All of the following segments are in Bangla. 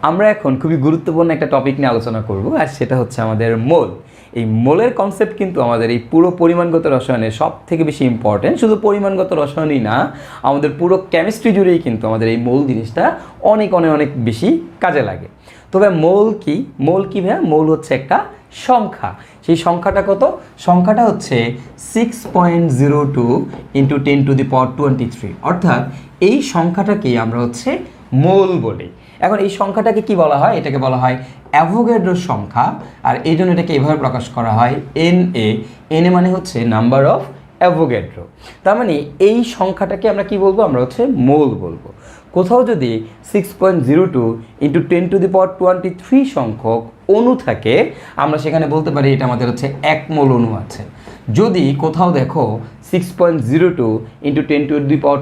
আমরা এখন খুবই গুরুত্বপূর্ণ একটা টপিক নিয়ে আলোচনা করব, আর সেটা হচ্ছে আমাদের মোল। এই মোলের কনসেপ্ট কিন্তু আমাদের এই পুরো পরিমাণগত রসায়নের সব থেকে বেশি ইম্পর্টেন্ট। শুধু পরিমাণগত রসায়নই না, আমাদের পুরো কেমিস্ট্রি জুড়েই কিন্তু আমাদের এই মোল জিনিসটা অনেক অনেক অনেক বেশি কাজে লাগে। তবে মোল কি? মোল কি ভাইয়া? মোল হচ্ছে একটা সংখ্যা। সেই সংখ্যাটা কত? সংখ্যাটা হচ্ছে 6.02 × 10⁻23। অর্থাৎ এই সংখ্যাটাকেই আমরা হচ্ছে মোল বলি। এখন এই সংখ্যাটাকে কি বলা হয়? এটাকে বলা হয় অ্যাভোগাড্রোর সংখ্যা, আর এই জন্য এটাকে এভাবে প্রকাশ করা হয় NA। NA মানে হচ্ছে নাম্বার অফ অ্যাভোগাড্রো। তার মানে এই সংখ্যাটাকে আমরা কি বলবো? আমরা হচ্ছে মোল বলবো। কোথাও যদি 6.02 × 10⁻23 সংখ্যক অণু থাকে, আমরা সেখানে বলতে পারি এটা আমাদের হচ্ছে 1 মোল অণু আছে। যদি কোথাও দেখো 6.02 ×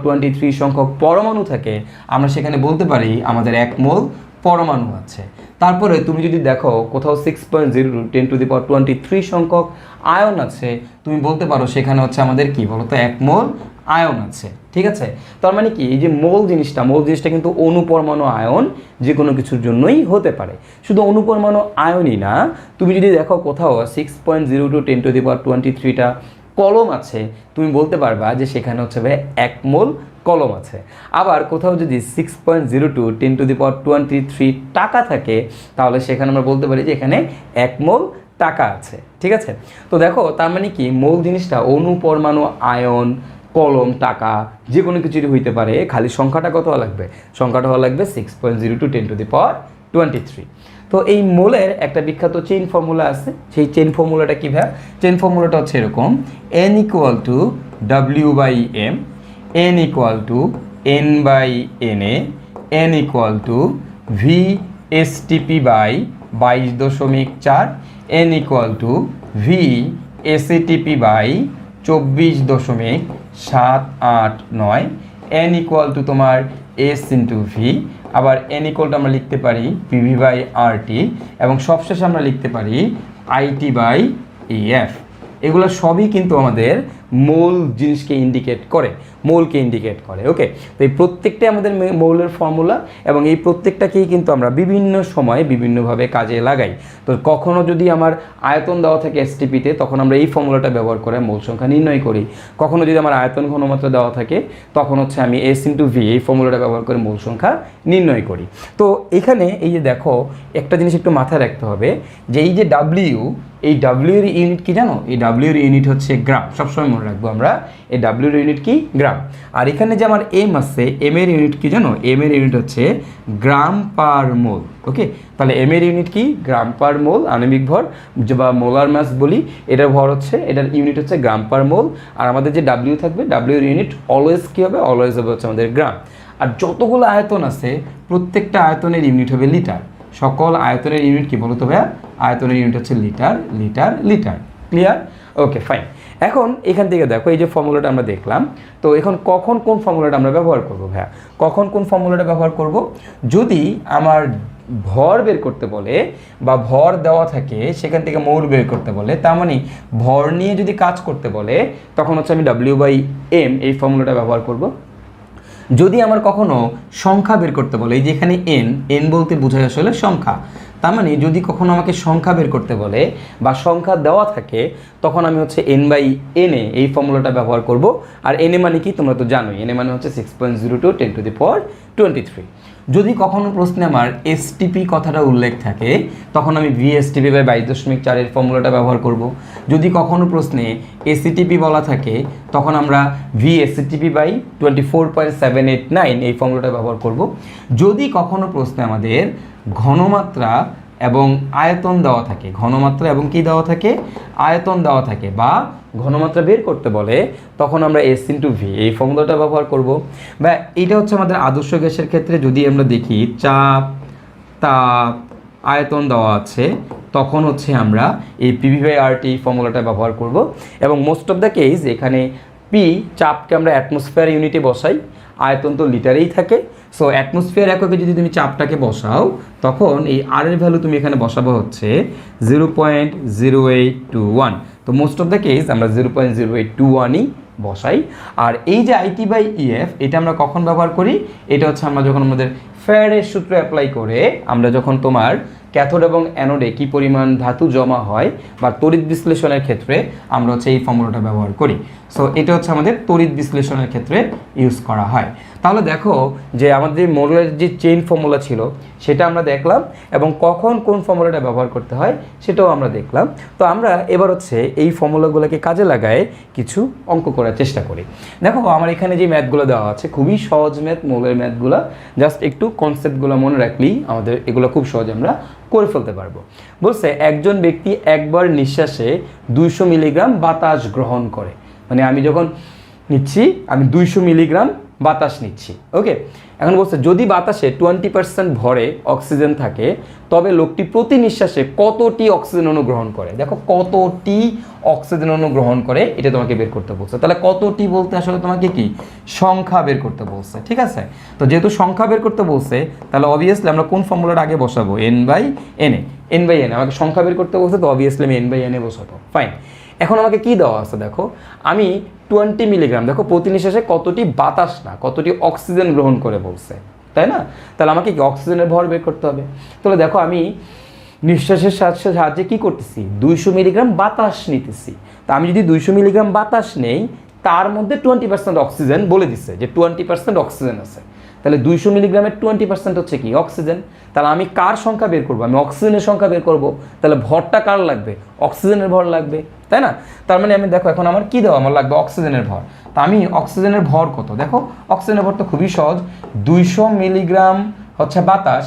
10⁻23 সংখ্যক পরমাণু থাকে, আমরা সেখানে বলতে পারি আমাদের 1 মোল পরমাণু আছে। তারপরে তুমি যদি দেখো কোথাও 6.02 × 10⁻23 সংখ্যক আয়ন আছে, তুমি বলতে পারো সেখানে হচ্ছে আমাদের কি বলতো 1 মোল আয়ন আছে। ঠিক আছে? তার মানে কি, এই যে মোল জিনিসটা কিন্তু অণু পরমাণু আয়ন যে কোনো কিছুর জন্যই হতে পারে। শুধু অণু পরমাণু আয়নই না, তুমি যদি দেখো কোথাও 6.02 × 10⁻23টা কলম আছে, তুমি বলতে পারবা যে সেখানে হচ্ছে 1 মোল কলম আছে। আবার কোথাও যদি 6.02 × 10⁻23 টাকা থাকে, তাহলে সেখানে আমরা বলতে পারি যে এখানে 1 মোল টাকা আছে। ঠিক আছে? তো দেখো, তার মানে কি, মোল জিনিসটা অণু পরমাণু আয়ন, কলম, টাকা যে কোনো কিছুরই হইতে পারে। খালি সংখ্যাটা কত হওয়া লাগবে? সংখ্যাটা হওয়া লাগবে 6.02 × 10⁻23। তো এই মোলের একটা বিখ্যাত চেইন ফর্মুলা আছে। সেই চেইন ফর্মুলাটা কি ভাই? চেইন ফর্মুলাটা হচ্ছে এরকম: N = W/M, N = N/Na, N = V/STP/22.4, N = V/SATP/24.789, N = তোমার S/V। আবার N = আমরা লিখতে পারি PV/RT, এবং সবশেষে আমরা লিখতে পারি IT/EF। এগুলো সবই কিন্তু আমাদের মোল জিনিসকে ইন্ডিকেট করে, মোলকে ইন্ডিকেট করে। ওকে, তো এই প্রত্যেকটাই আমাদের মৌলের ফর্মুলা, এবং এই প্রত্যেকটাকেই কিন্তু আমরা বিভিন্ন সময়ে বিভিন্নভাবে কাজে লাগাই। তো কখনো যদি আমার আয়তন দেওয়া থাকে STPতে, তখন আমরা এই ফর্মুলাটা ব্যবহার করে মোল সংখ্যা নির্ণয় করি। কখনো যদি আমার আয়তন ঘনমাত্রা দেওয়া থাকে, তখন হচ্ছে আমি S/V এই ফর্মুলাটা ব্যবহার করে মোল সংখ্যা নির্ণয় করি। তো এখানে এই যে দেখো, একটা জিনিস একটু মাথায় রাখতে হবে যে এই যে W, এই W এর ইউনিট কি জানো? এই W এর ইউনিট হচ্ছে গ্রাম। সবসময় মনে রাখবো আমরা, এই W এর ইউনিট কি? গ্রাম। আর এখানে যে আমার M আছে, M এর ইউনিট কি জানো? M এর ইউনিট হচ্ছে গ্রাম পার মোল। ওকে, তাহলে M এর ইউনিট কি? গ্রাম পার মোল। আণবিক ভর বা মোলার মাস বলি, এটার ভর হচ্ছে, এটার ইউনিট হচ্ছে গ্রাম পার মোল। আর আমাদের যে W থাকবে, W এর ইউনিট অলওয়েজ কি হবে? অলওয়েজ হবে হচ্ছে আমাদের গ্রাম। আর যতগুলো আয়তন আছে, প্রত্যেকটা আয়তনের ইউনিট হবে লিটার। সকল আয়তনের ইউনিট কি বলতো ভাইয়া? আয়তনের ইউনিট হচ্ছে লিটার, লিটার, লিটার। ক্লিয়ার? ওকে, ফাইন। এখন এখান থেকে দেখো, এই যে ফর্মুলাটা আমরা দেখলাম, তো এখন কখন কোন ফর্মুলাটা আমরা ব্যবহার করবো ভাইয়া? কখন কোন ফর্মুলাটা ব্যবহার করব? যদি আমার ভর বের করতে বলে বা ভর দেওয়া থাকে, সেখান থেকে মোল বের করতে বলে, তার মানে ভর নিয়ে যদি কাজ করতে বলে, তখন হচ্ছে আমি W/M এই ফর্মুলাটা ব্যবহার করব। যদি আমার কখনো সংখ্যা বের করতে বলে, এই যে এখানে N বলতে বোঝায় আসলে সংখ্যা, তার মানে যদি কখনো আমাকে সংখ্যা বের করতে বলে বা সংখ্যা দেওয়া থাকে, তখন আমি হচ্ছে N/Na এই ফর্মুলাটা ব্যবহার করব। আর Na মানে কি তোমরা তো জানোই, Na মানে হচ্ছে 6.02 × 10⁻23। যদি কখনো প্রশ্নে আমার STP কথাটা উল্লেখ থাকে, তখন আমি V/STP/22.4 এর ফর্মুলাটা ব্যবহার করব। যদি কখনো প্রশ্নে ACTP বলা থাকে, তখন আমরা V/SCTP/24.789 এই ফর্মুলাটা ব্যবহার করব। যদি কখনো প্রশ্নে আমাদের ঘনমাত্রা এবং আয়তন দেওয়া থাকে, ঘনমাত্রা এবং কি দেওয়া থাকে? আয়তন দেওয়া থাকে, বা ঘনমাত্রা বের করতে বলে, তখন আমরা S/V এই ফর্মুলাটা ব্যবহার করব। বা এইটা হচ্ছে আমাদের আদর্শ গ্যাসের ক্ষেত্রে। যদি আমরা দেখি চাপ, তাপ, আয়তন দেওয়া আছে, তখন হচ্ছে আমরা এই PV/RT ফর্মুলাটা ব্যবহার করব। এবং মোস্ট অফ দ্য কেস এখানে P, চাপকে আমরা অ্যাটমসফিয়ার ইউনিটে বসাই, আয়তন তো লিটারেই থাকে। সো অ্যাটমসফিয়ার এককে যদি তুমি চাপটাকে বসাও, তখন এই R এর ভ্যালু তুমি এখানে বসাবো হচ্ছে 0.0821। তো মোস্ট অফ দ্য কেস আমরা 0.0821ই বসাই। আর এই যে IT/EF, এটা আমরা কখন ব্যবহার করি? এটা হচ্ছে আমরা যখন আমাদের ফ্যারাডের সূত্র অ্যাপ্লাই করে আমরা যখন তোমার ক্যাথোড এবং অ্যানোডে কি পরিমাণ ধাতু জমা হয় বা তড়িৎ বিশ্লেষণের ক্ষেত্রে আমরা হচ্ছে এই ফর্মুলাটা ব্যবহার করি। সো এটা হচ্ছে আমাদের তড়িৎ বিশ্লেষণের ক্ষেত্রে ইউজ করা হয়। তাহলে দেখো যে আমাদের মোলের যে চেইন ফর্মুলা ছিল সেটা আমরা দেখলাম এবং কখন কোন ফর্মুলাটা ব্যবহার করতে হয় সেটাও আমরা দেখলাম। তো আমরা এবার হচ্ছে এই ফর্মুলাগুলোকে কাজে লাগায় কিছু অঙ্ক করার চেষ্টা করি। দেখো আমার এখানে যে ম্যাথগুলো দেওয়া আছে খুবই সহজ ম্যাথ, মোলের ম্যাথগুলো, জাস্ট একটু কনসেপ্টগুলো মনে রাখলেই আমাদের এগুলো খুব সহজে আমরা করে ফেলতে পারবো। বলছে একজন ব্যক্তি একবার নিঃশ্বাসে 200 মিলিগ্রাম বাতাস গ্রহণ করে, মানে আমি যখন নিচ্ছি আমি 200 মিলিগ্রাম বাতাস নিচ্ছি। ওকে, এখন বলছে যদি বাতাসে 20% ভরে অক্সিজেন থাকে তবে লোকটি প্রতি নিঃশ্বাসে কতটি অক্সিজেন অণু গ্রহণ করে। দেখো কতটি অক্সিজেন অণু গ্রহণ করে এটা তোমাকে বের করতে বলছে। তাহলে কতটি বলতে আসলে তোমাকে কি সংখ্যা বের করতে বলছে, ঠিক আছে? তো যেহেতু সংখ্যা বের করতে বলছে তাহলে অবভিয়াসলি আমরা কোন ফর্মুলাটা আগে বসাবো, n/n আমাকে সংখ্যা বের করতে বলছে, তো অবভিয়াসলি আমি n/n বসাবো। ফাইন, এখন আমাকে কি দেওয়া আছে দেখো, আমি 20 মিলিগ্রাম, দেখো প্রতি নিঃশ্বাসে কতটি বাতাস না কতটি অক্সিজেন গ্রহণ করে বলছে, তাই না? তাহলে আমাকে কি অক্সিজেনের ভর বের করতে হবে। তাহলে দেখো আমি নিঃশ্বাসের সাহায্যে কি করতেছি, 200 মিলিগ্রাম বাতাস নিতেছি। তা আমি যদি 200 মিলিগ্রাম বাতাস নেই তার মধ্যে 20% অক্সিজেন বলে দিচ্ছে যে 20% অক্সিজেন আছে, তাহলে 200 মিলিগ্রামের 20% হচ্ছে কি অক্সিজেন। তাহলে আমি কার সংখ্যা বের করবো, আমি অক্সিজেনের সংখ্যা বের করব, তাহলে ভরটা কার লাগবে, অক্সিজেনের ভর লাগবে, তাই না? তার মানে আমি দেখো এখন আমার কি দেওয়া, আমার লাগবে অক্সিজেনের ভর। তা আমি অক্সিজেনের ভর কত, দেখো অক্সিজেনের ভর তো খুবই সহজ, 200 মিলিগ্রাম হচ্ছে বাতাস,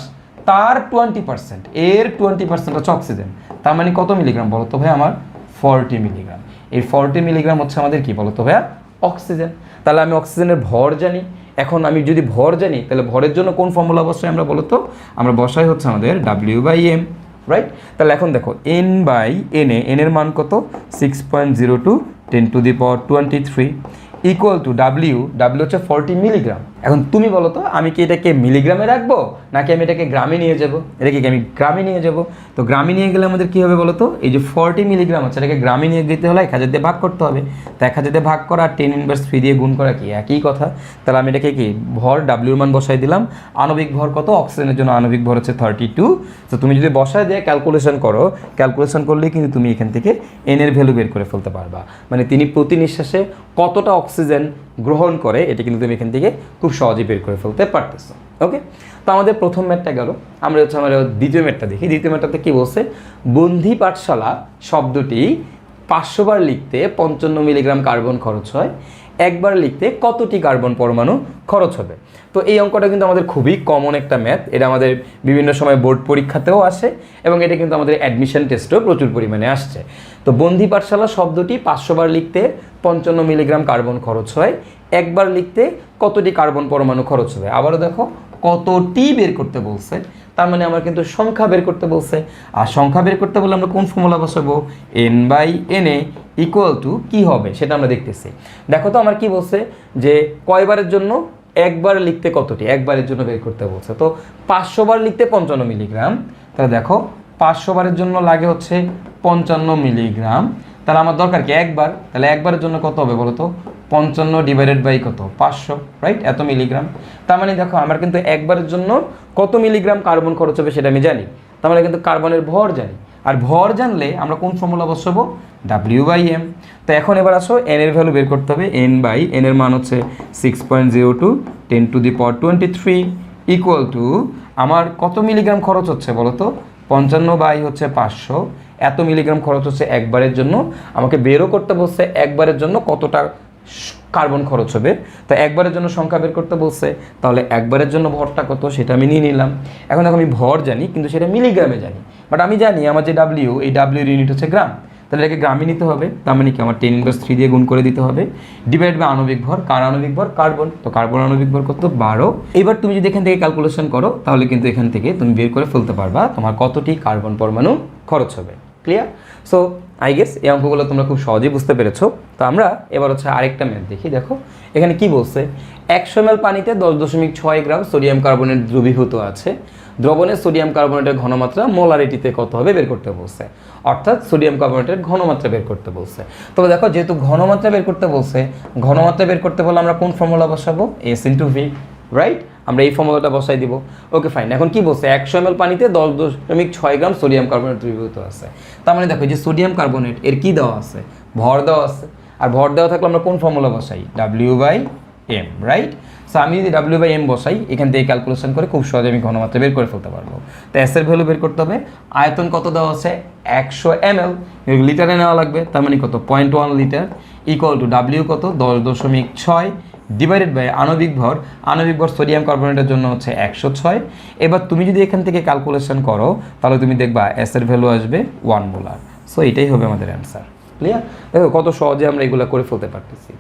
তার 20% এর 20% হচ্ছে অক্সিজেন, তার মানে কত মিলিগ্রাম বলো তো ভাই, আমার 40 মিলিগ্রাম। এই 40 মিলিগ্রাম হচ্ছে আমাদের কি বলো তো ভাইয়া, অক্সিজেন। তাহলে আমি অক্সিজেনের ভর জানি। এখন আমি যদি ভর জানি তাহলে ভরের জন্য কোন ফর্মুলা বসাই আমরা বলো তো, আমরা বসাই হচ্ছে আমাদের W/m, রাইট? তাহলে এখন দেখো n/n এর মান কত, 6.02 10⁻23 ইকুয়াল টু W হচ্ছে 40 মিলিগ্রাম। এখন তুমি বলো তো আমি কি এটাকে মিলিগ্রামে রাখবো নাকি আমি এটাকে গ্রামে নিয়ে যাব, এটাকে কি আমি গ্রামে নিয়ে যাব? তো গ্রামে নিয়ে গেলে আমাদের কি হবে বলো তো, এই যে 40 মিলিগ্রাম আছে এটাকে গ্রামে নিয়ে যেতে হলে 1000 দিয়ে ভাগ করতে হবে। তো 1000 দিয়ে ভাগ করা আর 10⁻³ দিয়ে গুণ করা কি একই কথা। তাহলে আমি এটাকে কি ভর W মান বসাই দিলাম, আণবিক ভর কত, অক্সিজেনের জন্য আণবিক ভর হচ্ছে 32। তো তুমি যদি বসায় দিয়ে ক্যালকুলেশন করো, ক্যালকুলেশন করলেই কিন্তু তুমি এখান থেকে n এর ভ্যালু বের করে ফেলতে পারবা, মানে তিনি প্রতি নিঃশ্বাসে কতটা অক্সিজেন গ্রহণ করে এটা কিন্তু তুমি এখান থেকে খুব সহজেই বের করে ফেলতে পারতেছো। ওকে, তো আমাদের প্রথম ম্যাথটা গেল, আমরা হচ্ছে আমরা দ্বিতীয় ম্যাথটা দেখি। দ্বিতীয় ম্যাথটাতে কি বলছে, বন্ধি পাঠশালা শব্দটি 500 বার লিখতে 55 মিলিগ্রাম কার্বন খরচ হয়, একবার লিখতে কতটি কার্বন পরমাণু খরচ হবে। তো এই অঙ্কটা কিন্তু আমাদের খুবই কমন একটা ম্যাথ, এটা আমাদের বিভিন্ন সময় বোর্ড পরীক্ষাতেও আসে এবং এটা কিন্তু আমাদের অ্যাডমিশন টেস্টেও প্রচুর পরিমাণে আসছে। তো বন্ধি পাঠশালা শব্দটি 500 বার লিখতে 55 মিলিগ্রাম কার্বন খরচ হয়, একবার লিখতে কতটি কার্বন পরমাণু খরচ হবে। আবারও দেখো কতটি বের করতে বলছে, তার মানে আমার কিন্তু সংখ্যা বের করতে বলছে, আর সংখ্যা বের করতে বলে আমরা কোন ফর্মুলা বসাবো, n/n ইকুয়াল টু কী হবে সেটা আমরা দেখতেছি। দেখো তো আমার কি বলছে যে কয়বারের জন্য, একবার লিখতে কতটি, একবারের জন্য বের করতে বলছে। তো 500 বার লিখতে 55 মিলিগ্রাম, তাহলে দেখো 500 বারের জন্য লাগে হচ্ছে 55 মিলিগ্রাম, তাহলে আমার দরকার কি একবার, তাহলে একবারের জন্য কত হবে বলো তো, 55 ডিভাইডেড বাই কত 500, রাইট? এত মিলিগ্রাম। তার মানে দেখো আমার কিন্তু একবারের জন্য কত মিলিগ্রাম কার্বন খরচ হবে সেটা আমি জানি, তার মানে কিন্তু কার্বনের ভর জানি, আর ভর জানলে আমরা কোন ফর্মুলা বসাবো, W/m। তো এখন এবার আসো n এর ভ্যালু বের করতে হবে, n/n এর মান হচ্ছে 6.02 10⁻23 ইকুয়াল টু আমার কত মিলিগ্রাম খরচ হচ্ছে বলো তো, 55 বাই হচ্ছে 500, এত মিলিগ্রাম খরচ হচ্ছে একবারের জন্য। আমাকে বেরও করতে বলছে একবারের জন্য কতটা কার্বন খরচ হবে, তো একবারের জন্য সংখ্যা বের করতে বলছে, তাহলে একবারের জন্য ভরটা কত সেটা আমি নিয়ে নিলাম। এখন দেখো আমি ভর জানি কিন্তু সেটা মিলিগ্রামে জানি, বাট আমি জানি আমার যে W, এই W এর ইউনিট হচ্ছে গ্রাম, তাহলে এটাকে গ্রামে নিতে হবে, তার মানে কি আমার 10⁻³ দিয়ে গুণ করে দিতে হবে, ডিভাইড বাই আণবিক ভর, কার আণবিক ভর, কার্বন, তো কার্বন আণবিক ভর কত 12। এবার তুমি যদি এখান থেকে ক্যালকুলেশন করো তাহলে কিন্তু এখান থেকে তুমি বের করে ফেলতে পারবা তোমার কতটি কার্বন পরমাণু খরচ হবে। ক্লিয়ার? সো আই গেস এই অঙ্কগুলো তোমরা খুব সহজেই বুঝতে পেরেছো। তো আমরা এবার হচ্ছে আরেকটা ম্যাথ দেখি। দেখো এখানে কি বলছে, 100 ml পানিতে 10.6 গ্রাম সোডিয়াম কার্বনেট দ্রবীভূত আছে, দ্রবণে সোডিয়াম কার্বনেটের ঘনমাত্রা মোলারিটিতে কত হবে বের করতে বলছে, অর্থাৎ সোডিয়াম কার্বনেটের ঘনমাত্রা বের করতে বলছে। তবে দেখো যেহেতু ঘনমাত্রা বের করতে বলছে, ঘনমাত্রা বের করতে বলে আমরা কোন ফর্মুলা বসাবো, S × V, রাইট? আমরা এই ফর্মুলাটা বসাই দিব। ওকে ফাইন, এখন কি বলছে 100 ml পানিতে 10.6 গ্রাম সোডিয়াম কার্বনেট দ্রবীভূত আছে। তার মানে দেখো যে সোডিয়াম কার্বনেট এর কি দেওয়া আছে, ভর দেওয়া আছে, আর ভর দেওয়া থাকলে আমরা কোন ফর্মুলা বসাই, W/m, রাইট। সো আমি যদি W/m বসাই এখান থেকে ক্যালকুলেশন করে খুব সহজে আমি ঘনমাত্রা বের করে ফেলতে পারবো। তো এস এর ভ্যালু বের করতে হবে, আয়তন কত দেওয়া আছে 100 ml, লিটারে নেওয়া লাগবে, তার মানে কত 0.1 লিটার ইকুয়াল টু W কত 10.6 ডিভাইডেড বাই আণবিক ভর, আণবিক ভর সোডিয়াম কার্বনেটের জন্য হচ্ছে 106। এবার তুমি যদি এখান থেকে ক্যালকুলেশন করো তাহলে তুমি দেখবা এস এর ভ্যালু আসবে 1 মোলার। সো এটাই হবে আমাদের অ্যান্সার। ক্লিয়ার? দেখো কত সহজে আমরা এগুলো করে ফেলতে পারতেছি।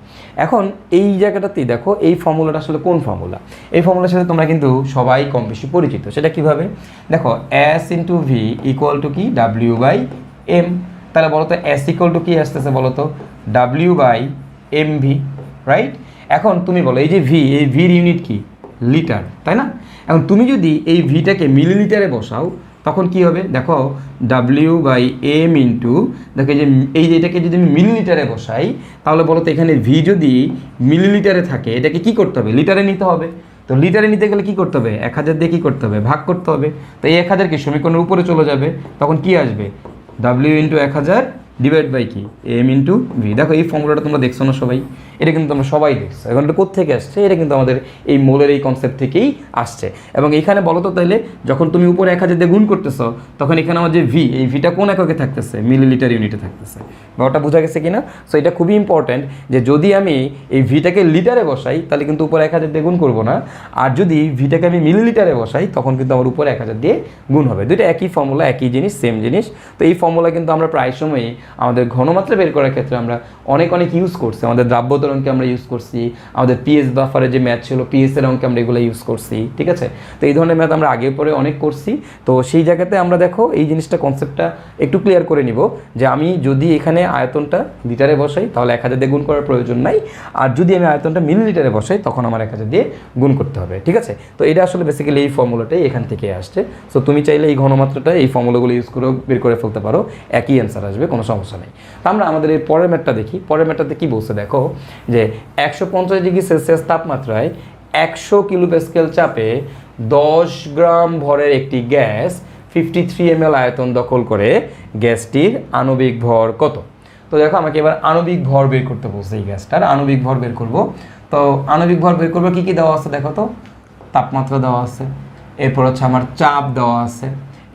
এখন এই জায়গাটাতেই দেখো এই ফর্মুলাটা আসলে কোন ফর্মুলা, এই ফর্মুলার সাথে তোমরা কিন্তু সবাই কম বেশি পরিচিত। সেটা কিভাবে দেখো, S into V equal to কি W/m। তাহলে বলো তো S ইকুয়াল টু কি আসতেছে বলো তো W/mv, রাইট। এখন তুমি বলো এই যে ভি, এই ভির ইউনিট কি লিটার, তাই না? এখন তুমি যদি এই ভিটাকে মিলিলিটারে বসাও তখন কি হবে দেখো W/m ইন্টু দেখো এই যে এটাকে যদি আমি মিলিলিটারে বসাই তাহলে বলো তো এখানে ভি যদি মিলিলিটারে থাকে এটাকে কি করতে হবে, লিটারে নিতে হবে। তো লিটারে নিতে গেলে কি করতে হবে, 1000 দিয়ে কি করতে হবে, ভাগ করতে হবে। তো এই 1000 কি সমীকরণের উপরে চলে যাবে, তখন কি আসবে W ইন্টু 1000 ডিভাইড বাই কি এম ইন্টু ভি। দেখো এই ফর্মুলাটা তোমরা দেখছো না সবাই, এটা কিন্তু তোমরা সবাই দেখছো। এখন এটা কোত্থেকে আসছে, এটা কিন্তু আমাদের এই মোলের এই কনসেপ্ট থেকেই আসছে। এবং এখানে বলো তো তাইলে যখন তুমি উপরে 1000 দিয়ে গুণ করতেছো তখন এখানে আমার যে ভি, এই ভিটা কোন এককে থাকতেছে, মিলিলিটার ইউনিটে থাকতেছে। ব্যাপারটা বোঝা গেছে কিনা? সো এটা খুবই ইম্পর্ট্যান্ট যে যদি আমি এই ভিটাকে লিটারে বসাই তাহলে কিন্তু উপরে 1000 দিয়ে গুণ করবো না, আর যদি ভিটাকে আমি মিলিলিটারে বসাই তখন কিন্তু আমার উপরে 1000 দিয়ে গুণ হবে। দুইটা একই ফর্মুলা, একই জিনিস, সেম জিনিস। তো এই ফর্মুলা কিন্তু আমরা প্রায় সময়ই আমাদের ঘনমাত্রা বের করার ক্ষেত্রে আমরা অনেক ইউজ করছি। আমাদের দ্রাব্যতার অঙ্কে আমরা ইউজ করছি, আমাদের পিএস বাফারে যে ম্যাথ ছিল পিএস এর অঙ্কে আমরা এগুলো ইউজ করছি, ঠিক আছে? তো এই ধরনের ম্যাথ আমরা আগে পরে অনেক করছি। তো সেই জায়গাতে আমরা দেখো এই জিনিসটা কনসেপ্টটা একটু ক্লিয়ার করে নিব যে আমি যদি এখানে আয়তনটা লিটারে বসাই তাহলে 1000 দিয়ে গুণ করার প্রয়োজন নাই, আর যদি আমি আয়তনটা মিলিলিটারে বসাই তখন আমার 1000 দিয়ে গুণ করতে হবে, ঠিক আছে? তো এটা আসলে বেসিক্যালি এই ফর্মুলাটাই এখান থেকে আসছে। সো তুমি চাইলে এই ঘনমাত্রাটা এই ফর্মুলাগুলো ইউজ করে বের করে ফেলতে পারো, একই অ্যান্সার আসবে, কোনো সমস্যা নেই। তো আমরা আমাদের এই পরের ম্যাথটা দেখি। পরের ম্যাথটাতে কি বলছে দেখো, যে 150 ডিগ্রি সেলসিয়াস তাপমাত্রায় 100 কিলোপ্যাসকেল চাপে 10 গ্রাম ভরের একটি গ্যাস 53 ml আয়তন দখল করে, গ্যাসটির আণবিক ভর কত? তো দেখো আমাকে এবার আণবিক ভর বের করতে বলছে, এই গ্যাসটার আণবিক ভর বের করব। তো আণবিক ভর বের করবো, কি কি দেওয়া আছে দেখো তো, তাপমাত্রা দেওয়া আছে, এরপর হচ্ছে আমার চাপ দেওয়া আছে,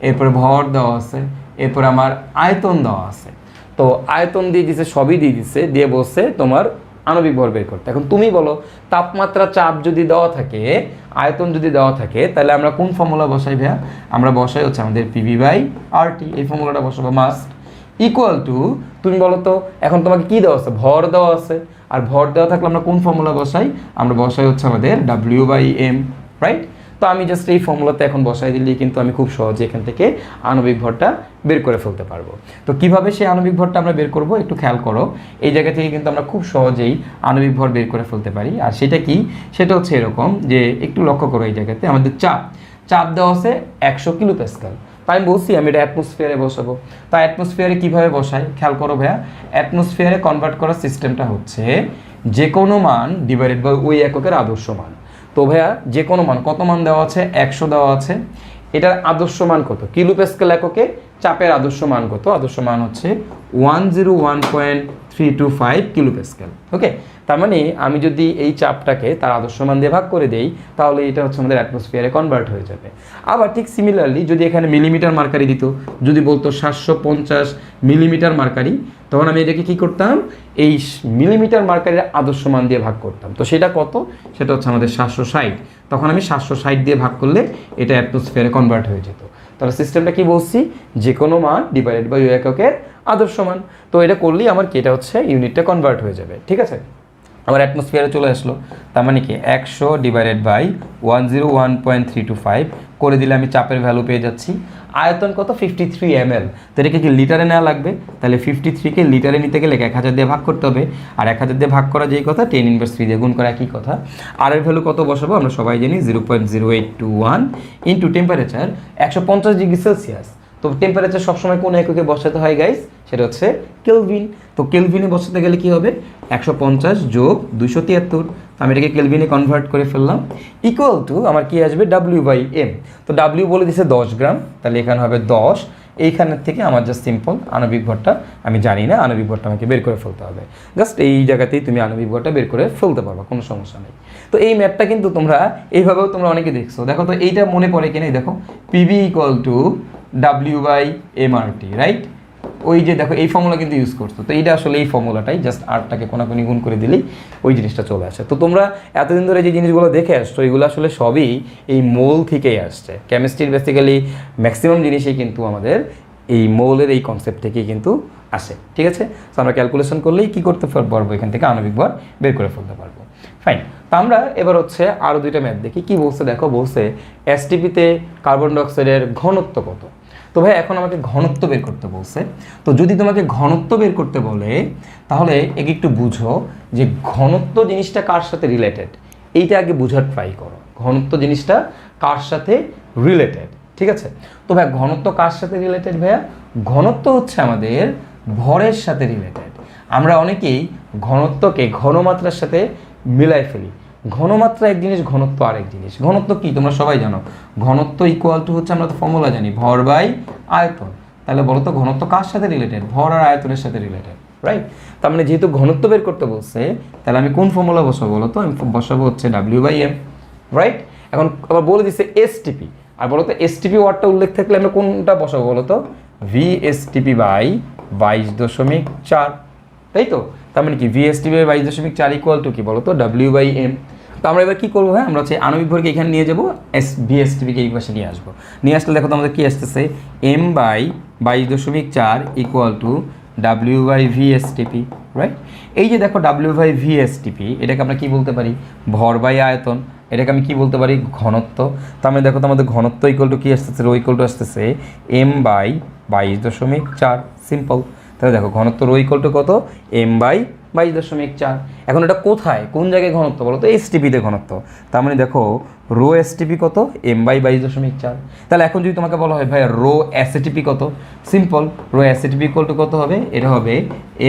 এরপরে ভর দেওয়া আছে, এরপর আমার আয়তন দেওয়া আছে। তো আয়তন দিয়ে দিছে, সবই দিয়ে দিছে, দিয়ে বলছে তোমার আণবিক ভর বের করতে। এখন তুমি বলো তাপমাত্রা, চাপ যদি দেওয়া থাকে, আয়তন যদি দেওয়া থাকে তাহলে আমরা কোন ফর্মুলা বসাই ভাইয়া? আমরা বসাই হচ্ছে আমাদের PV/RT, এই ফর্মুলাটা বসাবো মাস্ট। ইকুয়াল টু তুমি বলো তো এখন তোমাকে কি দেওয়া আছে, ভর দেওয়া আছে, আর ভর দেওয়া থাকলে আমরা কোন ফর্মুলা বসাই? আমরা বসাই হচ্ছে আমাদের W/m, রাইট। তো আমি জাস্ট এই ফর্মুলাতে এখন বসাই দিলেই কিন্তু আমি খুব সহজে এখান থেকে আণবিক ভরটা বের করে ফেলতে পারবো। তো কিভাবে সেই আণবিক ভরটা আমরা বের করব একটু খেয়াল করো। এই জায়গা থেকে কিন্তু আমরা খুব সহজেই আণবিক ভর বের করে ফেলতে পারি। আর সেটা কি, সেটা হচ্ছে এরকম যে একটু লক্ষ্য করো, এই জায়গাতে আমাদের চাপ দেওয়া আছে 100 কিলোপ্যাসকেল। তাই আমি বলছি আমি এটা অ্যাটমসফিয়ারে বসাবো। তা অ্যাটমসফিয়ারে কীভাবে বসাই খেয়াল করো ভাইয়া। অ্যাটমসফিয়ারে কনভার্ট করার সিস্টেমটা হচ্ছে যে কোনো মান ডিভাইডেড বাই ওই এককের আদর্শ মান। তো ভাইয়া যে কোনো মান, কত মান দেওয়া আছে, 100 দেওয়া আছে, এটার আদর্শ মান কত কিলোপ্যাসকেল এককে, চাপের আদর্শ মান কত, আদর্শ মান হচ্ছে 101.325 কিলোপ্যাসকেল। ওকে, তার মানে আমি যদি এই চাপটাকে তার আদর্শ মান দিয়ে ভাগ করে দেই তাহলে এটা হচ্ছে আমাদের অ্যাটমসফিয়ারে কনভার্ট হয়ে যাবে। আবার ঠিক সিমিলারলি যদি এখানে মিলিমিটার মার্কারি দিত, যদি বলতো 750 মিলিমিটার মার্কারি, তখন আমি এটাকে কী করতাম, এই মিলিমিটার মার্কারির আদর্শ মান দিয়ে ভাগ করতাম। তো সেটা কত, সেটা হচ্ছে আমাদের 760। তখন আমি 760 দিয়ে ভাগ করলে এটা অ্যাটমসফিয়ারে কনভার্ট হয়ে যেত। তাহলে সিস্টেমটা কি বলছি, যে কোনো মান ডিভাইডেড বাই ওই এককের আদর্শ মান। তো এটা করলেই আমার কি, এটা হচ্ছে ইউনিটটা কনভার্ট হয়ে যাবে, ঠিক আছে? আমার অ্যাটমসফিয়ারে চলে আসলো, তার মানে কি 100 ডিভাইডেড বাই 101.325 করে দিলে আমি চাপের ভ্যালু পেয়ে যাচ্ছি। আয়তন কত, 53 ml। তো এটাকে কি লিটারে নেওয়া লাগবে, তাহলে 53কে লিটারে নিতে গেলে 1000 দিয়ে ভাগ করতে হবে, আর 1000 দিয়ে ভাগ করা যেই কথা 10⁻³ দিয়ে গুণ করা একই কথা। আর এর ভ্যালু কত বসাবো আমরা সবাই জানি, 0.0821 ইন্টু টেম্পারেচার 150 ডিগ্রি সেলসিয়াস। তো টেম্পারেচার সবসময় কোন এককে বসাতে হয় গাইস, সেটা হচ্ছে কেলভিন। তো কেলভিনে বসাতে গেলে কি হবে, 150 যোগ 273। তো আমি এটাকে কেলভিনে কনভার্ট করে ফেললাম, ইকুয়াল টু আমার কি আসবে W/m। তো W বলে দিছে 10 গ্রাম, তাহলে এখানে হবে 10। এইখানের থেকে আমার জাস্ট সিম্পল আণবিক ভরটা আমি জানি না, আণবিক ভরটা আমাকে বের করে ফেলতে হবে। জাস্ট এই জায়গাতেই তুমি আণবিক ভরটা বের করে ফেলতে পারবা, কোনো সমস্যা নেই। তো এই ম্যাথটা কিন্তু তোমরা এইভাবেও তোমরা অনেকে দেখছো, দেখো তো এইটা মনে পড়ে কিনা, দেখো PV = W/mRT, রাইট? ওই যে দেখো এই ফর্মুলা কিন্তু ইউজ করছো, তো এইটা আসলে এই ফর্মুলাটাই, জাস্ট আরটাকে কোনাকুনি গুণ করে দিলেই ওই জিনিসটা চলে আসে। তো তোমরা এতদিন ধরে যে জিনিসগুলো দেখে আসছো এগুলো আসলে সবই এই মোল থেকেই আসছে। কেমিস্ট্রির বেসিক্যালি ম্যাক্সিমাম জিনিসই কিন্তু আমাদের এই মোলের এই কনসেপ্ট থেকেই কিন্তু আসে, ঠিক আছে? তো আমরা ক্যালকুলেশন করলেই কী করতে পারবো, এখান থেকে আণবিক ভর বের করে ফেলতে পারবো। ফাইন, তো আমরা এবার হচ্ছে আরও দুইটা ম্যাথ দেখি। কি বলছে দেখো, বলছে এসটিপিতে কার্বন ডাইঅক্সাইডের ঘনত্ব কত। তো ভাই এখন আমাকে ঘনত্ব বের করতে বলছে। তো যদি তোমাকে ঘনত্ব বের করতে বলে তাহলে একে একটু বুঝো যে ঘনত্ব জিনিসটা কার সাথে রিলেটেড, এইটা আগে বুঝার ট্রাই করো। ঘনত্ব জিনিসটা কার সাথে রিলেটেড, ঠিক আছে? তো ভাই ঘনত্ব কার সাথে রিলেটেড ভাইয়া? ঘনত্ব হচ্ছে আমাদের ভরের সাথে রিলেটেড। আমরা অনেকেই ঘনত্বকে ঘনমাত্রার সাথে মিলাই ফেলি। ঘনমাত্রা এক জিনিস, ঘনত্ব আরেক জিনিস। ঘনত্ব কি তোমরা সবাই জানো, ঘনত্ব ইকুয়াল টু হচ্ছে, আমরা তো ফর্মুলা জানি, ভর বাই আয়তন। তাহলে বলো তো ঘনত্ব কার সাথে রিলেটেড? ভর আর আয়তনের সাথে রিলেটেড, রাইট? তার মানে যেহেতু ঘনত্ব বের করতে বলছে তাহলে আমি কোন ফর্মুলা বসাবো বলো তো? আমি বসাবো হচ্ছে W/m, রাইট? এখন আবার বলে দিচ্ছে এসটিপি, আর বলো তো এসটিপি ওয়ার্ডটা উল্লেখ থাকলে আমরা কোনটা বসাবো বলো তো? VSTP/22.4, তাই তো? তার মানে কি VSTP/22.4 ইকুয়াল টু কি বলো তো? W/m। তো আমরা এবার কী করবো? হ্যাঁ, আমরা হচ্ছে আণবিক ভরকে এখানে নিয়ে যাবো, VSTPকে এই পাশে নিয়ে আসবো। নিয়ে আসলে দেখো তো আমাদের কী আসতেছে, m/22.4 equal to W/VSTP, right? এই যে দেখো W/VSTP, এটাকে আমরা কি বলতে পারি? ভর বাই আয়তন। এটাকে আমি কি বলতে পারি? ঘনত্ব। তার মানে দেখো তো আমাদের ঘনত্ব ইকুয়াল টু কি আসতেছে? রো ইকুয়াল টু আসতেছে m/22.4, সিম্পল। তাহলে দেখো ঘনত্ব রো ইকুয়াল টু কত? m/22.4। এখন এটা কোথায়, কোন জায়গায় ঘনত্ব বলো তো? এসটিপিতে ঘনত্ব। তার মানে দেখো রো এসটিপি কত? m/22.4। তাহলে এখন যদি তোমাকে বলা হয় ভাই রো এসটিপি কত, simple, rho STP equal to কত হবে? এটা হবে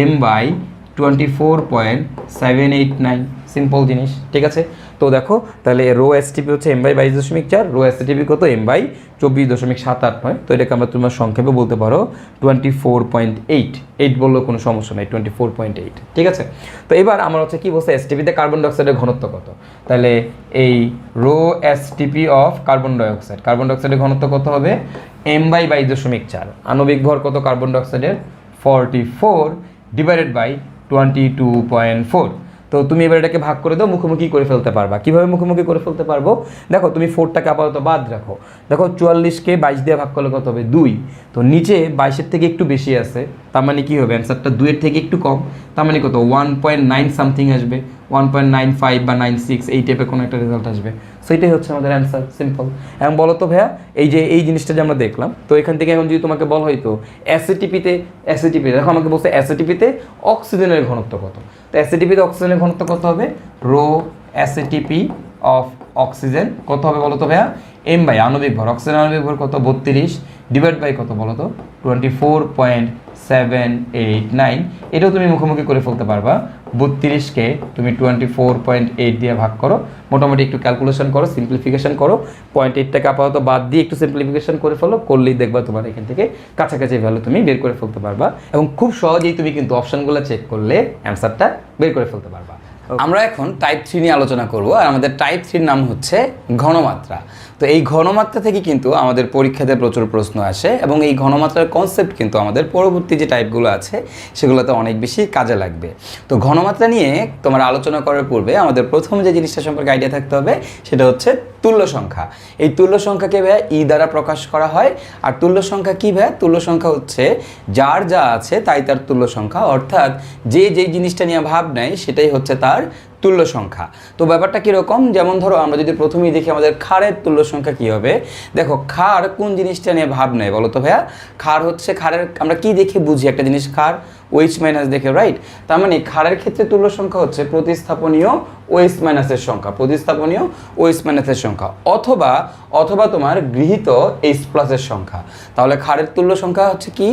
m/24.789, সিম্পল জিনিস, ঠিক আছে? তো দেখো তাহলে রো এসটিপি হচ্ছে m/22.4, রো এসটিপি কত? m/24.789। তো এটাকে আমরা তোমার সংক্ষেপে বলতে পারো 24.8, 8 বললেও কোনো সমস্যা নেই, 24.8, ঠিক আছে? তো এবার আমরা হচ্ছে কি বলছে, এসটিপিতে কার্বন ডাইঅক্সাইডের ঘনত্ব কত? তাহলে এই রো এসটিপি অফ কার্বন ডাইঅক্সাইডের ঘনত্ব কত হবে? m/22.4। আণবিক ভর কত কার্বন ডাইঅক্সাইডের? 44 divided by 22.4। তো তুমি এবার এটাকে ভাগ করে দাও, মুখোমুখি করে ফেলতে পারবা। কীভাবে মুখোমুখি করে ফেলতে পারবো? দেখো তুমি 4টাকে আপাতত বাদ রাখো। দেখো 44কে 22 দিয়ে ভাগ করলে কত হবে? 2। তো নিচে 22-এর থেকে একটু বেশি আছে, তার মানে কী হবে? অ্যান্সারটা 2-এর থেকে একটু কম, তার মানে কত? 1.9 সামথিং আসবে, 1.95 বা 96 এই টাইপের কোনো একটা রেজাল্ট আসবে। সো এটাই হচ্ছে আমাদের অ্যান্সার, সিম্পল। এখন বলো তো ভাইয়া এই যে এই জিনিসটা যে আমরা দেখলাম, তো এখান থেকে এখন যদি তোমাকে বলা হয়তো এসিটিপিতে দেখো আমাকে বলছে এসিটিপিতে অক্সিজেনের ঘনত্ব কত। তো এসিটিপিতে অক্সিজেনের ঘনত্ব কত হবে? রো এসিটিপি অফ অক্সিজেন কত হবে বলো তো ভাইয়া? m/, আণবিক ভর, অক্সিজেন আণবিক ভর কত? 32 ডিভাইড বাই কত বলো তো? 24.789। এটাও তুমি মুখোমুখি করে ফেলতে পারবা। 32কে তুমি 24.8 দিয়ে ভাগ করো, মোটামুটি একটু ক্যালকুলেশন করো, সিম্পলিফিকেশন করো, 0.8টাকে আপাতত বাদ দিয়ে একটু সিম্পলিফিকেশন করে ফেলো, করলেই দেখবা তোমার এখান থেকে কাছাকাছি ভ্যালু তুমি বের করে ফেলতে পারবা, এবং খুব সহজেই তুমি কিন্তু অপশানগুলো চেক করলে অ্যান্সারটা বের করে ফেলতে পারবা। আমরা এখন টাইপ 3 নিয়ে আলোচনা করব, আর আমাদের টাইপ 3 নাম হচ্ছে ঘনমাত্রা। তো এই ঘনমাত্রা থেকে কিন্তু আমাদের পরীক্ষাতে প্রচুর প্রশ্ন আসে, এবং এই ঘনমাত্রার কনসেপ্ট কিন্তু আমাদের পরবর্তী যে টাইপগুলো আছে সেগুলোতে অনেক বেশি কাজে লাগবে। তো ঘনমাত্রা নিয়ে তোমার আলোচনা করার পূর্বে আমাদের প্রথম যে জিনিসটা সম্পর্কে আইডিয়া থাকতে হবে সেটা হচ্ছে তুল্য সংখ্যা। এই তুল্য সংখ্যাকে ভাইয়া ই দ্বারা প্রকাশ করা হয়। আর তুল্য সংখ্যা কী ভাইয়া? তুল্য সংখ্যা হচ্ছে যার যা আছে তাই তার তুল্য সংখ্যা, অর্থাৎ যে যেই জিনিসটা নিয়ে ভাব নেয় সেটাই হচ্ছে তার তুল্য সংখ্যা। তো ব্যাপারটা কীরকম? যেমন ধরো আমরা যদি প্রথমেই দেখি আমাদের ক্ষারের তুল্য সংখ্যা কী হবে। দেখো ক্ষার কোন জিনিসটা নিয়ে ভাব নেয় বলো তো ভাইয়া? ক্ষার হচ্ছে, ক্ষারের আমরা কি দেখে বুঝি একটা জিনিস ক্ষার? OH মাইনাস দেখে, রাইট? তার মানে ক্ষারের ক্ষেত্রে তুল্য সংখ্যা হচ্ছে প্রতিস্থাপনীয় OH মাইনাসের সংখ্যা, প্রতিস্থাপনীয় OH মাইনাসের সংখ্যা, অথবা তোমার গৃহীত H প্লাসের সংখ্যা। তাহলে ক্ষারের তুল্য সংখ্যা হচ্ছে কি?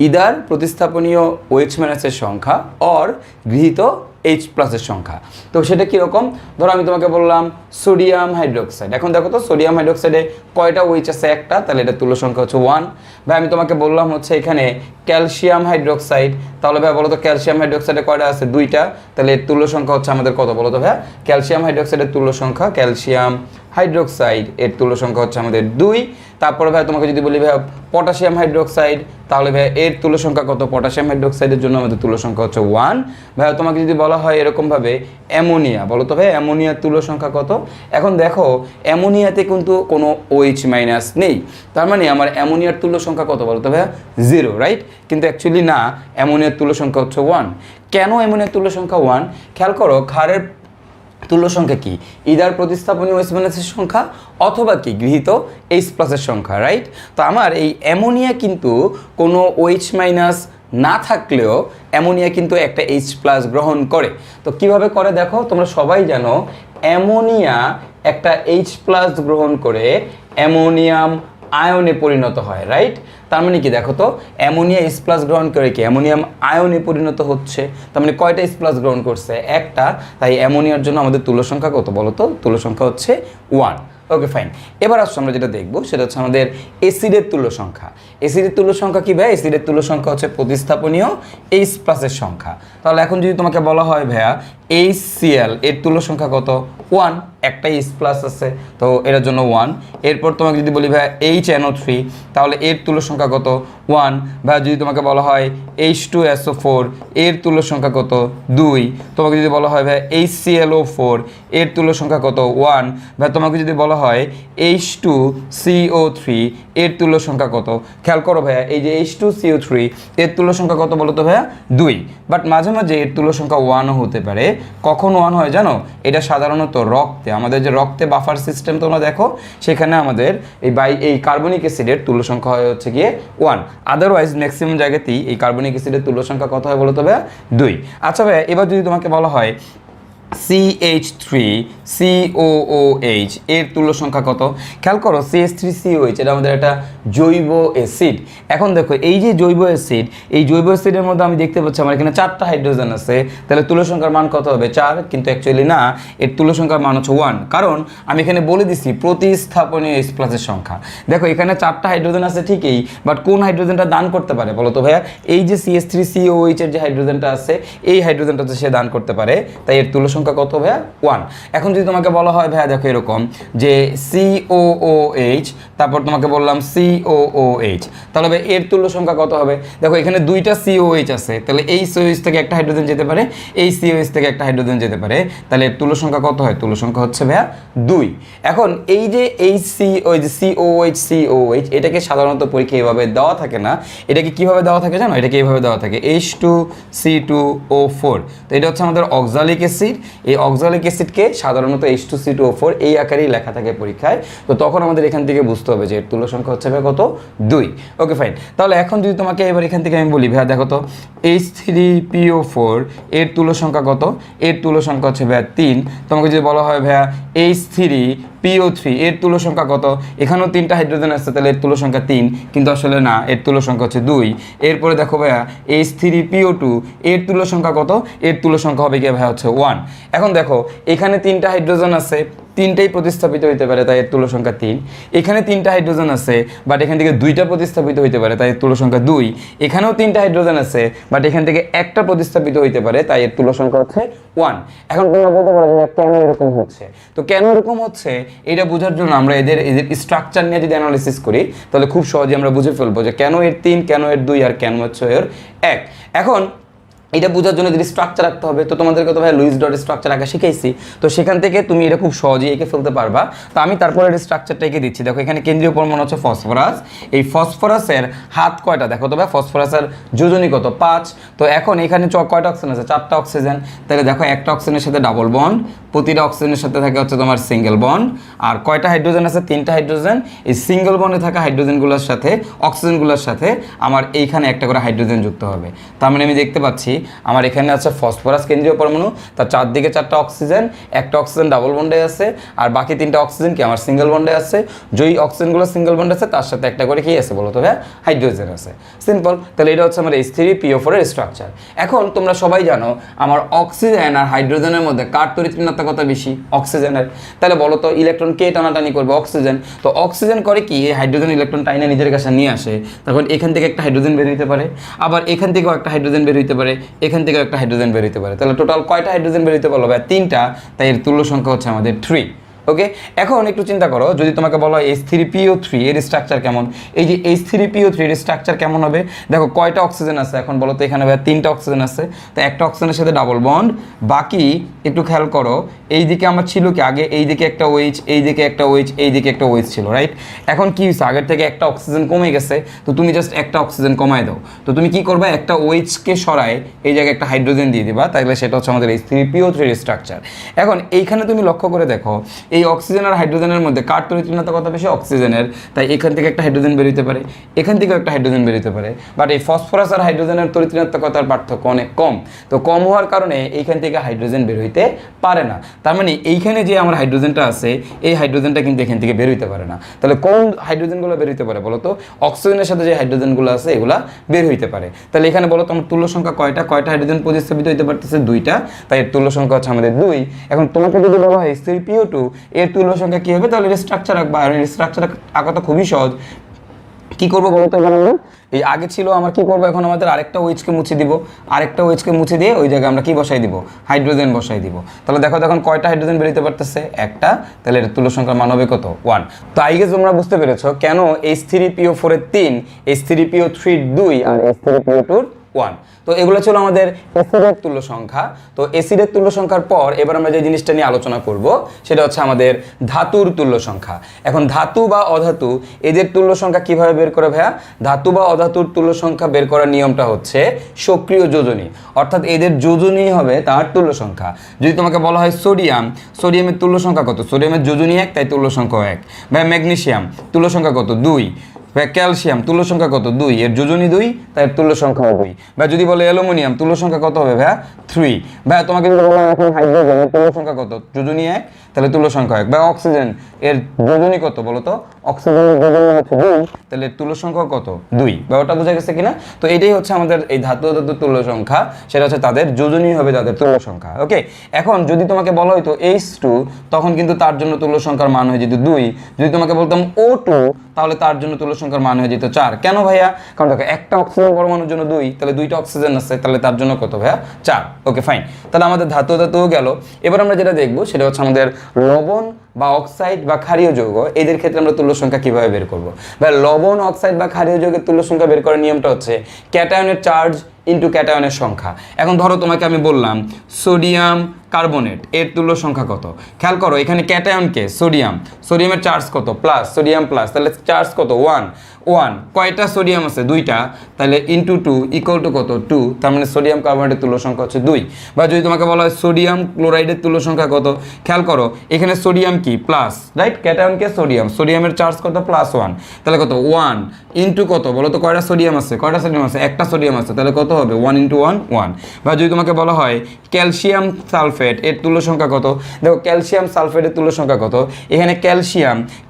ইদার প্রতিস্থাপনীয় OH মাইনাসের সংখ্যা অর গৃহীত এইচ প্লাসের সংখ্যা। তো সেটা কীরকম, ধরো আমি তোমাকে বললাম সোডিয়াম হাইড্রোক্সাইড, এখন দেখো তো সোডিয়াম হাইড্রোক্সাইডে কয়টা OH আছে, একটা, তাহলে এটা তুল্য সংখ্যা হচ্ছে 1। ভাই আমি তোমাকে বললাম হচ্ছে এখানে ক্যালসিয়াম হাইড্রোক্সাইড, তাহলে ভাই বলো তো ক্যালসিয়াম হাইড্রোক্সাইডে কয়টা আছে, 2টা, তাহলে এর তুল্য সংখ্যা হচ্ছে আমাদের কত বলো তো ভাইয়া, ক্যালসিয়াম হাইড্রোক্সাইডের তুল্য সংখ্যা, ক্যালসিয়াম হাইড্রোক্সাইড এর তুল্য সংখ্যা হচ্ছে আমাদের 2। তারপরে ভাই তোমাকে যদি বলি ভাই পটাশিয়াম হাইড্রোক্সাইড, তাহলে ভাই এর তুল্য সংখ্যা কত, পটাশিয়াম হাইড্রোক্সাইডের জন্য আমাদের তুল্য সংখ্যা হচ্ছে 1। ভাই তোমাকে যদি বলা হয় এরকমভাবে অ্যামোনিয়া, বলো তো ভাই অ্যামোনিয়ার তুল্য সংখ্যা কত। এখন দেখো অ্যামোনিয়াতে কিন্তু কোনো OH মাইনাস নেই, তার মানে আমার অ্যামোনিয়ার তুল্য সংখ্যা কত বলো তো ভাইয়া, 0, রাইট। কিন্তু অ্যাকচুয়ালি না, অ্যামোনিয়ার তুল্য সংখ্যা হচ্ছে 1। কেন অ্যামোনিয়ার তুল্য সংখ্যা 1? খেয়াল করো ক্ষারের তুল্য সংখ্যা কি, ইদার প্রতিস্থাপনীয় OH মাইনাসের সংখ্যা অথবা কি গৃহীত H প্লাসের সংখ্যা, রাইট। তো আমার এই অ্যামোনিয়া কিন্তু কোনো OH মাইনাস না থাকলেও অ্যামোনিয়া কিন্তু একটা H প্লাস গ্রহণ করে। তো কিভাবে করে দেখো, তোমরা সবাই জানো অ্যামোনিয়া একটা H প্লাস গ্রহণ করে অ্যামোনিয়াম আয়নে পরিণত হয়, রাইট। তার মানে কি দেখো তো, অ্যামোনিয়া H প্লাস গ্রহণ করে কি অ্যামোনিয়াম আয়নে পরিণত হচ্ছে, তার মানে কয়টা H প্লাস গ্রহণ করছে, একটা। তাই অ্যামোনিয়ার জন্য আমাদের তুল্য সংখ্যা কত বলো তো, তুল্য সংখ্যা হচ্ছে 1। Okay fine. এবার আসলে আমরা যেটা দেখবো সেটা হচ্ছে আমাদের অ্যাসিডের তুল্য সংখ্যা। অ্যাসিডের তুল্য সংখ্যা কি ভাই, অ্যাসিডের তুল্য সংখ্যা হচ্ছে প্রতিস্থাপনীয় H প্লাসের সংখ্যা। তাহলে এখন যদি তোমাকে বলা হয় ভাইয়া HCl এর তুল্য সংখ্যা কত, 1, একটা H প্লাস আছে তো এটার জন্য 1। এরপর তোমাকে যদি বলি ভাইয়া HNO3, তাহলে এর তুল্য সংখ্যা কত, 1। ভাইয়া যদি তোমাকে বলা হয় H2SO4 এর তুল্য সংখ্যা কত, 2। তোমাকে যদি বলা হয় ভাইয়া HClO4 এর তুল্য সংখ্যা কত, 1। ভাইয়া তোমাকে যদি বলা হয় H2CO3 এর তুল্য সংখ্যা কত, খেয়াল করো ভাইয়া এই যে H2CO3 এর তুল্য সংখ্যা কত বলো তো ভাইয়া, 2। বাট মাঝে মাঝে এর তুল্য সংখ্যা 1ও হতে পারে। কখন 1 হয় জানো, এটা সাধারণত রক্তে, আমাদের যে রক্তে বাফার সিস্টেম তোমরা দেখো সেখানে আমাদের এই কার্বনিক অ্যাসিডের তুল্য সংখ্যা হয় হচ্ছে গিয়ে 1। আদারওয়াইজ ম্যাক্সিমাম জায়গাতেই এই কার্বনিক অ্যাসিডের তুল্য সংখ্যা কত হয় বলো তো ভাইয়া, 2। আচ্ছা ভাইয়া এবার যদি তোমাকে বলা হয় CH3COOH এর তুল্য সংখ্যা কত, খেয়াল করো CH3COH এটা আমাদের একটা জৈব অ্যাসিড। এখন দেখো এই যে জৈব অ্যাসিড, এই জৈব অ্যাসিডের মধ্যে আমি দেখতে পাচ্ছি আমার এখানে 4টা হাইড্রোজেন আছে, তাহলে তুল্য সংখ্যার মান কত হবে, 4। কিন্তু অ্যাকচুয়ালি না, এর তুল্য সংখ্যার মান হচ্ছে 1, কারণ আমি এখানে বলে দিছি প্রতিস্থাপনীয় H প্লাসের সংখ্যা। দেখো এখানে 4টা হাইড্রোজেন আছে ঠিকই, বাট কোন হাইড্রোজেনটা দান করতে পারে বলো তো ভাইয়া, এই যে CH3COH এর যে হাইড্রোজেনটা আছে এই হাইড্রোজেনটা হচ্ছে সে দান করতে পারে, তাই এর তুল্য সংখ্যা কত ভাইয়া, 1। এখন যদি তোমাকে বলা হয় ভাইয়া দেখো এরকম যে COOH, তারপর তোমাকে বললাম COOH, তাহলে ভাই এর তুল্য সংখ্যা কত হবে, দেখো এখানে 2টা COH আছে, তাহলে এই COH থেকে একটা হাইড্রোজেন যেতে পারে, এই COH থেকে একটা হাইড্রোজেন যেতে পারে, তাহলে এর তুল্য সংখ্যা কত হয়, তুল্য সংখ্যা হচ্ছে ভাইয়া 2। এখন এই যে COH এটাকে সাধারণত পরীক্ষায় এভাবে দেওয়া থাকে না, এটাকে কিভাবে দেওয়া থাকে জানো, এটাকে এইভাবে দেওয়া থাকে H2C2O4। তো এটা হচ্ছে আমাদের অক্সালিক অ্যাসিড, এই অক্সালিক অ্যাসিডকে সাধারণত H2C2O4 এই আকারেই লেখা থাকে পরীক্ষায়। তো তখন আমাদের এখান থেকে বুঝতে হবে যে এর তুল্য সংখ্যা হচ্ছে ভাই কত, 2। Okay fine. তাহলে এখন যদি তোমাকে এবার এখান থেকে আমি বলি ভাইয়া দেখো তো H3PO4 এর তুল্য সংখ্যা কত, এর তুল্য সংখ্যা হচ্ছে ভাইয়া 3। তোমাকে যদি বলা হয় ভাইয়া H3PO3 এর তুল্য সংখ্যা কত, এখানেও 3টা হাইড্রোজেন আছে, তাহলে এর তুল্য সংখ্যা 3, কিন্তু আসলে না, এর তুল্য সংখ্যা হচ্ছে 2। এরপরে দেখো ভাইয়া H3PO2 এর তুল্য সংখ্যা কত, এর তুল্য সংখ্যা হবে কি ভাইয়া হচ্ছে 1। এখন দেখো এখানে 3টা হাইড্রোজেন আছে, 3টাই প্রতিস্থাপিত হইতে পারে, তাই এর তুল্য সংখ্যা 3। এখানে 3টা হাইড্রোজেন আছে, বাট এখান থেকে 2টা প্রতিস্থাপিত হইতে পারে, তাই এর তুল্য সংখ্যা 2। এখানেও 3টা হাইড্রোজেন আছে, বাট এখান থেকে একটা প্রতিস্থাপিত হইতে পারে, তাই এর তুল্য সংখ্যা হচ্ছে 1। এখন তোমরা বলতে পারো যে কেন এরকম হচ্ছে, তো কেন এরকম হচ্ছে এটা বোঝার জন্য আমরা এদের স্ট্রাকচার নিয়ে যদি অ্যানালাইসিস করি তাহলে খুব সহজে আমরা বুঝে ফেলবো যে কেন এর 3, কেন এর 2 আর কেন হচ্ছে এর 1। এখন এটা বোঝার জন্য যদি স্ট্রাকচার রাখতে হবে, তো তোমাদেরকে তো ভাই লুইস ডটের স্ট্রাকচার আঁকা শিখাইছি, তো সেখান থেকে তুমি এটা খুব সহজেই এঁকে ফেলতে পারবা। তো আমি তারপরে এর স্ট্রাকচারটা এঁকে দিচ্ছি। দেখো এখানে কেন্দ্রীয় পরমাণু হচ্ছে ফসফরাস, এই ফসফরাসের হাত কয়টা দেখো তো ভাই, ফসফরাসের যোজনী কত, 5। তো এখন এখানে কয়টা অক্সিজেন আছে, 4টা অক্সিজেন, তাহলে দেখো একটা অক্সিজেনের সাথে ডাবল বন্ড, প্রতিটা অক্সিজেনের সাথে থাকে হচ্ছে তোমার সিঙ্গেল বন্ড। আর কয়টা হাইড্রোজেন আছে, 3টা হাইড্রোজেন। এই সিঙ্গেল বন্ডে থাকা হাইড্রোজেনগুলোর সাথে অক্সিজেনগুলোর সাথে আমার এইখানে একটা করে হাইড্রোজেন যুক্ত হবে। তার মানে আমি দেখতে পাচ্ছি আমার এখানে আছে ফসফরাস কেন্দ্রীয় পরমাণু, তার চারদিকে 4টা অক্সিজেন, একটা অক্সিজেন ডাবল বন্ডে আছে, আর বাকি 3টা অক্সিজেন কি আমার সিঙ্গেল বন্ডে আছে। যেই অক্সিজেনগুলো সিঙ্গেল বন্ডে আছে তার সাথে একটা করে কি আছে বলো তো ভাইয়া, হাইড্রোজেন আছে। সিম্পল। তাহলে এটা হচ্ছে আমার H3PO4 এর স্ট্রাকচার। এখন তোমরা সবাই জানো আমার অক্সিজেন আর হাইড্রোজেনের মধ্যে কার তড়িৎ ঋণাত্মকতা বেশি? অক্সিজেনের। তাহলে বলো তো ইলেকট্রন কে টানাটানি করবে? অক্সিজেন। তো অক্সিজেন করে কি, এই হাইড্রোজেন ইলেকট্রন টাইনা নিজের কাছে নিয়ে আসে, তখন এখান থেকে একটা হাইড্রোজেন বের হইতে পারে, আবার এখান থেকেও একটা হাইড্রোজেন বের হইতে পারে, এখান থেকেও একটা হাইড্রোজেন বের হইতে পারে। তাহলে টোটাল কয়টা হাইড্রোজেন বের হইতে পারলো? 3টা। তাই এর তুল্য সংখ্যা হচ্ছে আমাদের 3। ওকে, এখন একটু চিন্তা করো, যদি তোমাকে বলা হয় H3PO3 এর স্ট্রাকচার কেমন, এই যে H3PO3 এর স্ট্রাকচার কেমন হবে? দেখো কয়টা অক্সিজেন আছে এখন বলো তো, এখানে 3টা অক্সিজেন আছে, তো একটা অক্সিজেনের সাথে ডাবল বন্ড, বাকি একটু খেয়াল করো এইদিকে আমার ছিল কি আগে, এইদিকে একটা OH, এইদিকে একটা OH, এইদিকে একটা OH ছিল, রাইট? এখন কি হয়েছে, আগের থেকে একটা অক্সিজেন কমে গেছে, তো তুমি জাস্ট একটা অক্সিজেন কমায় দাও। তো তুমি কি করবে, একটা OH কে সরায় এই জায়গায় একটা হাইড্রোজেন দিয়ে দিবা, তাহলে সেটা হচ্ছে আমাদের H3PO3 এর স্ট্রাকচার। এখন এইখানে তুমি লক্ষ্য করে দেখো এই অক্সিজেন আর হাইড্রোজেনের মধ্যে কার তড়িৎ ঋণাত্মকতা বেশি? অক্সিজেনের। তাই এখান থেকে একটা হাইড্রোজেন বের হতে পারে, এখান থেকেও একটা হাইড্রোজেন বের হতে পারে, বাট এই ফসফরাস আর হাইড্রোজেনের তড়িৎ ঋণাত্মকতার পার্থক্য অনেক কম। তো কম হওয়ার কারণে এইখান থেকে হাইড্রোজেন বের হইতে পারে না। তার মানে এইখানে যে আমার হাইড্রোজেনটা আছে এই হাইড্রোজেনটা কিন্তু এখান থেকে বের হইতে পারে না। তাহলে কোন হাইড্রোজেনগুলো বের হইতে পারে বলো তো? অক্সিজেনের সাথে যে হাইড্রোজেনগুলো আছে এগুলা বের হইতে পারে। তাহলে এখানে বলো তো আমার তুল্য সংখ্যা কয়টা? কয়টা হাইড্রোজেন প্রতিস্থাপিত হইতে পারতেছে? 2টা। তাই এর তুল্য সংখ্যা হচ্ছে আমাদের 2। এখন তোমাকে যদি বলা হয় H3PO2 এর তুল্য সংখ্যা কি হবে, তাহলে স্ট্রাকচার আঁকবা। আর স্ট্রাকচার আঁকা তো খুবই সহজ। কি করবো বলো তো? এখানে এই আগে ছিল আমার কি করবো, এখন আমাদের আরেকটা OH-কে মুছে দিব, আরেকটা OH-কে মুছে দিয়ে ওই জায়গায় আমরা কি বসাই দিব? হাইড্রোজেন বসাই দিব। তাহলে দেখো এখন কয়টা হাইড্রোজেন বেরোতে পারতেছে? একটা। তাহলে এর তুল্য সংখ্যার মান হবে কত? 1। তো আই গেস তোমরা বুঝতে পেরেছো কেন H3PO4 এর 3, H3PO3 এর 2 আর H3PO2 এর 1। তো এগুলো ছিল আমাদের অ্যাসিডের তুল্য সংখ্যা। তো অ্যাসিডের তুল্য সংখ্যার পর এবার আমরা যে জিনিসটা নিয়ে আলোচনা করব সেটা হচ্ছে আমাদের ধাতুর তুল্য সংখ্যা। এখন ধাতু বা অধাতু এদের তুল্য সংখ্যা কিভাবে বের করে ভাইয়া? ধাতু বা অধাতুর তুল্য সংখ্যা বের করার নিয়মটা হচ্ছে সক্রিয় যোজনী, অর্থাৎ এদের যোজনী হবে তার তুল্য সংখ্যা। যদি তোমাকে বলা হয় সোডিয়াম, সোডিয়ামের তুল্য সংখ্যা কত? সোডিয়ামের যোজনী 1, তাই তুল্য সংখ্যা 1। ভাই ম্যাগনেসিয়াম তুল্য সংখ্যা কত? 2। ভাই ক্যালসিয়াম তুল্য সংখ্যা কত? 2, এর যোজনী 2, তাই এর তুল্য সংখ্যা 2। ভাই যদি বলে অ্যালুমিনিয়াম তুল্য সংখ্যা কত হবে ভাইয়া? 3। ভাই তোমাকে যদি বলা এখন হাইড্রোজেন এর তুল্য সংখ্যা কত? যোজনী 1, তাহলে তুল্য সংখ্যা 1। ভাই অক্সিজেন এর যোজনী কত বলো তো? অক্সিজেনের যোজনী হচ্ছে 2, তাহলে এর তুল্য সংখ্যা কত? 2। ব্যাপারটা বোঝা গেছে কিনা? তো এটাই হচ্ছে আমাদের এই ধাতু ধাতুর তুল্য সংখ্যা, সেটা হচ্ছে তাদের যোজনী হবে তাদের তুল্য সংখ্যা। ওকে, এখন যদি তোমাকে বলা হয়তো H2, তখন কিন্তু তার জন্য তুল্য সংখ্যার মান হয়ে যেত 2। যদি তোমাকে বলতাম O2, তাহলে তার জন্য তুল্য সংখ্যার মান হয়ে যেত 4। কেন ভাইয়া? কারণ দেখো একটা অক্সিজেন পরমাণুর জন্য 2, তাহলে 2টা অক্সিজেন আছে, তাহলে তার জন্য কত ভাইয়া? 4। Okay fine. তাহলে আমাদের ধাতু ধাতুও গেল। এবার আমরা যেটা দেখবো সেটা হচ্ছে আমাদের লবণ বা অক্সাইড বা ক্ষারীয় যৌগ, এদের ক্ষেত্রে আমরা তুল্য সংখ্যা কিভাবে বের করব? ভাই লবণ, অক্সাইড বা ক্ষারীয় যৌগের তুল্য সংখ্যা বের করার নিয়মটা হচ্ছে ক্যাটায়নের চার্জ ইন্টু ক্যাটায়নের সংখ্যা। এখন ধরো তোমাকে আমি বললাম সোডিয়াম কার্বনেট এর তুল্য সংখ্যা কত? খেয়াল করো এখানে ক্যাটায়নকে সোডিয়াম, সোডিয়ামের চার্জ কত? প্লাস, সোডিয়াম প্লাস, তাহলে চার্জ কত? 1। কয়টা সোডিয়াম আছে? 2টা, তাহলে ইন্টু 2 ইকুয়াল টু কত? 2। তার মানে সোডিয়াম কার্বনেটের তুল্য সংখ্যা হচ্ছে 2। বা যদি তোমাকে বলা হয় সোডিয়াম ক্লোরাইডের তুল্য সংখ্যা কত? খেয়াল করো এখানে সোডিয়াম কি? Plus, right? ক্যাটায়নকে সোডিয়াম, সোডিয়ামের চার্জ কত? +1, তাহলে কত? 1 ইন্টু কত বলো তো? কয়টা সোডিয়াম আছে? কয়টা সোডিয়াম আছে? একটা সোডিয়াম আছে, তাহলে কত হবে? 1 × 1 1। বা যদি তোমাকে বলা হয় ক্যালসিয়াম সালফেট এর তুল্য সংখ্যা কত? দেখো ক্যালসিয়াম সালফেটের তুল্য সংখ্যা কত? এখানে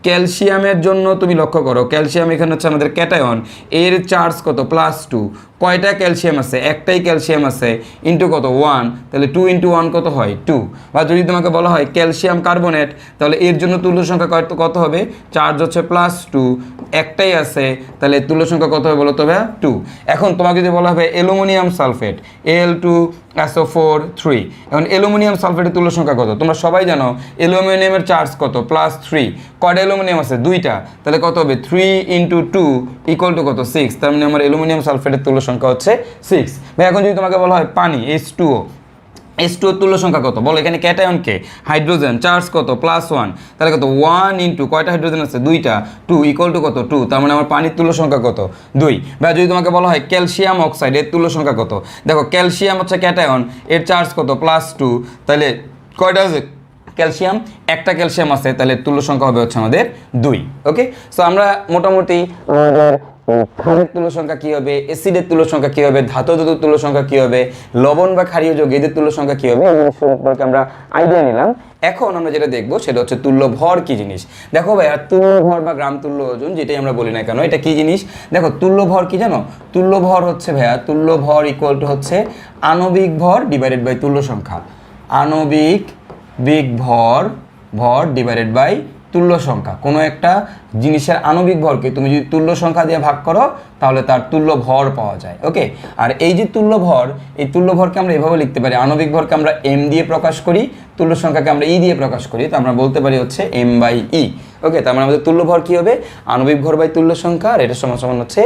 ক্যালসিয়ামের জন্য তুমি লক্ষ্য করো, ক্যালসিয়াম এখানে হচ্ছে আমাদের ক্যাটায়ন, এর চার্জ কত? +2। কয়টা ক্যালসিয়াম আছে? একটাই ক্যালসিয়াম আছে, ইন্টু কত? 1, তাহলে 2 × 1 কত হয়? 2। বা যদি তোমাকে বলা হয় ক্যালসিয়াম কার্বনেট, তাহলে এর জন্য তুল্য সংখ্যা কত হবে? চার্জ হচ্ছে +2, একটাই আছে, তাহলে তুল্য সংখ্যা কত হবে বলো তো ভাইয়া? 2। এখন তোমাকে যদি বলা হবে অ্যালুমিনিয়াম সালফেট Al2SO4 3, এখন অ্যালুমিনিয়াম সালফেটের তুল্য সংখ্যা কত? তোমরা সবাই জানো অ্যালুমিনিয়ামের চার্জ কত? +3। কয়টা অ্যালুমিনিয়াম আছে? 2টা, তাহলে কত হবে? 3 × 2 ইকুয়াল টু কত? 6। তার মানে আমার অ্যালুমিনিয়াম সালফেটের তুল্য সংখ্যা হচ্ছে 6। ভাই এখন যদি তোমাকে বলা হয় পানি H2O, H2O এর তুল্য সংখ্যা কত? বলো এখানে ক্যাটায়নকে হাইড্রোজেন, চার্জ কত? +1, তাহলে কত? 1 ইন্টু কয়টা হাইড্রোজেন আছে? 2টা, 2 ইকুয়াল টু কত? 2। তার মানে আমার পানির তুল্য সংখ্যা কত? 2। বা যদি তোমাকে বলা হয় ক্যালসিয়াম অক্সাইড এর তুল্য সংখ্যা কত? দেখো ক্যালসিয়াম হচ্ছে ক্যাটায়ন, এর চার্জ কত? +2, তাহলে কয়টা আছে ক্যালসিয়াম? একটা ক্যালসিয়াম আছে, তাহলে তুল্য সংখ্যা হবে হচ্ছে আমাদের 2। ওকে, সো আমরা মোটামুটি আমাদের ক্ষারের তুল্য সংখ্যা কি হবে, অ্যাসিডের তুল্য সংখ্যা কি হবে, ধাতু ধাতুর তুল্য সংখ্যা কি হবে, লবণ বা ক্ষারীয় যৌগ এদের তুল্য সংখ্যা কি হবে, এই সম্পর্কে আমরা আইডিয়া নিলাম। এখন আমরা যেটা দেখবো সেটা হচ্ছে তুল্য ভর কি জিনিস। দেখো ভাইয়া, তুল্য ভর বা গ্রাম তুল্য ওজন যেটাই আমরা বলি না কেন, এটা কি জিনিস? দেখো তুল্য ভর কি জানো? তুল্য ভর হচ্ছে ভাইয়া, তুল্য ভর ইকুয়াল টু হচ্ছে আণবিক ভর ডিভাইডেড বাই তুল্য সংখ্যা। আণবিক ভর ডিভাইডেড বাই তুল্য সংখ্যা। কোনো একটা জিনিসের আণবিক ভরকে তুমি যদি তুল্য সংখ্যা দিয়ে ভাগ করো তাহলে তার তুল্য ভর পাওয়া যায়। ওকে, আর এই যে তুল্য ভর, এই তুল্য ভরকে আমরা এভাবে লিখতে পারি, আণবিক ভরকে আমরা এম দিয়ে প্রকাশ করি, তুল্য সংখ্যাকে আমরা ই দিয়ে প্রকাশ করি, তো আমরা বলতে পারি হচ্ছে এম বাই ই। ওকে, তার মানে আমাদের তুল্য ভর কি হবে? আণবিক ভর বাই তুল্য সংখ্যা, আর এটা সমান সমান হচ্ছে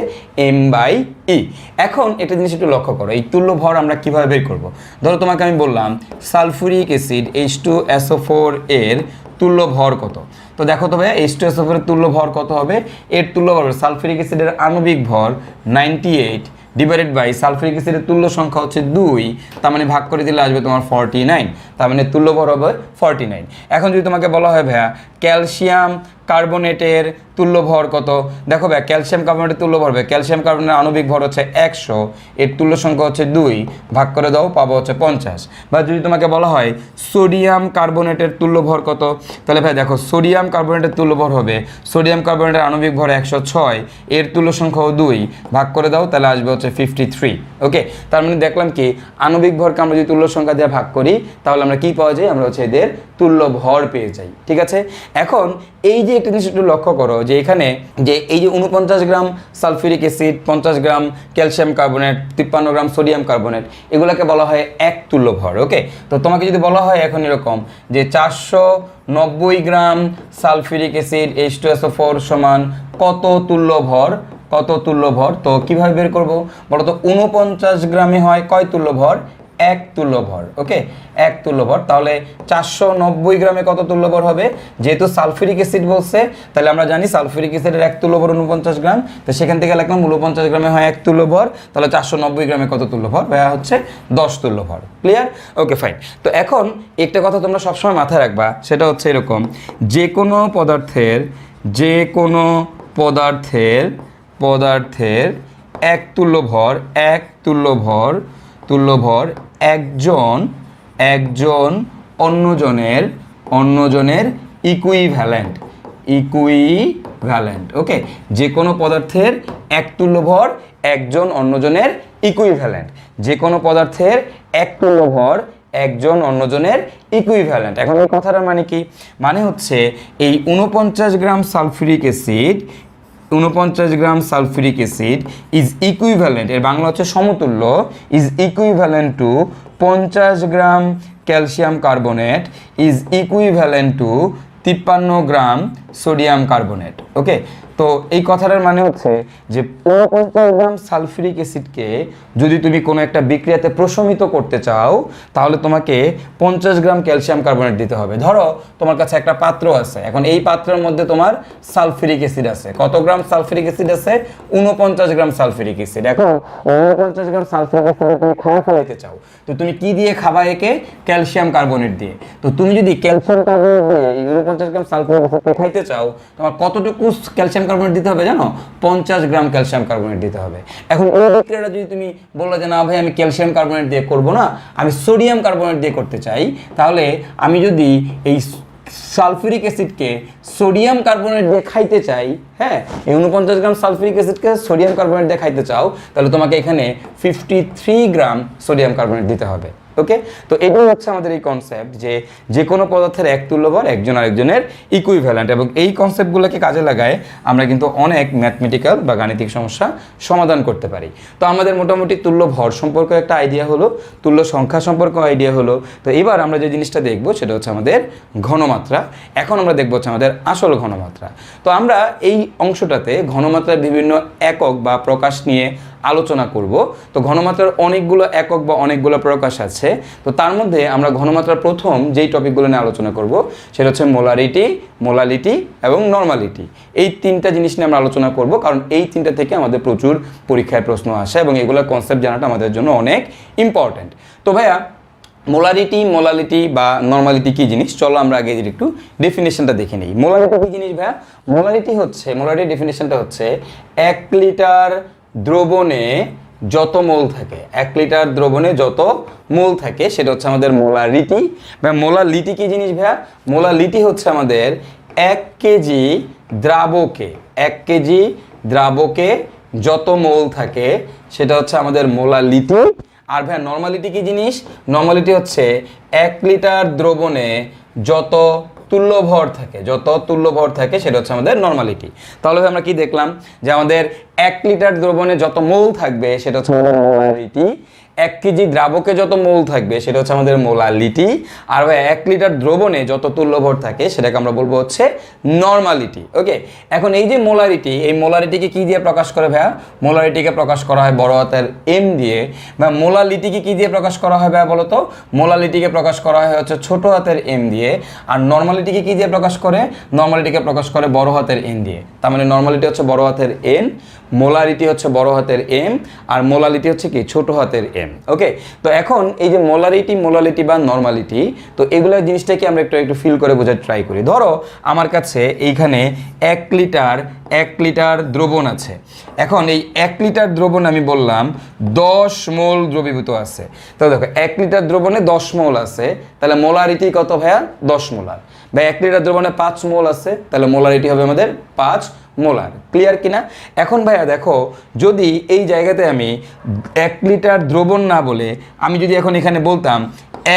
এম বাই ই। এখন একটা জিনিস একটু লক্ষ্য করো, এই তুল্য ভর আমরা কিভাবে বের করব। ধরো তোমাকে আমি বললাম সালফুরিক অ্যাসিড H2SO4 এর তুল্য ভর কত। তো দেখো তো ভাইয়া, H2SO4 এর তুল্য ভর কত হবে? এর তুল্য ভর সালফুরিক অ্যাসিডের আণবিক ভর 98 ডিভাইডেড বাই সালফুরিক অ্যাসিডের তুল্য সংখ্যা হচ্ছে 2, তার মানে ভাগ করে দিলে আসবে তোমার 49, তার মানে তুল্য ভর হবে 49। এখন যদি তোমাকে বলা হয় ভাইয়া ক্যালসিয়াম কার্বনেটের তুল্য ভর কত, দেখো ভাইয়া ক্যালসিয়াম কার্বনেটের তুল্য ভর হবে, ক্যালসিয়াম কার্বনেটের আণবিক ভর হচ্ছে 100, এর তুল্য সংখ্যা হচ্ছে 2, ভাগ করে দাও পাবো হচ্ছে 50। বা যদি তোমাকে বলা হয় সোডিয়াম কার্বনেটের তুল্য ভর কত, তাহলে ভাই দেখো সোডিয়াম কার্বনেটের তুল্য ভর হবে, সোডিয়াম কার্বনেটের আণবিক ভর 106, এর তুল্য সংখ্যাও 2, ভাগ করে দাও তাহলে আসবে হচ্ছে 53। ওকে, তার মানে দেখলাম কি আণবিক ভরকে আমরা যদি তুল্য সংখ্যা দিয়ে ভাগ করি তাহলে আমরা কি পাওয়া যায়? আমরা হচ্ছে এদের তুল্য ভর পেয়ে যাই। ঠিক আছে, এখন এই যে একটা জিনিস একটু লক্ষ্য করো যে এখানে যে এই যে 49 gram sulphuric acid, 50 gram calcium carbonate, 53 gram sodium carbonate, এগুলোকে বলা হয় এক তুল্য ভর। ওকে, তো তোমাকে যদি বলা হয় এখন এরকম যে 490 গ্রাম সালফিউরিক অ্যাসিড H2SO4 সমান কত তুল্য ভর, কত তুল্য ভর, তো কিভাবে বের করব বলো তো? 49 গ্রামে হয় কয় তুল্য ভর? এক তুল্য ভর। ওকে, এক তুল্য ভর, তাহলে 490 গ্রামে কত তুল্য ভর হবে? যেহেতু সালফিউরিক অ্যাসিড বলছে তাহলে আমরা জানি সালফিউরিক অ্যাসিডের এক তুল্য ভর 49 গ্রাম, তো সেখান থেকে লিখলাম 49 গ্রামে হয় এক তুল্য ভর, তাহলে 490 গ্রামে কত তুল্য ভর? ভাইয়া হচ্ছে 10 তুল্য ভর। ক্লিয়ার? Okay fine. তো এখন একটা কথা তোমরা সবসময় মাথায় রাখবা, সেটা হচ্ছে এরকম, যে কোনো পদার্থের এক তুল্য ভর একজন অন্যজনের ইকুইভ্যালেন্ট। ওকে, যে কোনো পদার্থের এক তুল্য ভর একজন অন্যজনের ইকুইভ্যালেন্ট, যে কোনো পদার্থের এক তুল্য ভর একজন অন্যজনের ইকুইভ্যালেন্ট। এখন এই কথাটার মানে কি? মানে হচ্ছে এই 49 gram sulphuric acid is equivalent, এর বাংলা হচ্ছে সমতুল্য, is equivalent to 50 gram calcium carbonate is equivalent to 53 gram sodium carbonate. Okay, তো এই কথাটার মানে হচ্ছে যে 49 গ্রাম সালফিউরিক অ্যাসিডকে যদি তুমি কোনো একটা বিক্রিয়াতে প্রশমিত করতে চাও তাহলে তোমাকে 50 গ্রাম ক্যালসিয়াম কার্বনেট দিতে হবে। ধরো তোমার কাছে একটা পাত্র আছে, এখন এই পাত্রের মধ্যে তোমার সালফিউরিক অ্যাসিড আছে। কত গ্রাম সালফিউরিক অ্যাসিড আছে? 49 গ্রাম সালফিউরিক অ্যাসিড। এখন 49 গ্রাম সালফিউরিক অ্যাসিড তুমি খাওয়া ফেলাইতে চাও, তো তুমি কি দিয়ে খাবা? একে ক্যালসিয়াম কার্বনেট দিয়ে। তো তুমি যদি ক্যালসিয়াম কার্বনেট দিয়ে 49 গ্রাম সালফিউরিক অ্যাসিড খাইতে চাও, তোমার কতটুকু ক্যালসিয়াম কার্বনেট দিতে হবে জানো? 50 গ্রাম ক্যালসিয়াম কার্বনেট দিতে হবে। এখন এই বিক্রিয়াটা যদি তুমি বললো যে না ভাই আমি ক্যালসিয়াম কার্বনেট দিয়ে করব না, আমি সোডিয়াম কার্বনেট দিয়ে করতে চাই, তাহলে আমি যদি এই সালফিউরিক অ্যাসিডকে সোডিয়াম কার্বনেট দিয়ে খাইতে চাই, হ্যাঁ, এই 49 গ্রাম সালফিউরিক অ্যাসিডকে সোডিয়াম কার্বনেট দিয়ে খাইতে চাও, তাহলে তোমাকে এখানে 53 গ্রাম সোডিয়াম কার্বনেট দিতে হবে। ওকে, তো এটাই হচ্ছে আমাদের এই কনসেপ্ট যে কোনো পদার্থের এক তুল্য ভর একজন আরেকজনের ইকুইভ্যালেন্ট, এবং এই কনসেপ্টগুলোকে কাজে লাগায় আমরা কিন্তু অনেক ম্যাথমেটিক্যাল বা গাণিতিক সমস্যা সমাধান করতে পারি। তো আমাদের মোটামুটি তুল্য ভর সম্পর্কে একটা আইডিয়া হলো, তুল্য সংখ্যা সম্পর্কে আইডিয়া হলো। তো এবার আমরা যে জিনিসটা দেখব সেটা হচ্ছে আমাদের ঘনমাত্রা। এখন আমরা দেখব হচ্ছে আমাদের আসল ঘনমাত্রা। তো আমরা এই অংশটাতে ঘনমাত্রার বিভিন্ন একক বা প্রকাশ নিয়ে আলোচনা করব। তো ঘনমাত্রার অনেকগুলো একক বা অনেকগুলো প্রকাশ আছে, তো তার মধ্যে আমরা ঘনমাত্রার প্রথম যেই টপিকগুলো নিয়ে আলোচনা করব সেটা হচ্ছে মোলারিটি এবং নর্মালিটি। এই তিনটা জিনিস নিয়ে আমরা আলোচনা করব, কারণ এই তিনটা থেকে আমাদের প্রচুর পরীক্ষায় প্রশ্ন আসে এবং এগুলোর কনসেপ্ট জানাটা আমাদের জন্য অনেক ইম্পর্ট্যান্ট। তো ভাইয়া মোলারিটি মোলালিটি বা নর্মালিটি কি জিনিস, চলো আমরা আগে এর একটু ডেফিনেশনটা দেখে নিই। মোলারিটি কি জিনিস ভাইয়া? মোলারিটি হচ্ছে, মোলারিটি ডেফিনেশনটা হচ্ছে 1 লিটার দ্রবণে যত মোল থাকে, 1 লিটার দ্রবণে যত মোল থাকে সেটা হচ্ছে আমাদের মোলারিটি। বা মোলালিটি কি জিনিস ভাইয়া? মোলালিটি হচ্ছে আমাদের 1 কেজি দ্রাবকে, 1 কেজি দ্রাবকে যত মোল থাকে সেটা হচ্ছে আমাদের মোলালিটি। আর ভাইয়া নর্মালিটি কি জিনিস? নর্মালিটি হচ্ছে 1 লিটার দ্রবণে যত তুল্য ভর থাকে, যত তুল্য ভর থাকে সেটা হচ্ছে আমাদের নর্মালিটি। তাহলে আমরা কি দেখলাম যে আমাদের 1 লিটার দ্রবণে যত মোল থাকবে সেটা হচ্ছে আমাদের মোলারিটি, 1 কেজি দ্রাবকে যত মোল থাকবে সেটা হচ্ছে আমাদের মোলালিটি, আর ভাই 1 লিটার দ্রবণে যত তুল্য ভর থাকে সেটাকে আমরা বলবো হচ্ছে নর্মালিটি। ওকে, এখন এই যে মোলারিটি, এই মোলারিটিকে কি দিয়ে প্রকাশ করে ভাইয়া? মোলারিটিকে প্রকাশ করা হয় বড় হাতের এম দিয়ে। বা মোলালিটিকে কি দিয়ে প্রকাশ করা হয় ভাইয়া বলো তো? মোলালিটিকে প্রকাশ করা হয় হচ্ছে ছোট হাতের এম দিয়ে। আর নর্মালিটিকে কি দিয়ে প্রকাশ করে? নর্মালিটিকে প্রকাশ করে বড় হাতের এন দিয়ে। তার মানে নর্মালিটি হচ্ছে বড় হাতের এন, মোলারিটি হচ্ছে বড় হাতের এম, আর মোলালিটি হচ্ছে কি ছোট হাতের এম। ওকে, তো এখন এই যে মোলারিটি মোলালিটি বা নর্মালিটি, তো এগুলো জিনিসটাকে আমরা একটু ফিল করে বোঝার ট্রাই করি। ধরো আমার কাছে এইখানে 1 লিটার দ্রবণ আছে। এখন এই 1 লিটার দ্রবণ আমি বললাম 10 মোল দ্রবীভূত আছে। তাহলে দেখো 1 লিটার দ্রবণে 10 মোল আছে, তাহলে মোলারিটি কত ভাইয়া? 10 মোলার। বা 1 লিটার দ্রবণে 5 মোল আছে, তাহলে মোলারিটি হবে আমাদের 5 মোলার। ক্লিয়ার কিনা? এখন ভাইয়া দেখো, যদি এই জায়গাতে আমি 1 লিটার দ্রবণ না বলে আমি যদি এখন এখানে বলতাম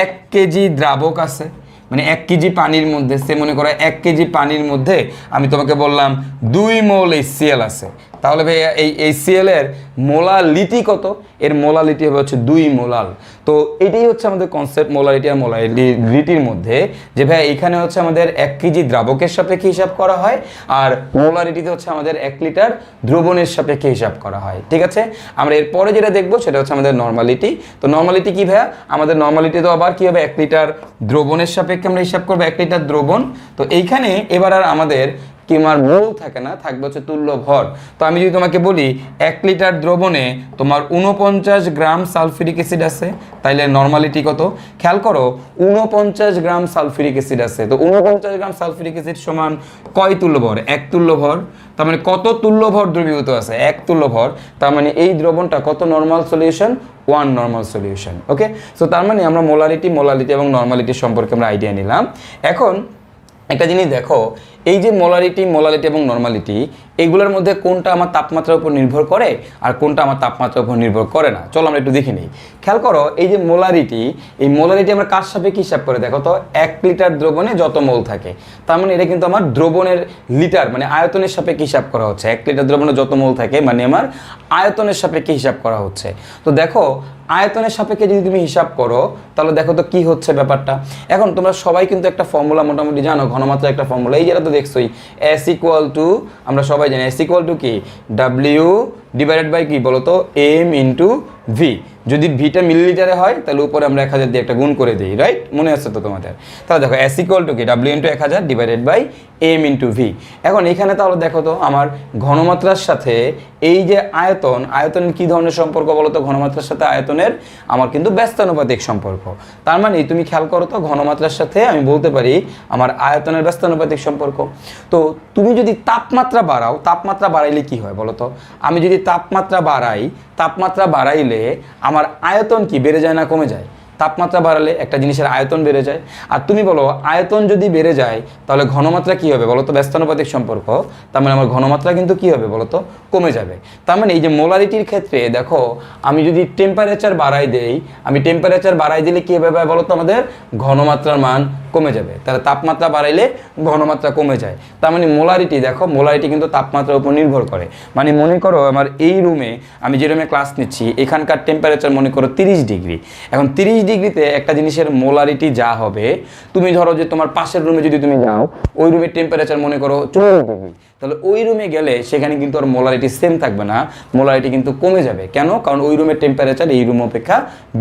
1 কেজি দ্রাবক আছে, মানে 1 কেজি পানির মধ্যে, সে মনে করো 1 কেজি পানির মধ্যে আমি তোমাকে বললাম 2 মোল HCl আছে, তাহলে ভাইয়া এই HCl এর মোলালিটি কত? এর মোলালিটি হবে হচ্ছে 2 মোলাল। তো এটাই হচ্ছে আমাদের কনসেপ্ট মোলারিটি আর মোলালিটির মধ্যে, যে ভাই এখানে হচ্ছে আমাদের 1 কেজি দ্রাবকের সাপেক্ষে হিসাব করা হয়, আর মোলারিটিতে হচ্ছে আমাদের 1 লিটার দ্রবণের সাপেক্ষে হিসাব করা হয়। ঠিক আছে, আমরা এরপরে যেটা দেখবো সেটা হচ্ছে আমাদের নর্মালিটি। তো নর্মালিটি কি ভাইয়া? আমাদের নর্মালিটি তো আবার কি হবে? 1 লিটার দ্রবণের সাপেক্ষে আমরা হিসাব করবো 1 লিটার দ্রবণ। তো এইখানে এবার আর আমাদের কি আমার মোল থাকে না, থাকবে হচ্ছে তুল্য ভর। তো আমি যদি তোমাকে বলি 1 লিটার দ্রবণে তোমার 49 গ্রাম সালফিউরিক অ্যাসিড আছে, তাইলে নর্মালিটি কত? খেয়াল করো, 49 গ্রাম সালফিউরিক অ্যাসিড আছে। তো 49 গ্রাম সালফিউরিক অ্যাসিড সমান কয় তুল্য ভর? 1 তুল্য ভর। তার মানে কত তুল্য ভর দ্রবীভূত আছে? 1 তুল্য ভর। তার মানে এই দ্রবণটা কত normal solution? 1 normal solution. Okay, so তার মানে আমরা মোলারিটি এবং নর্মালিটি সম্পর্কে আমরা আইডিয়া নিলাম। এখন একটা জিনিস দেখো, এই যে মোলারিটি এবং নর্মালিটি, এগুলোর মধ্যে কোনটা আমার তাপমাত্রার উপর নির্ভর করে আর কোনটা আমার তাপমাত্রার উপর নির্ভর করে না, চলো আমরা একটু দেখে নিই। খেয়াল করো, এই যে মোলারিটি, এই মোলারিটি আমরা কার সাপেক্ষে হিসাব করে দেখো তো? 1 লিটার দ্রবণে যত মোল থাকে। তার মানে এটা কিন্তু আমার দ্রবণের লিটার মানে আয়তনের সাপেক্ষে হিসাব করা হচ্ছে। 1 লিটার দ্রবণে যত মোল থাকে মানে আমার আয়তনের সাপেক্ষে হিসাব করা হচ্ছে। তো দেখো, আয়তনের সাপেক্ষে যদি তুমি হিসাব করো তাহলে দেখো তো কি হচ্ছে ব্যাপারটা। এখন তোমরা সবাই কিন্তু একটা ফর্মুলা মোটামুটি জানো, ঘনমাত্রার একটা ফর্মুলা, এই যেটা তো দেখছোই, S = আমরা সবাই জানি S = কি? W ডিভাইডেড বাই কি বলো তো? M × V। যদি ভিটা মিলিলিটারে হয় তাহলে উপরে আমরা 1000 দিয়ে একটা গুণ করে দিই, রাইট? মনে আছে তো তোমাদের? তাহলে দেখো S = কি? W × 1000 divided by M × V। এখন এখানে তাহলে দেখো তো আমার ঘনমাত্রার সাথে এই যে আয়তনের কি ধরনের সম্পর্ক বলো তো? ঘনমাত্রার সাথে আয়তনের আমার কিন্তু ব্যস্তানুপাতিক সম্পর্ক। তার মানে তুমি খেয়াল করো তো, ঘনমাত্রার সাথে আমি বলতে পারি আমার আয়তনের ব্যস্তানুপাতিক সম্পর্ক। তো তুমি যদি তাপমাত্রা বাড়াও, তাপমাত্রা বাড়াইলে কি হয় বলো তো? আমি যদি তাপমাত্রা বাড়াইলে আমার আয়তন কি বেড়ে যায় না কমে যায়? তাপমাত্রা বাড়ালে একটা জিনিসের আয়তন বেড়ে যায়। আর তুমি বলো আয়তন যদি বেড়ে যায় তাহলে ঘনমাত্রা কি হবে বলো তো? ব্যস্তানুপাতিক সম্পর্ক। তার মানে আমার ঘনমাত্রা কিন্তু কি হবে বলো তো? কমে যাবে। তার মানে এই যে মোলারিটির ক্ষেত্রে দেখো, আমি যদি টেম্পারেচার বাড়াই দেই, দিলে কি হবে বলো তো? আমাদের ঘনমাত্রার মান কমে যাবে। তাহলে তাপমাত্রা বাড়াইলে ঘনমাত্রা কমে যায়। তার মানে মোলারিটি দেখো, মোলারিটি কিন্তু তাপমাত্রার উপর নির্ভর করে। মানে মনে করো আমার এই রুমে, আমি যে রুমে ক্লাস নিচ্ছি, এখানকার টেম্পারেচার মনে করো 30 ডিগ্রি। এখন 30 ডিগ্রিতে একটা জিনিসের মোলারিটি যা হবে, তুমি ধরো যে তোমার পাশের রুমে যদি তুমি যাও, ওই রুমের টেম্পারেচার মনে করো 40 ডিগ্রি, তাহলে ওই রুমে গেলে সেখানে কিন্তু আর মোলারিটি সেম থাকবে না, মোলারিটি কিন্তু কমে যাবে। কেন? কারণ ওই রুমের টেম্পারেচার এই রুম অপেক্ষা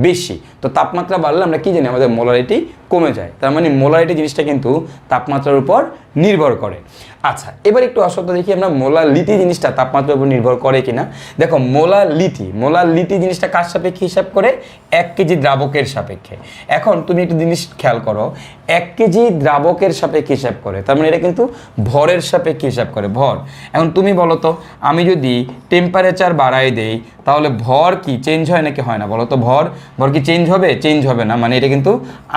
বেশি। তো তাপমাত্রা বাড়লে আমরা কি জানি? আমাদের মোলারিটি কমে যায়। তার মানে মোলারিটি জিনিসটা কিন্তু তাপমাত্রার উপর নির্ভর করে। আচ্ছা, এবার একটু আসলে দেখি আমরা মোলালিটি জিনিসটা তাপমাত্রার উপর নির্ভর করে কিনা। দেখো মোলালিটি জিনিসটা কার সাপেক্ষে হিসাব করে? 1 কেজি দ্রাবকের সাপেক্ষে। এখন তুমি একটা জিনিস খেয়াল করো, 1 কেজি দ্রাবকের সাপেক্ষে হিসাব করে, তার মানে এটা কিন্তু ভরের সাপেক্ষে হিসাব করে, ভর। এখন তুমি বলো তো, আমি যদি টেম্পারেচার বাড়াই দেই তাহলে ভর কি চেঞ্জ হয় নাকি হয় না? বলো তো, ভর কি চেঞ্জ হবে? চেঞ্জ হবে না, মানে এটা কিন্তু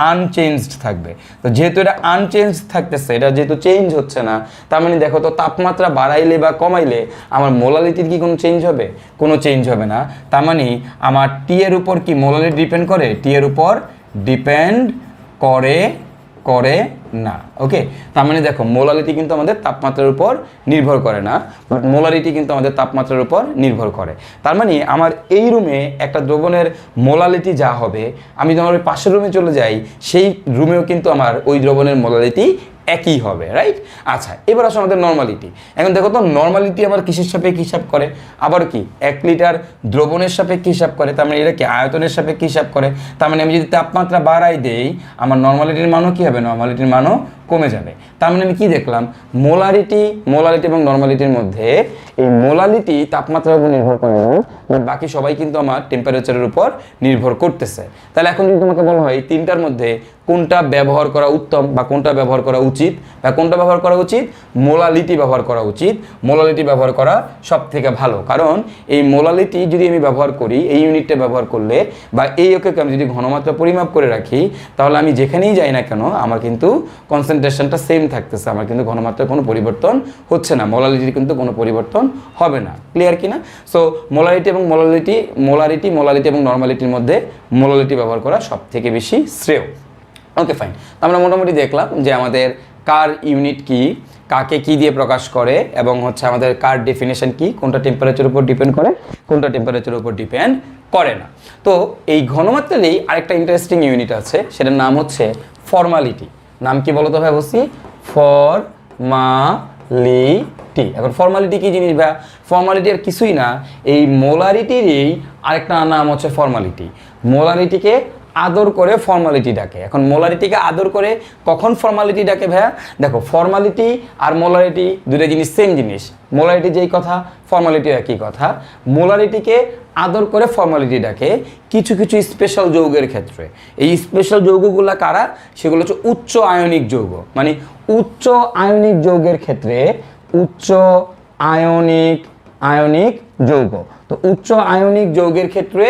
আনচেঞ্জড থাকবে। তো যেহেতু এটা আনচেঞ্জ থাকতেছে, এটা যেহেতু চেঞ্জ হচ্ছে না, তার মানে দেখো তো তাপমাত্রা বাড়াইলে বা কমাইলে আমার মোলালিটির কি কোনো চেঞ্জ হবে? কোনো চেঞ্জ হবে না। তার মানে আমার টি এর উপর কি মোলালিটি ডিপেন্ড করে? টি এর উপর ডিপেন্ড করে না। ওকে, তার মানে দেখো মোলালিটি কিন্তু আমাদের তাপমাত্রার উপর নির্ভর করে না, বাট মোলারিটি কিন্তু আমাদের তাপমাত্রার উপর নির্ভর করে। তার মানে আমার এই রুমে একটা দ্রবণের মোলালিটি যা হবে, আমি যখন ওই পাশের রুমে চলে যাই সেই রুমেও কিন্তু আমার ওই দ্রবণের মোলালিটি একই হবে, রাইট? আচ্ছা, এবার আসলে আমাদের নর্মালিটি। এখন দেখো তো নর্মালিটি আবার কিসের সাপেক্ষে হিসাব করে? আবার কি 1 লিটার দ্রবণের সাপেক্ষে হিসাব করে। তার মানে এটা কি আয়তনের সাপেক্ষে হিসাব করে। তার মানে আমি যদি তাপমাত্রা বাড়াই দেই, আমার নর্মালিটির মানও কি হবে? নর্মালিটির মানও কমে যাবে। তার মানে আমি কি দেখলাম? মোলারিটি এবং নর্মালিটির মধ্যে এই মোলালিটি তাপমাত্রার উপর নির্ভর করে না, বাকি সবাই কিন্তু আমার টেম্পারেচারের উপর নির্ভর করতেছে। তাহলে এখন যদি তোমাকে বলা হয় এই তিনটার মধ্যে কোনটা ব্যবহার করা উত্তম বা কোনটা ব্যবহার করা উচিত, বা কোনটা ব্যবহার করা উচিত? মোলালিটি ব্যবহার করা উচিত। মোলালিটি ব্যবহার করা সব থেকে ভালো, কারণ এই মোলালিটি যদি আমি ব্যবহার করি, এই ইউনিটটা ব্যবহার করলে বা এই এককে আমি যদি ঘনমাত্রা পরিমাপ করে রাখি, তাহলে আমি যেখানেই যাই না কেন আমার কিন্তু কনসেন্ট্রেশনটা সেম থাকতেছে, আমার কিন্তু ঘনমাত্রার কোনো পরিবর্তন হচ্ছে না, মোলালিটির কিন্তু কোনো পরিবর্তন হবে না। ক্লিয়ার কিনা? সো মোলারিটি এবং নর্মালিটির মধ্যে মোলালিটি ব্যবহার করা সব থেকে বেশি শ্রেয়। ওকে, ফাইন। আমরা মোটামুটি দেখলাম যে আমাদের কার ইউনিট কি, কাকে কি দিয়ে প্রকাশ করে, এবং হচ্ছে আমাদের কার ডেফিনেশন কি, কোনটা টেম্পারেচারের উপর ডিপেন্ড করে, কোনটা টেম্পারেচারের উপর ডিপেন্ড করে না। তো এই ঘনমাত্রারই আরেকটা ইন্টারেস্টিং ইউনিট আছে, সেটার নাম হচ্ছে ফর্মালিটি। নাম কি বলতো ভাই? বলছি ফর্মালিটি। এখন ফর্মালিটি কি জিনিস ভাই? ফর্মালিটি আর কিছুই না, এই মোলারিটিরই আরেকটা নাম হচ্ছে ফর্মালিটি। মোলারিটিকে আদর করে ফর্মালিটি ডাকে। এখন মোলারিটিকে আদর করে কখন ফর্মালিটি ডাকে ভাইয়া? দেখো, ফর্মালিটি আর মোলারিটি দুটো জিনিস, সেম জিনিস। মোলারিটি যেই কথা, ফর্মালিটি একই কথা। মোলারিটিকে আদর করে ফর্মালিটি ডাকে কিছু কিছু স্পেশাল যৌগের ক্ষেত্রে। এই স্পেশাল যৌগগুলো কারা? সেগুলো হচ্ছে উচ্চ আয়নিক যৌগ। মানে উচ্চ আয়নিক যৌগের ক্ষেত্রে উচ্চ আয়নিক যৌগ। তো উচ্চ আয়নিক যৌগের ক্ষেত্রে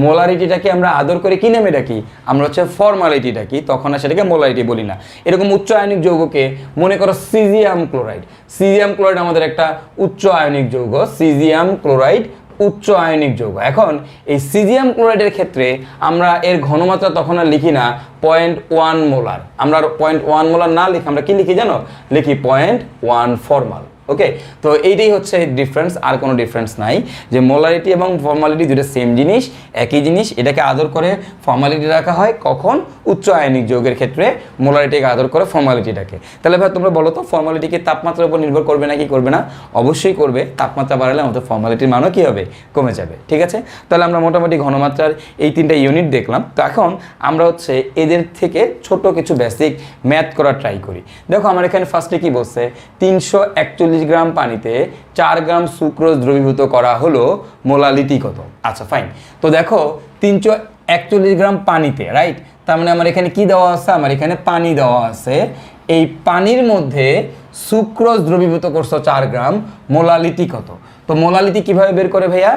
মোলারিটিটাকে আমরা আদর করে কি নামে ডাকি? আমরা হচ্ছে ফর্মালিটি ডাকি, তখন আর সেটাকে মোলারিটি বলি না। এরকম উচ্চ আয়নিক যৌগকে মনে করো সিজিয়াম ক্লোরাইড। সিজিয়াম ক্লোরাইড আমাদের একটা উচ্চ আয়নিক যৌগ। সিজিয়াম ক্লোরাইড উচ্চ আয়নিক যৌগ। এখন এই সিজিয়াম ক্লোরাইডের ক্ষেত্রে আমরা এর ঘনমাত্রা তখন আর লিখি না 0.1 মোলার। আমরা 0.1 মোলার না লিখি আমরা কি লিখি জানো? লিখি 0.1 ফর্মাল। ওকে, তো এইটাই হচ্ছে ডিফারেন্স, আর কোনো ডিফারেন্স নাই। যে মোলারিটি এবং ফর্মালিটি দুটো সেম জিনিস, একই জিনিস। এটাকে আদর করে ফর্মালিটি রাখা হয় কখন? উচ্চ আয়নিক যৌগের ক্ষেত্রে মোলারিটিকে আদর করে ফর্মালিটিটাকে। তাহলে ভাই তোমরা বলো তো, ফর্মালিটিকে তাপমাত্রার উপর নির্ভর করবে নাকি করবে না? অবশ্যই করবে। তাপমাত্রা বাড়ালে আমাদের ফর্মালিটির মানও কী হবে? কমে যাবে। ঠিক আছে, তাহলে আমরা মোটামুটি ঘনমাত্রার এই তিনটা ইউনিট দেখলাম। তো এখন আমরা হচ্ছে এদের থেকে ছোট কিছু বেসিক ম্যাথ করার ট্রাই করি। দেখো আমার এখানে ফার্স্টে কি বলছে? 341 গ্রাম পানিতে 4 গ্রাম সুক্রোজ দ্রবীভূত করা হলো, মোলালিটি কত? আচ্ছা, ফাইন। তো দেখো 341 গ্রাম পানিতে, রাইট? তার মানে আমার এখানে কি দেওয়া আছে? আমার এখানে পানি দেওয়া আছে। এই পানির মধ্যে সুক্রোজ দ্রবীভূত করছো 4 গ্রাম, মোলালিটি কত? তো মোলালিটি কিভাবে বের করে ভাইয়া?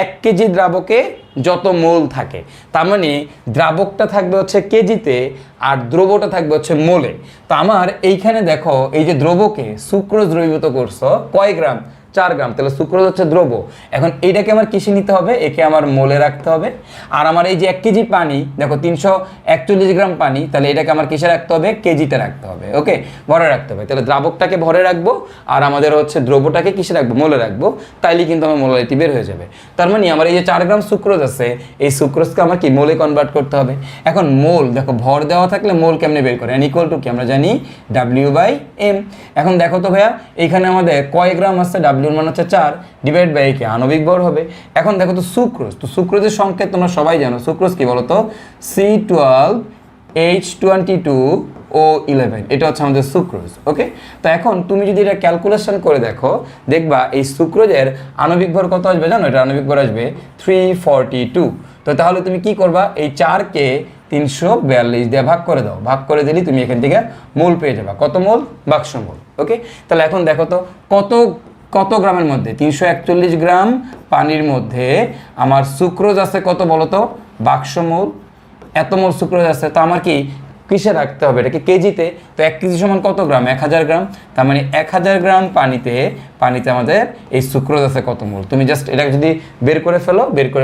1 কেজি দ্রাবকে যত মোল থাকে, তার মানে দ্রাবকটা থাকবে হচ্ছে কেজিতে আর দ্রবটা থাকবে হচ্ছে মোলে। তো আমার এইখানে দেখো, এই যে দ্রবকে সুক্রোজ দ্রবীভূত করছো কয় গ্রাম? 4 গ্রাম। তাহলে সুক্রোজ হচ্ছে দ্রব। এখন এইটাকে আমার কিসে নিতে হবে? একে আমার মোলে রাখতে হবে। আর আমার এই যে 1 কেজি পানি, দেখো 341 গ্রাম পানি, তাহলে এটাকে আমার কিসে রাখতে হবে? কেজিতে রাখতে হবে। ওকে, ভরে রাখতে হবে। তাহলে দ্রাবকটাকে ভরে রাখবো আর আমাদের হচ্ছে দ্রবটাকে কিসে রাখবো? মোলে রাখবো। তাইলে কিন্তু আমার মোলারিটি বের হয়ে যাবে। তার মানে আমার এই যে 4 গ্রাম সুক্রোজ আছে, এই সুক্রোজকে আমার কি মোলে কনভার্ট করতে হবে। এখন মোল, দেখো ভর দেওয়া থাকলে মোল কেমনে বের করে? ইকুয়াল টু কি? আমরা জানি W/M। এখন দেখো তো ভাইয়া, এখানে আমাদের কয় গ্রাম আছে? W এর মান হচ্ছে 4, ডিভাইড বাই কি? আণবিক ভর হবে। এখন দেখো তো সুক্রোজ, তো সুক্রোজের সংকেত তোমরা সবাই জানো। সুক্রোজ কি বলো তো? C12 H22O11, এটা হচ্ছে আমাদের সুক্রোজ। ওকে, তো এখন তুমি যদি এটা ক্যালকুলেশন করে দেখো, দেখবা এই সুক্রোজের আণবিক ভর কত আসবে জানো? এটা আণবিক ভর আসবে 342। তো তাহলে তুমি কি করবা, এই 4কে 342 দিয়ে ভাগ করে দাও, ভাগ করে দিলে তুমি এখান থেকে মোল পেয়ে যাবা। কত মোল? বাক্স মোল। ওকে, তাহলে এখন দেখো তো কত কত গ্রামের মধ্যে, 341 গ্রাম পানির মধ্যে আমার সুক্রোজ আছে কত বলো তো? বাক্স মোল। এত মোল সুক্রোজ আছে, তো আমার কি কিসে রাখতে হবে? এটাকে কেজিতে। তো 1 কেজি সমান কত গ্রাম? 1000 গ্রাম। তার মানে 1000 গ্রাম পানিতে আমাদের এই সুক্রোজ আছে কত মোল। তুমি জাস্ট এটাকে যদি বের করে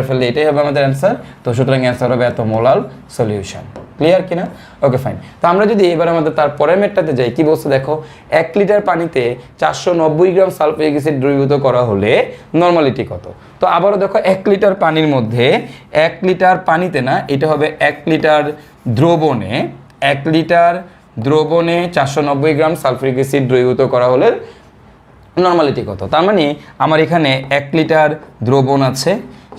ফেললে এটাই হবে আমাদের অ্যান্সার। তো সুতরাং অ্যান্সার হবে এত মোলাল সলিউশন। ক্লিয়ার কিনা? Okay fine. তো আমরা যদি এবার আমাদের তার পরের মেটটাতে যাই, কি বলছে দেখো, 1 লিটার পানিতে 490 গ্রাম সালফিউরিক অ্যাসিড দ্রবীভূত করা হলে নরমালিটি কত? তো আবারও দেখো 1 লিটার পানির মধ্যে 1 লিটার পানিতে না, এটা হবে 1 লিটার দ্রবণে 1 লিটার দ্রবণে 490 গ্রাম সালফিউরিক অ্যাসিড দ্রবীভূত করা হলে নরমালিটি কত? তার মানে আমার এখানে 1 লিটার দ্রবণ আছে,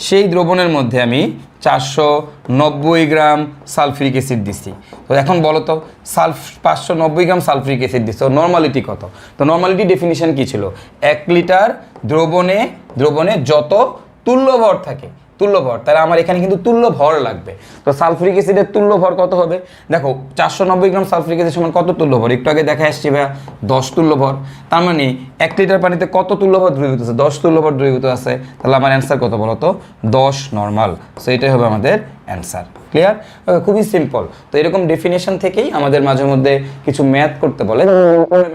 সেই দ্রবণের মধ্যে আমি 490 গ্রাম সালফিউরিক অ্যাসিড দিচ্ছি। তো এখন বলো তো 590 গ্রাম সালফিউরিক অ্যাসিড দিচ্ছি, তো নরমালিটি কত? তো নরমালিটি ডেফিনিশন কি ছিল? 1 লিটার দ্রবণে যত তুল্য ভর থাকে, তুল্য ভর, তাহলে আমার এখানে কিন্তু তুল্য ভর লাগবে। তো সালফিউরিক অ্যাসিডের তুল্য ভর কত হবে? দেখো 490 গ্রাম সালফিউরিক অ্যাসিড সমান কত তুল্য ভর? একটু আগে দেখা আসছে ভাইয়া 10 তুল্য ভর। তার মানে 1 লিটার পানিতে কত তুল্য ভর দ্রবীভূত আছে? 10 তুল্য ভর দ্রবীভূত আছে। তাহলে আমার অ্যান্সার কত বলো তো? 10 নরমাল। সো এটাই হবে আমাদের অ্যান্সার। ক্লিয়ার? খুবই সিম্পল। তো এরকম ডেফিনেশন থেকেই আমাদের মাঝে মধ্যে কিছু ম্যাথ করতে বলে,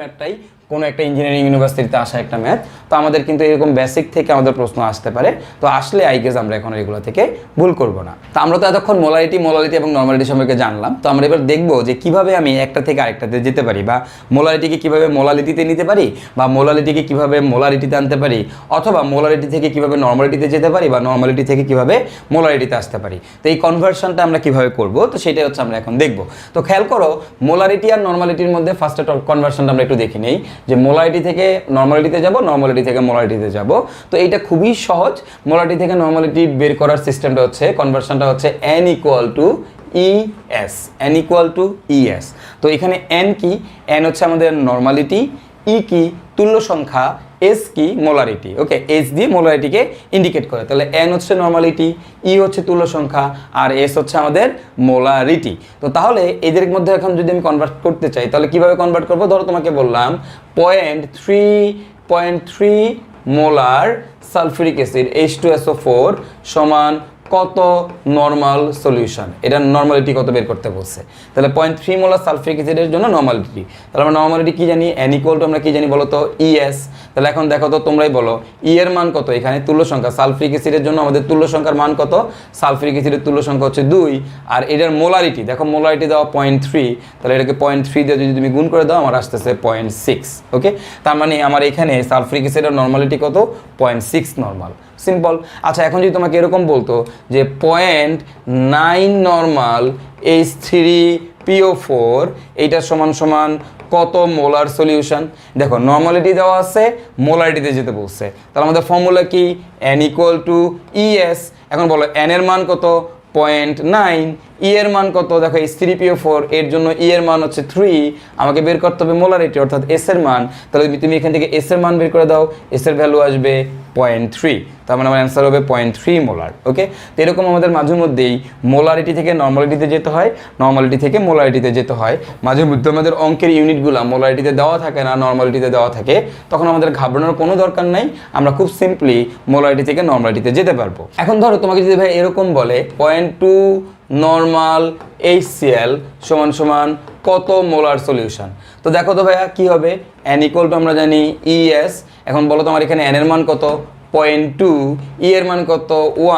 ম্যাথটাই কোনো একটা ইঞ্জিনিয়ারিং ইউনিভার্সিটিতে আসা একটা ম্যাথ। তো আমাদের কিন্তু এরকম বেসিক থেকে আমাদের প্রশ্ন আসতে পারে। তো আসলে আই গেস আমরা এখন এগুলো থেকে ভুল করব না। তো আমরা তো এতক্ষণ মোলারিটি এবং নরমালিটি সম্পর্কে জানলাম। তো আমরা এবার দেখবো যে কিভাবে আমি একটা থেকে আরেকটাতে যেতে পারি, বা মোলারিটিকে কিভাবে মোলালিটিতে নিতে পারি, বা মোলালিটিকে কিভাবে মোলারিটিতে আনতে পারি, অথবা মোলারিটি থেকে কিভাবে নরমালিটিতে যেতে পারি, বা নরমালিটি থেকে কিভাবে মোলারিটিতে আসতে পারি। তো এই কনভার্সনটা আমরা কিভাবে করব, তো সেটাই হচ্ছে আমরা এখন দেখব। তো খেয়াল করো, মোলারিটি আর নরমালিটির মধ্যে ফার্স্টে কনভার্সনটা আমরা একটু দেখে নেই, যে মোলারিটি থেকে নরমালিটিতে যাব, নরমালিটি থেকে মোলারিটিতে যাব। তো এইটা খুবই সহজ। মোলারিটি থেকে নরমালিটি বের করার সিস্টেমটা হচ্ছে, কনভার্সনটা হচ্ছে n = ES। তো এখানে n কি? n হচ্ছে আমাদের নরমালিটি, E কি? তুল্য সংখ্যা, S কি? মোলারিটি। ওকে, S দিয়ে মোলারিটিকে ইন্ডিকেট করে। তাহলে n হচ্ছে নরমালিটি, E হচ্ছে তুল্য সংখ্যা, আর S হচ্ছে আমাদের মোলারিটি। তো তাহলে এদের মধ্যে এখন যদি আমি কনভার্ট করতে চাই, তাহলে কিভাবে কনভার্ট করবো? ধরো তোমাকে বললাম 0.3 মোলার সালফিউরিক অ্যাসিড H2SO4 সমান কত নরমাল সলিউশন। এটা নরমালিটি কত বের করতে বলছে। তাহলে 0.3 মোলার সালফিউরিক অ্যাসিডের জন্য নরমালিটি। তাহলে আমরা নরমালিটি কি জানি? n = আমরা কি জানি বলো তো? ES। তাহলে এখন দেখো তো, তোমরাই বলো E এর মান কত? এখানে তুল্য সংখ্যা সালফিউরিক অ্যাসিডের জন্য আমাদের তুল্য সংখ্যার মান কত? সালফিউরিক অ্যাসিডের তুল্য সংখ্যা হচ্ছে 2। আর এটার মোলারিটি দেখো, মোলারিটি দেওয়া 0.3। তাহলে এটাকে 0.3 দিয়ে যদি তুমি গুণ করে দাও, আমার আসতেছে 0.6। ওকে, তার মানে আমার এখানে সালফিউরিক অ্যাসিডের নরমালিটি কত? 0.6 নরমাল। সিম্পল। আচ্ছা, এখন যদি তোমাকে এরকম বলতো যে 0.9 নরমাল H3PO4 এইটা সমান কত মোলার সলিউশন? দেখো নরমালিটি দেওয়া আছে, মোলারিটিতে যেতে বলছে। তাহলে আমাদের ফর্মুলা কি? n = ES। এখন বলো n এর মান কত? 0.9। E এর মান কত? দেখো H3PO4 এর জন্য E এর মান হচ্ছে 3। আমাকে বের করতে হবে মোলারিটি অর্থাৎ S এর মান। তাহলে তুমি এখান থেকে S এর মান বের করে দাও, S এর ভ্যালু আসবে 0.3। তার মানে আমার অ্যান্সার হবে 0.3 মোলার। ওকে, তো এরকম আমাদের মাঝে মধ্যেই মোলারিটি থেকে নরমালিটিতে যেতে হয়, নরমালিটি থেকে মোলারিটিতে যেতে হয়। মাঝে মধ্যে আমাদের অঙ্কের ইউনিটগুলো মোলারিটিতে দেওয়া থাকে না, নরমালিটিতে দেওয়া থাকে। তখন আমাদের ঘাবড়ানোর কোনো দরকার নাই, আমরা খুব সিম্পলি মোলারিটি থেকে নরমালিটিতে যেতে পারবো। এখন ধরো তোমাকে যদি ভাই এরকম বলে 0.2 নরমাল HCl সমান কত মোলার সলিউশন। তো দেখো তো ভাইয়া কি হবে? n = আমরা জানি ES। এখন বলো তো আমার এখানে n এর মান কত? 0.2, E এর মান কত?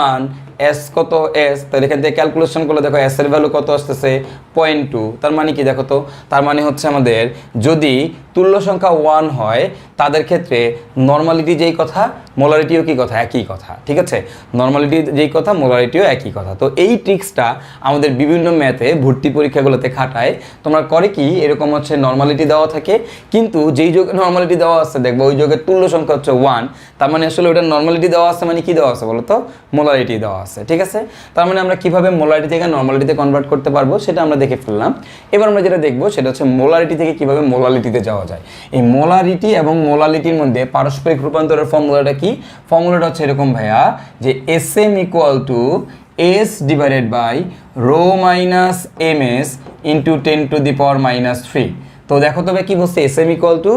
1, S কত? S। তাহলে এখান থেকে ক্যালকুলেশন করলে দেখো S এর ভ্যালু কত আসতেছে? 0.2। তার মানে কি দেখো তো? তার মানে হচ্ছে আমাদের যদি তুল্য সংখ্যা 1 হয়, তাদের ক্ষেত্রে নরমালিটি যেই কথা মোলারিটিও কি কথা, একই কথা, ঠিক আছে। নর্মালিটি যেই কথা, মোলারিটিও একই কথা। তো এই ট্রিক্সটা আমাদের বিভিন্ন ম্যাথে ভর্তি পরীক্ষাগুলোতে খাটায়। তোমরা করে কি, এরকম হচ্ছে নর্মালিটি দেওয়া থাকে, কিন্তু যেই যোগে নর্মালিটি দেওয়া আছে দেখবো ওই যোগের তুল্য সংখ্যা হচ্ছে 1, তার মানে আসলে ওটা নর্মালিটি দেওয়া আছে মানে কি দেওয়া আছে বলো তো, মোলারিটি দেওয়া আছে, ঠিক আছে। তার মানে আমরা কিভাবে মোলারিটি থেকে নর্মালিটিতে কনভার্ট করতে পারবো সেটা আমরা দেখে ফেললাম। এবার আমরা যেটা দেখবো সেটা হচ্ছে মোলারিটি থেকে কিভাবে মোলালিটিতে যাওয়া যায়। এই মোলারিটি এবং মোলালিটির মধ্যে পারস্পরিক রূপান্তরের ফর্মুলাটা কি, ফর্মুলাটা হচ্ছে এরকম ভাইয়া, যে Sm equal to S divided by rho minus MS into 10⁻³ তো দেখো তবে কি বলছে, Sm equal to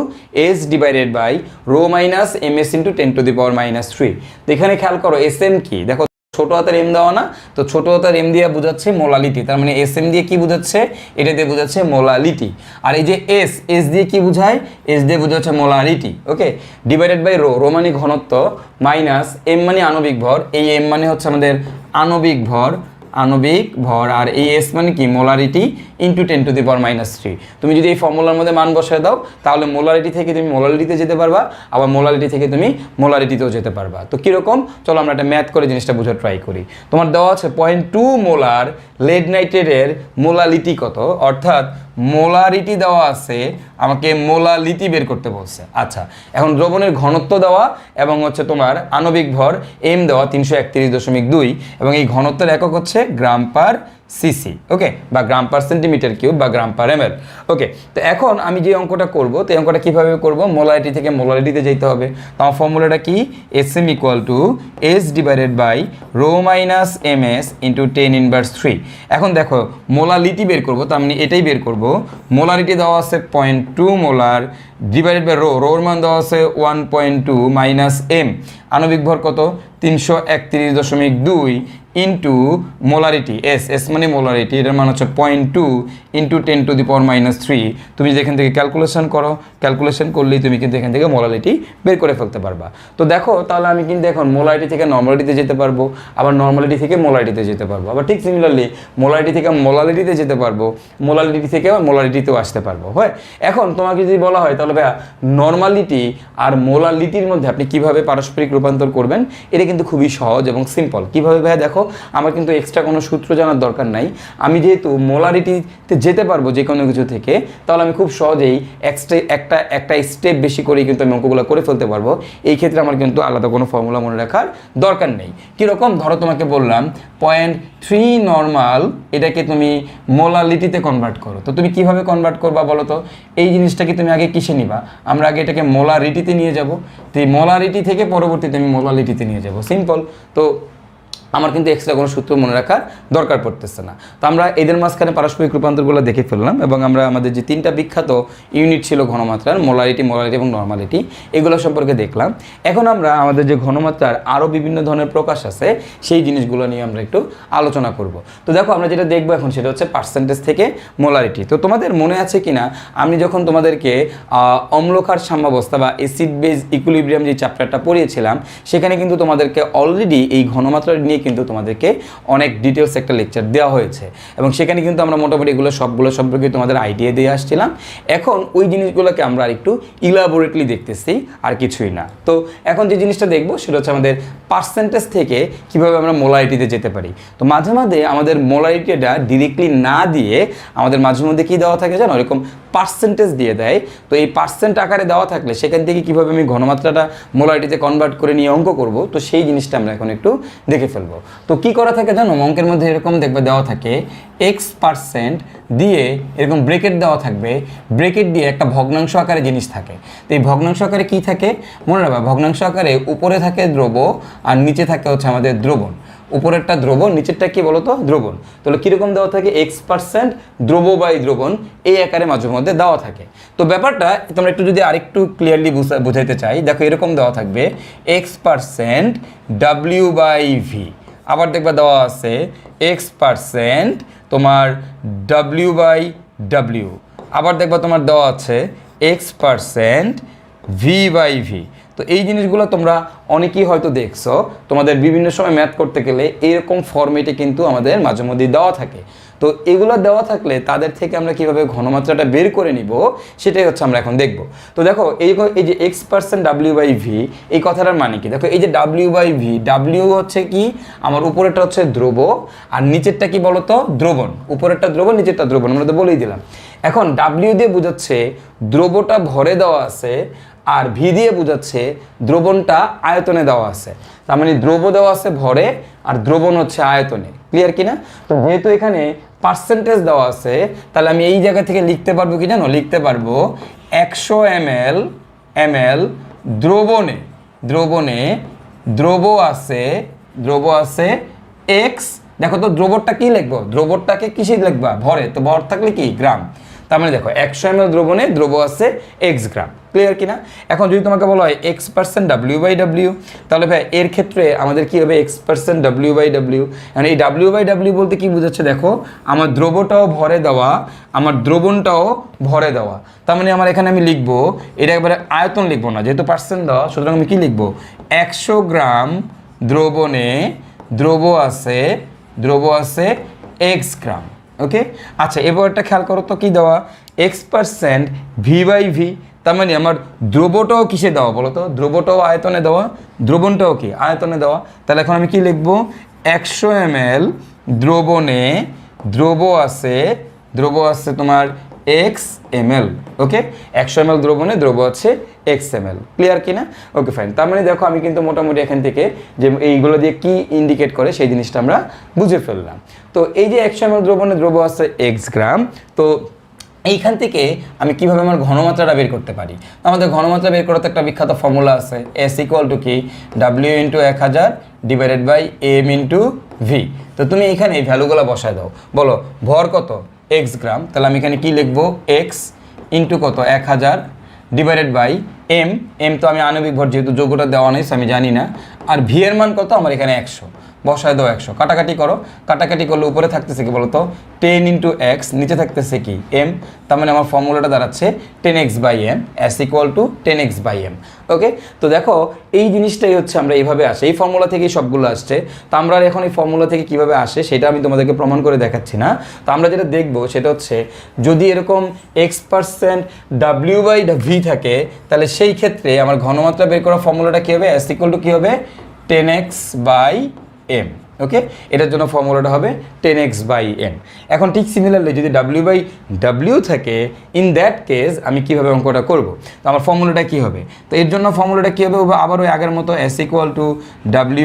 S divided by rho minus MS into 10⁻³ তো এখানে খেয়াল করো Sm কি, দেখো ছোট হাতের এম দেওয়া না, তো ছোট হাতের এম দিয়ে বোঝাচ্ছে মোলালিটি, তার মানে Sm দিয়ে কি বোঝাচ্ছে, এটা দিয়ে বোঝাচ্ছে মোলালিটি। আর এই যে S দিয়ে কি বোঝায়, S দিয়ে বোঝাচ্ছে molarity, okay. Divided by rho মানে ঘনত্ব, মাইনাস এম মানে আণবিক ভর, এই এম মানে হচ্ছে আমাদের আণবিক ভর, আর এই S মানে কি মোলারিটি ইন্টু 10⁻³ তুমি যদি এই ফর্মুলার মধ্যে মান বসায় দাও তাহলে মোলারিটি থেকে তুমি মোলারিটিতে যেতে পারবা, আবার মোলারিটি থেকে তুমি মোলারিটিতেও যেতে পারবা। তো কীরকম, চলো আমরা একটা ম্যাথ করে জিনিসটা বোঝার ট্রাই করি। তোমার দেওয়া আছে 0.2 মোলার লেড নাইট্রেটের মোলালিটি কত, অর্থাৎ মোলারিটি দেওয়া আছে, আমাকে মোলালিটি বের করতে বলছে। আচ্ছা, এখন দ্রবণের ঘনত্ব দেওয়া এবং হচ্ছে তোমার আণবিক ভর এম দেওয়া 331.2 এবং এই ঘনত্বের একক হচ্ছে গ্রাম পার সিসি, ওকে, বা গ্রাম পার সেন্টিমিটার কিউব বা গ্রাম পার ml, ওকে। তো এখন আমি যে অঙ্কটা করব, তো এই অঙ্কটা কীভাবে করব, মোলারিটি থেকে মোলারিটিতে যেতে হবে। তো আমার ফর্মুলাটা কি, Sm equal to S divided by rho minus MS into 10⁻³ এখন দেখো মোলালিটি বের করব, তার মানে এটাই বের করব। মোলারিটি দেওয়া আছে 0.2 মোলার ডিভাইডেড বাই রোর মান দেওয়া আছে 1.2 মাইনাস এম, আণবিক ভর কত 331.2 ইন্টু মোলারিটি এস মানে মোলারিটি, এটার মান হচ্ছে 0.2 ইন্টু 10⁻³ তুমি যেখান থেকে ক্যালকুলেশন করলেই তুমি কিন্তু এখান থেকে মোলারিটি বের করে ফেলতে পারবা। তো দেখো তাহলে আমি কিন্তু এখন মোলারিটি থেকে নর্মালিটিতে যেতে পারবো, আবার নর্মালিটি থেকে মোলারিটিতে যেতে পারবো, আবার ঠিক সিমিলারলি মোলারিটি থেকে মোলালিটিতে যেতে পারবো, মোলালিটি থেকে মোলারিটিতেও আসতে পারবো। হয় এখন তোমাকে যদি বলা হয় তাহলে ভাইয়া নর্মালিটি আর মোলালিটির মধ্যে আপনি কিভাবে পারস্পরিক রূপান্তর করবেন, এটা কিন্তু খুবই সহজ এবং সিম্পল। কিভাবে ভাইয়া, দেখো আমার কিন্তু এক্সট্রা কোনো সূত্র জানার দরকার নাই, আমি যেহেতু মোলারিটিতে যেতে পারবো যে কোনো কিছু থেকে, তাহলে আমি খুব সহজেই একটা স্টেপ বেশি করেই কিন্তু আমি অঙ্কগুলো করে ফেলতে পারবো। এই ক্ষেত্রে আমার কিন্তু আলাদা কোনো ফর্মুলা মনে রাখার দরকার নেই। কীরকম, ধরো তোমাকে বললাম 0.3 নর্মাল, এটাকে তুমি মোলালিটিতে কনভার্ট করো, তো তুমি কিভাবে কনভার্ট করবা বলো তো, এই জিনিসটাকে তুমি আগে কিসে নিবা, আমরা আগে এটাকে মোলারিটিতে নিয়ে যাব, তো এই মোলারিটি থেকে পরবর্তীতে আমি মোলালিটিতে নিয়ে যাব, সিম্পল। তো আমার কিন্তু এক্সট্রা কোনো সূত্র মনে রাখার দরকার পড়তেছে না। তো আমরা এদের মাঝখানে পারস্পরিক রূপান্তরগুলো দেখে ফেললাম এবং আমরা আমাদের যে তিনটা বিখ্যাত ইউনিট ছিল ঘনমাত্রার, মোলারিটি এবং নর্মালিটি, এগুলো সম্পর্কে দেখলাম। এখন আমরা আমাদের যে ঘনমাত্রার আরও বিভিন্ন ধরনের প্রকাশ আছে সেই জিনিসগুলো নিয়ে আমরা একটু আলোচনা করব। তো দেখো আমরা যেটা দেখবো এখন সেটা হচ্ছে পার্সেন্টেজ থেকে মোলারিটি। তো তোমাদের মনে আছে কি না, আমি যখন তোমাদেরকে অম্লক্ষার সাম্যাবস্থা বা অ্যাসিড বেজ ইকুইলিব্রিয়াম যে চ্যাপ্টারটা পড়িয়েছিলাম, সেখানে কিন্তু তোমাদেরকে অলরেডি এই ঘনমাত্রা নিয়ে কিন্তু তোমাদেরকে অনেক ডিটেলস একটা লেকচার দেওয়া হয়েছে এবং সেখানে কিন্তু আমরা মোটামুটি সবগুলো সম্পর্কে তোমাদের আইডিয়া দিয়ে আসছিলাম। এখন ওই জিনিসগুলোকে আমরা আরেকটু ইলাবোরেটলি দেখতেছি, আর কিছুই না। তো এখন যে জিনিসটা দেখবো সেটা হচ্ছে আমাদের পার্সেন্টেজ থেকে কিভাবে আমরা মোলারিটিতে যেতে পারি। তো মাঝে মাঝে আমাদের মোলারিটিটা ডিরেক্টলি না দিয়ে আমাদের মাঝে মধ্যে কী দেওয়া থাকে জানো, এরকম পার্সেন্টেজ দিয়ে দেয়। তো এই পার্সেন্ট আকারে দেওয়া থাকলে সেখান থেকে কীভাবে আমি ঘনমাত্রাটা মোলারিটিতে কনভার্ট করে নিয়ে অঙ্ক করব, তো সেই জিনিসটা আমরা এখন একটু দেখে ফেলবো। তো কি করা থাকে জানো, অঙ্কের মধ্যে এরকম দেখবে দেওয়া থাকে X% দিয়ে এরকম ব্রেকেট দেওয়া থাকবে, ব্রেকেট দিয়ে একটা ভগ্নাংশ আকারে জিনিস থাকে। তো এই ভগ্নাংশ আকারে কী থাকে মনে রাখবা, ভগ্নাংশ আকারে উপরে থাকে দ্রব আর নিচে থাকে হচ্ছে আমাদের দ্রবণ। উপরেরটা দ্রবণ, নিচেরটা কি বলতো দ্রবণ। তাহলে কীরকম দেওয়া থাকে, X% দ্রব বাই দ্রবণ এই আকারে মাঝে মধ্যে দেওয়া থাকে। তো ব্যাপারটা তোমরা একটু যদি আরেকটু ক্লিয়ারলি বুঝাইতে চাই, দেখো এরকম দেওয়া থাকবে X% W/V, আবার দেখবা দেওয়া আছে X% তোমার W/W, আবার দেখবা তোমার দেওয়া আছে X% V/V। তো এই জিনিসগুলো তোমরা অনেকেই হয়তো দেখছো তোমাদের বিভিন্ন সময় ম্যাথ করতে গেলে এরকম ফর্মেটে কিন্তু আমাদের মাঝে মধ্যেই দেওয়া থাকে। তো এগুলো দেওয়া থাকলে তাদের থেকে আমরা কিভাবে ঘনমাত্রাটা বের করে নিব সেটাই হচ্ছে আমরা এখন দেখব। তো দেখো এই যে x% w/v এই কথাটার মানে কি, দেখো এই যে w/v, w হচ্ছে কি আমার উপরেরটা হচ্ছে ধ্রুব আর নিচেরটা কি বলতো দ্রবণ, উপরেরটা দ্রবণ নিচেরটা দ্রবণ, আমরা তো বলেই দিলাম। এখন w দিয়ে বোঝাচ্ছে দ্রবটা ভরে দেওয়া আছে আর v দিয়ে বোঝাচ্ছে দ্রবণটা আয়তনে দেওয়া আছে। তার মানে দ্রব দেওয়া আছে ভরে আর দ্রবণ হচ্ছে আয়তনে। ক্লিয়ার কিনা? তো যেহেতু এখানে পার্সেন্টেজ দেওয়া আছে তাহলে আমি এই জায়গা থেকে লিখতে পারবো কি জানো, লিখতে পারবো 100 ml দ্রবণে দ্রব আছে x। দেখো তো দ্রবণটা কি লিখবো, দ্রবণটাকে কিসে লিখবা ভরে, তো ভর থাকলে কি গ্রাম। তার মানে দেখো 100 ml দ্রবণে দ্রব আছে x গ্রাম। ক্লিয়ার কিনা? এখন যদি তোমাকে বলা হয় x% w/w তাহলে ভাই এর ক্ষেত্রে আমাদের কি হবে x% w/w। মানে এই w/w বলতে কি বোঝাচ্ছে, দেখো আমার দ্রবটাও ভরে দেওয়া আমার দ্রবণটাও ভরে দেওয়া। তার মানে আমার এখানে আমি লিখবো এটা একবারে আয়তন লিখবো না, যেহেতু পার্সেন্ট দেওয়া, সুতরাং আমি কি লিখবো 100 গ্রাম দ্রবণে দ্রব আছে x গ্রাম। ওকে, আচ্ছা এবার একটা খেয়াল করো তো কি দেওয়া x% v/v, তার মানে আমার দ্রবটাও কিসে দেওয়া বলো তো, দ্রবটাও আয়তনে দেওয়া, দ্রবণটাও কি আয়তনে দেওয়া। তাহলে এখন আমি কি লিখবো 100 ml দ্রবণে দ্রব আছে তোমার x ml। ওকে, 100 ml দ্রবণে দ্রব আছে x ml। ক্লিয়ার কিনা? Okay fine. তার মানে দেখো আমি কিন্তু মোটামুটি এখান থেকে যে এইগুলো দিয়ে কি ইন্ডিকেট করে সেই জিনিসটা আমরা বুঝে ফেললাম। তো এই যে 100 ml দ্রবণে দ্রব আছে x গ্রাম, তো এইখান থেকে আমি কিভাবে আমার ঘনমাত্রাটা বের করতে পারি। আমাদের ঘনমাত্রা বের করার তো একটা বিখ্যাত ফর্মুলা আছে, S = কি W × 1000 / m × v। তো তুমি এখানে এই ভ্যালুগুলো বসায় দাও, বলো ভর কত x গ্রাম, তাহলে আমি এখানে কি লিখবো x × কত 1000 / m তো আমি আণবিক ভর যেহেতু যোগ্যটা দেওয়া নেই আমি জানি না, আর v এর মান কত আমার এখানে 100, বসায় দাও 100, কাটাকাটি করো, কাটাকাটি করলে উপরে থাকতেছে কি বলতো 10 × x, নিচে থাকতেছে কি m, তার মানে আমার ফর্মুলাটা দাঁড়াচ্ছে 10x/m, S = 10x/m। ওকে, তো দেখো এই জিনিসটাই হচ্ছে আমরা এইভাবে আসে, এই ফর্মুলা থেকেই সবগুলো আসছে। তো আমরা এখন এই ফর্মুলা থেকে কিভাবে আসে সেটা আমি তোমাদেরকে প্রমাণ করে দেখাচ্ছি না। তো আমরা যেটা দেখবো সেটা হচ্ছে যদি এরকম x% w/v থাকে তাহলে সেই ক্ষেত্রে আমার ঘনমাত্রা বের করা ফর্মুলাটা কী হবে, S = কি হবে 10x/m। ওকে, এটার জন্য ফর্মুলাটা হবে 10x/m। এখন ঠিক সিমিলারলি যদি w/w থাকে ইন দ্যাট কেস আমি কিভাবে অঙ্কটা করব, তো আমার ফর্মুলাটা কি হবে, তো এর জন্য ফর্মুলাটা কী হবে আবার ওই আগের মতো S =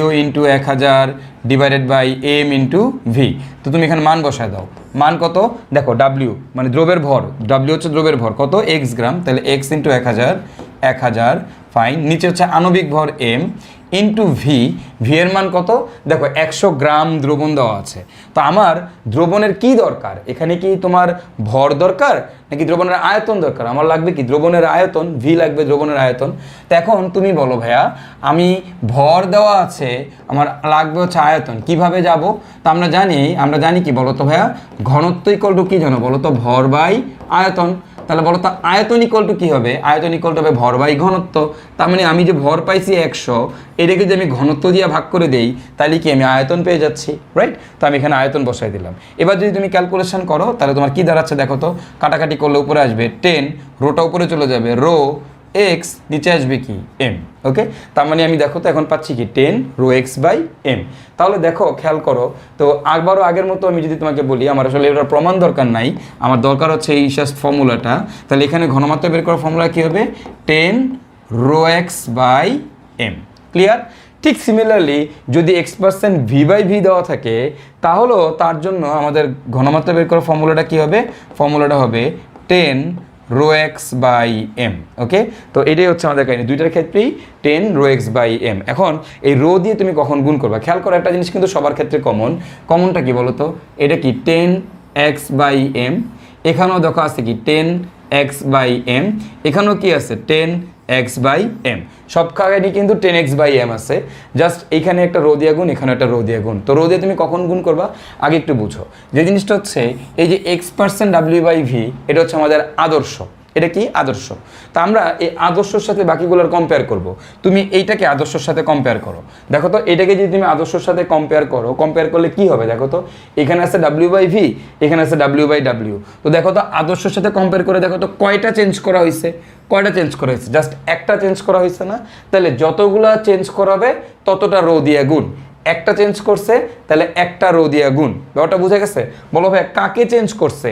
W × 1000 / m × v। তো তুমি এখানে মান বসায় দাও, মান কত দেখো w মানে দ্রবের ভর, w হচ্ছে দ্রবের ভর কত x গ্রাম, তাহলে x × 1000 ফাইন, নিচে হচ্ছে আণবিক ভর m ইন্টু v এর মান কত দেখো 100 গ্রাম দ্রবণ দেওয়া আছে। তো আমার দ্রবণের কি দরকার, এখানে কি তোমার ভর দরকার নাকি দ্রবণের আয়তন দরকার? আমার লাগবে কি দ্রবণের আয়তন, v লাগবে দ্রবণের আয়তন। তো এখন তুমি বলো ভাইয়া আমি ভর দেওয়া আছে আমার লাগবে হচ্ছে আয়তন, কিভাবে যাব? তো আমরা জানি কি বলো তো ভাইয়া ঘনত্ব = কি জানো বলো তো ভর বাই আয়তন। তাহলে বলো তো আয়তন = কি হবে, আয়তন = হবে ভর বাই ঘনত্ব। তার মানে আমি যে ভর পাইছি 100 এটাকে যদি আমি ঘনত্ব দিয়ে ভাগ করে দেই তাহলে কি আমি আয়তন পেয়ে যাচ্ছি, রাইট? তো আমি এখানে আয়তন বসাই দিলাম। এবার যদি তুমি ক্যালকুলেশন করো তাহলে তোমার কি দাঁড়াচ্ছে দেখো তো, কাটাকাটি করলে উপরে আসবে 10, রোটা উপরে চলে যাবে রো x, নিচে আসবে কি m। ওকে, তার মানে আমি দেখো তো এখন পাচ্ছি কি 10 রো x/m। তাহলে দেখো খেয়াল করো তো আবারও আগের মতো আমি যদি তোমাকে বলি আমার আসলে এটার প্রমাণ দরকার নাই, আমার দরকার হচ্ছে এই জাস্ট ফর্মুলাটা। তাহলে এখানে ঘনমাত্রা বের করার ফর্মুলা কী হবে 10 রো x/m। ক্লিয়ার? ঠিক সিমিলারলি যদি x% v/v দেওয়া থাকে তাহলেও তার জন্য আমাদের ঘনমাত্রা বের করার ফর্মুলাটা কী হবে, ফর্মুলাটা হবে 10 রো x/m। ওকে, তো এটাই হচ্ছে আমাদের কাহিনী, দুইটার ক্ষেত্রেই 10 রো x/m। এখন এই রো দিয়ে তুমি কখন গুণ করবা খেয়াল করো, একটা জিনিস কিন্তু সবার ক্ষেত্রে কমনটা কি বলো তো, এটা কি 10x/m, এখানেও দেখো আছে কি 10x/m, এখানেও কি আছে 10x/m, সব কাহিনী কিন্তু 10x/m আছে। জাস্ট এইখানে একটা রো দিয়ে গুণ, এখানে একটা রো দিয়ে গুণ। তো রো দিয়ে তুমি কখন গুণ করবা আগে একটু বুঝো। যে জিনিসটা হচ্ছে এই যে x% w/v এটা হচ্ছে আমাদের আদর্শ, এটা কি আদর্শ। তা আমরা এই আদর্শের সাথে বাকিগুলোর কম্পেয়ার করব। তুমি এইটাকে আদর্শের সাথে কম্পেয়ার করো, দেখো তো এটাকে যদি তুমি আদর্শের সাথে কম্পেয়ার করো, কম্পেয়ার করলে কি হবে দেখো তো, এখানে আছে W/V, এখানে আছে W/W। তো দেখো তো আদর্শের সাথে কম্পেয়ার করে দেখো তো কয়টা চেঞ্জ করা হয়েছে, কয়টা চেঞ্জ করা হয়েছে, জাস্ট একটা চেঞ্জ করা হয়েছে না? তাহলে যতগুলা চেঞ্জ করাবে ততটা রো দিয়ে গুণ, একটা চেঞ্জ করছে তাহলে একটা রো দিয়ে গুণ। ব্যাপারটা বুঝে গেছে? বলো ভাই কাকে চেঞ্জ করছে,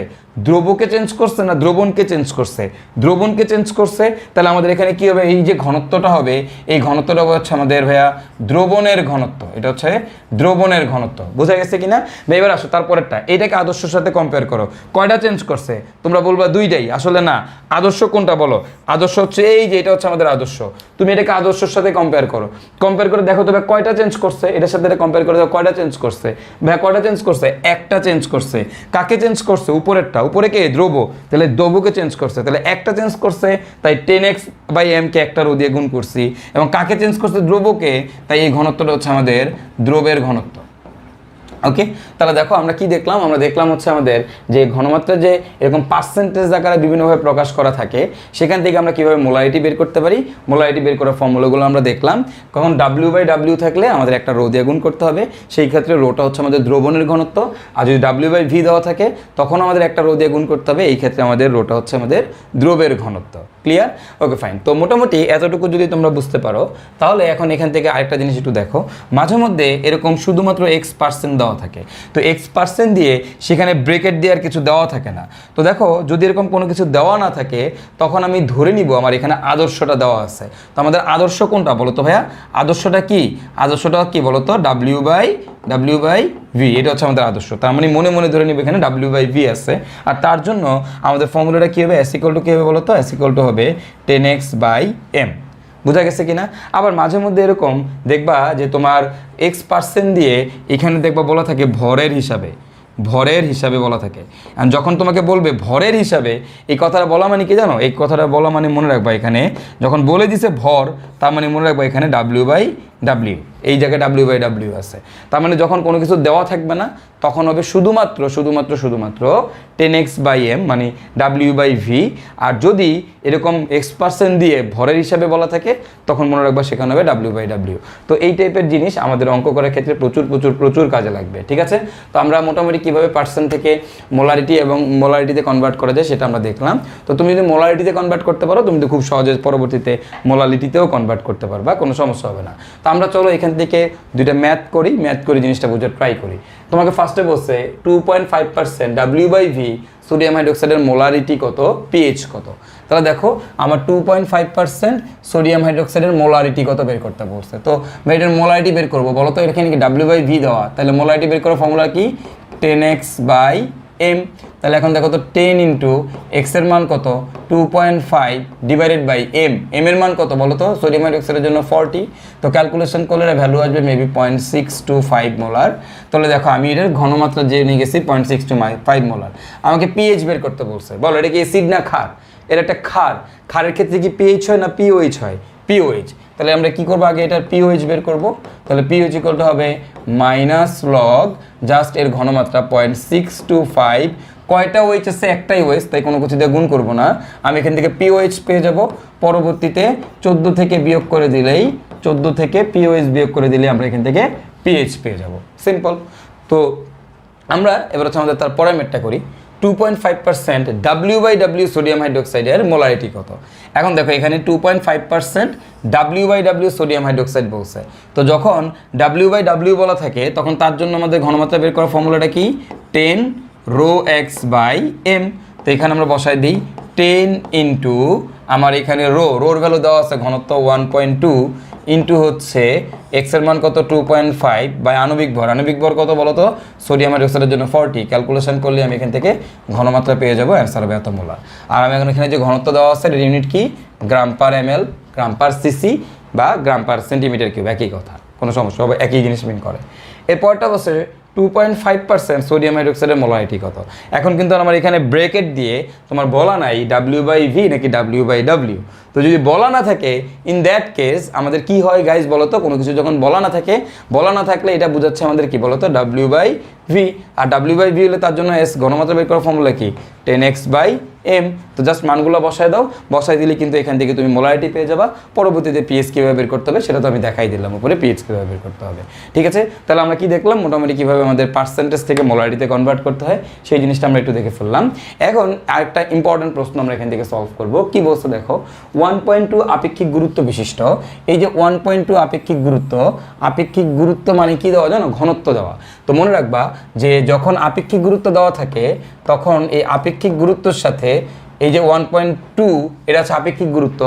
দ্রবকে চেঞ্জ করছে না দ্রবণকে চেঞ্জ করছে? দ্রবণকে চেঞ্জ করছে, তাহলে আমাদের এখানে কি হবে, এই যে ঘনত্বটা হবে, এই ঘনত্বটা হচ্ছে আমাদের ভাইয়া দ্রবণের ঘনত্ব, এটা হচ্ছে দ্রবণের ঘনত্ব। বোঝা গেছে কিনা? এবার আসো তারপরেরটা, এটাকে আদর্শের সাথে কম্পেয়ার করো, কয়টা চেঞ্জ করছে? তোমরা বলবা দুইটাই, আসলে না, আদর্শ কোনটা বলো? আদর্শ হচ্ছে এই যে, এটা হচ্ছে আমাদের আদর্শ। তুমি এটাকে আদর্শের সাথে কম্পেয়ার করো, কম্পেয়ার করে দেখো তবে কয়টা চেঞ্জ করছে, এটার সাথে এটা কম্পেয়ার করে দেখো কয়টা চেঞ্জ করছে। ভাই কয়টা চেঞ্জ করছে? একটা চেঞ্জ করছে। কাকে চেঞ্জ করছে? উপরেরটা। উপরে কে? দ্রব, তাহলে দ্রবকে চেঞ্জ করছে, তাহলে একটা চেঞ্জ করছে, তাই 10x/m কে একটা রো দিয়ে গুণ করছি। এবং কাকে চেঞ্জ করছে? দ্রবকে, তাই এই ঘনত্বটা হচ্ছে আমাদের দ্রবের ঘনত্ব। ওকে, তাহলে দেখো আমরা কি দেখলাম, আমরা দেখলাম হচ্ছে আমাদের যে ঘনমাত্রা যে এরকম পার্সেন্টেজ আকারে বিভিন্নভাবে প্রকাশ করা থাকে, সেখান থেকে আমরা কিভাবে মোলারিটি বের করতে পারি, মোলারিটি বের করার ফর্মুলাগুলো আমরা দেখলাম। কখন W/W থাকলে আমাদের একটা রো দিয়ে গুণ করতে হবে, সেই ক্ষেত্রে রোটা হচ্ছে আমাদের দ্রবণের ঘনত্ব, আর যদি W/V দেওয়া থাকে তখন আমাদের একটা রো দিয়ে গুণ করতে হবে, এই ক্ষেত্রে আমাদের রোটা হচ্ছে আমাদের দ্রবের ঘনত্ব। ক্লিয়ার? Okay fine. তো মোটামুটি এতটুকু যদি তোমরা বুঝতে পারো, তাহলে এখন এখান থেকে আরেকটা জিনিস একটু দেখো, মাঝে মধ্যে এরকম শুধুমাত্র X% দেওয়া থাকে, তো X% দিয়ে সেখানে ব্রেকেট দিয়ে আর কিছু দেওয়া থাকে না। তো দেখো যদি এরকম কোনো কিছু দেওয়া না থাকে, তখন আমি ধরে নিব আমার এখানে আদর্শটা দেওয়া আছে। তো আমাদের আদর্শ কোনটা বলো তো ভাইয়া? আদর্শটা কি? আদর্শটা কি বলো তো? W/V, এটা হচ্ছে আমাদের আদর্শ। তার মানে মনে মনে ধরে নিব এখানে W/V আছে, আর তার জন্য আমাদের ফর্মুলাটা কি হবে? S = কি হবে বলো তো? S = হবে 10x/m। বোঝা গেছে কিনা? আবার মাঝে মধ্যে এরকম দেখবা যে তোমার X% দিয়ে এখানে দেখবা বলা থাকে ভরের হিসাবে, ভরের হিসাবে বলা থাকে। আর যখন তোমাকে বলবে ভরের হিসাবে, এই কথাটা বলা মানে কি জানো? এই কথাটা বলা মানে মনে রাখবা, এখানে যখন বলে দিছে ভর, তার মানে মনে রাখবা এখানে W/W, এই জায়গায় W/W আছে। তার মানে যখন কোনো কিছু দেওয়া থাকবে না, তখন হবে শুধুমাত্র 10x/m মানে W/V। আর যদি এরকম X% দিয়ে ভরের হিসাবে বলা থাকে, তখন মনে রাখবা সেখানে হবে W/W। তো এই টাইপের জিনিস আমাদের অঙ্ক করার ক্ষেত্রে প্রচুর কাজে লাগবে। ঠিক আছে? তো আমরা মোটামুটি কীভাবে পার্সেন্ট থেকে মোলারিটি এবং মোলারিটিতে কনভার্ট করা যায় সেটা আমরা দেখলাম। তো তুমি যদি মোলারিটিতে কনভার্ট করতে পারো, তুমি তো খুব সহজে পরবর্তীতে মোলারিটিতেও কনভার্ট করতে পারবা, কোনো সমস্যা হবে না। তো আমরা চলো এখান থেকে দুইটা ম্যাথ করি জিনিসটা বোঝার ট্রাই করি। তোমাকে ফার্স্টে বলছে 2.5% W/V সোডিয়াম হাইড্রোক্সাইডের মোলারিটি কত, পিএইচ কত। তাহলে দেখো আমার 2.5% সোডিয়াম হাইড্রোক্সাইডের মোলারিটি কত বের করতে বলছে। তো এটার মোলারিটি বের করবো, বলো তো এখানে কি W/V দেওয়া, তাহলে মোলারিটি বের করার ফর্মুলা কি? 10x/m। তাহলে এখন দেখো তো 10 × x এর মান কত? 2.5 / m এর মান কত বলো তো? সোডিয়াম হাইড্রোক্সাইডের জন্য 40। তো ক্যালকুলেশন করলে ভ্যালু আসবে মেবি 0.625 মোলার। তাহলে দেখো আমি এটার ঘনমাত্রা যে নিয়ে গেছি 0.625 মোলার। আমাকে পিএইচ বের করতে বলছে। বলো এটা কি অ্যাসিড না ক্ষার? এটা একটা ক্ষার। ক্ষারের ক্ষেত্রে কি পিএইচ হয় না পিওএইচ হয়? পিওএইচ। তাহলে আমরা কি করবো, আগে এটার পিওএইচ বের করব। তাহলে পিওএইচ = হবে -log জাস্ট এর ঘনমাত্রা 0.625। কয়টা ওএইচ আছে? একটাই ওএইচ, তাই কোনো কিছু দিয়ে গুণ করব না। আমি এখান থেকে পিওএইচ পেয়ে যাব। পরবর্তীতে 14 থেকে বিয়োগ করে দিলেই, 14 থেকে পিওএইচ বিয়োগ করে দিলে আমরা এখান থেকে পিএইচ পেয়ে যাব। সিম্পল। তো আমরা এবার হচ্ছে আমাদের তার পরের ম্যাথটা করি। 2.5% W/W সোডিয়াম হাইড্রোক্সাইডের মোলারিটি কত? এখন দেখো এখানে 2.5% W/W সোডিয়াম হাইড্রোক্সাইড বলছে। তো যখন W/W বলা থাকে, তখন তার জন্য আমাদের ঘনমাত্রা বের করার ফর্মুলাটা কি? 10 ρx/m। তো এখানে আমরা বসাই দিই 10 × আমার এখানে রোর ভ্যালু দেওয়া আছে ঘনত্ব 1.2 ইন্টু হচ্ছে এক্স এর মান কত 2.5 বাই আণবিক ভর কত বলো তো? সোডিয়াম হাইড্রোক্সাইডের জন্য 40। ক্যালকুলেশন করলে আমি এখান থেকে ঘনমাত্রা পেয়ে যাবো, অ্যান্সার হবে এত মোলার। আর আমি এখন এখানে যে ঘনত্ব দেওয়া আছে ইউনিট কি? গ্রাম পার ml, গ্রাম পার সিসি বা গ্রাম পার সেন্টিমিটার কিউব, একই কথা, কোনো সমস্যা হবে, একই জিনিস মিন করে। এরপরটা বলছে 2.5% সোডিয়াম হাইড্রোক্সাইডের মোলারিটি কত। এখন কিন্তু আমার এখানে ব্রেকেট দিয়ে তোমার বলা নাই W/V নাকি W/W। তো যদি বলা না থাকে, ইন দ্যাট কেস আমাদের কি হয় গাইজ বলো তো? কোনো কিছু যখন বলা না থাকে, বলা না থাকলে এটা বোঝাচ্ছে আমাদের কি বলো তো? W/V। আর W/V হলে তার জন্য ঘনমাত্রা বের করার ফর্মুলা কি? 10x/m। এম। তো জাস্ট মানগুলো বসায় দাও, বসায় দিলে কিন্তু এখান থেকে তুমি মোলারিটি পেয়ে যাবা। পরবর্তীতে পিএইচ কীভাবে বের করতে হবে সেটা তো আমি দেখাই দিলাম উপরে, পিএইচ কীভাবে বের করতে হবে। ঠিক আছে, তাহলে আমরা কি দেখলাম মোটামুটি কীভাবে আমাদের পার্সেন্টেজ থেকে মোলারিটিতে কনভার্ট করতে হয় সেই জিনিসটা আমরা একটু দেখে ফেললাম। এখন আরেকটা ইম্পর্টেন্ট প্রশ্ন আমরা এখান থেকে সলভ করব। কি বলছে দেখো, 1.2 আপেক্ষিক গুরুত্ব বিশিষ্ট, এই যে 1.2 আপেক্ষিক গুরুত্ব মানে কি দেওয়া জানো, ঘনত্ব দেওয়া। তো মনে রাখবা যে যখন আপেক্ষিক গুরুত্ব দেওয়া থাকে তখন এই আপেক্ষিক গুরুত্বের সাথে এই যে 1.2 এটা হচ্ছে আপেক্ষিক গুরুত্ব,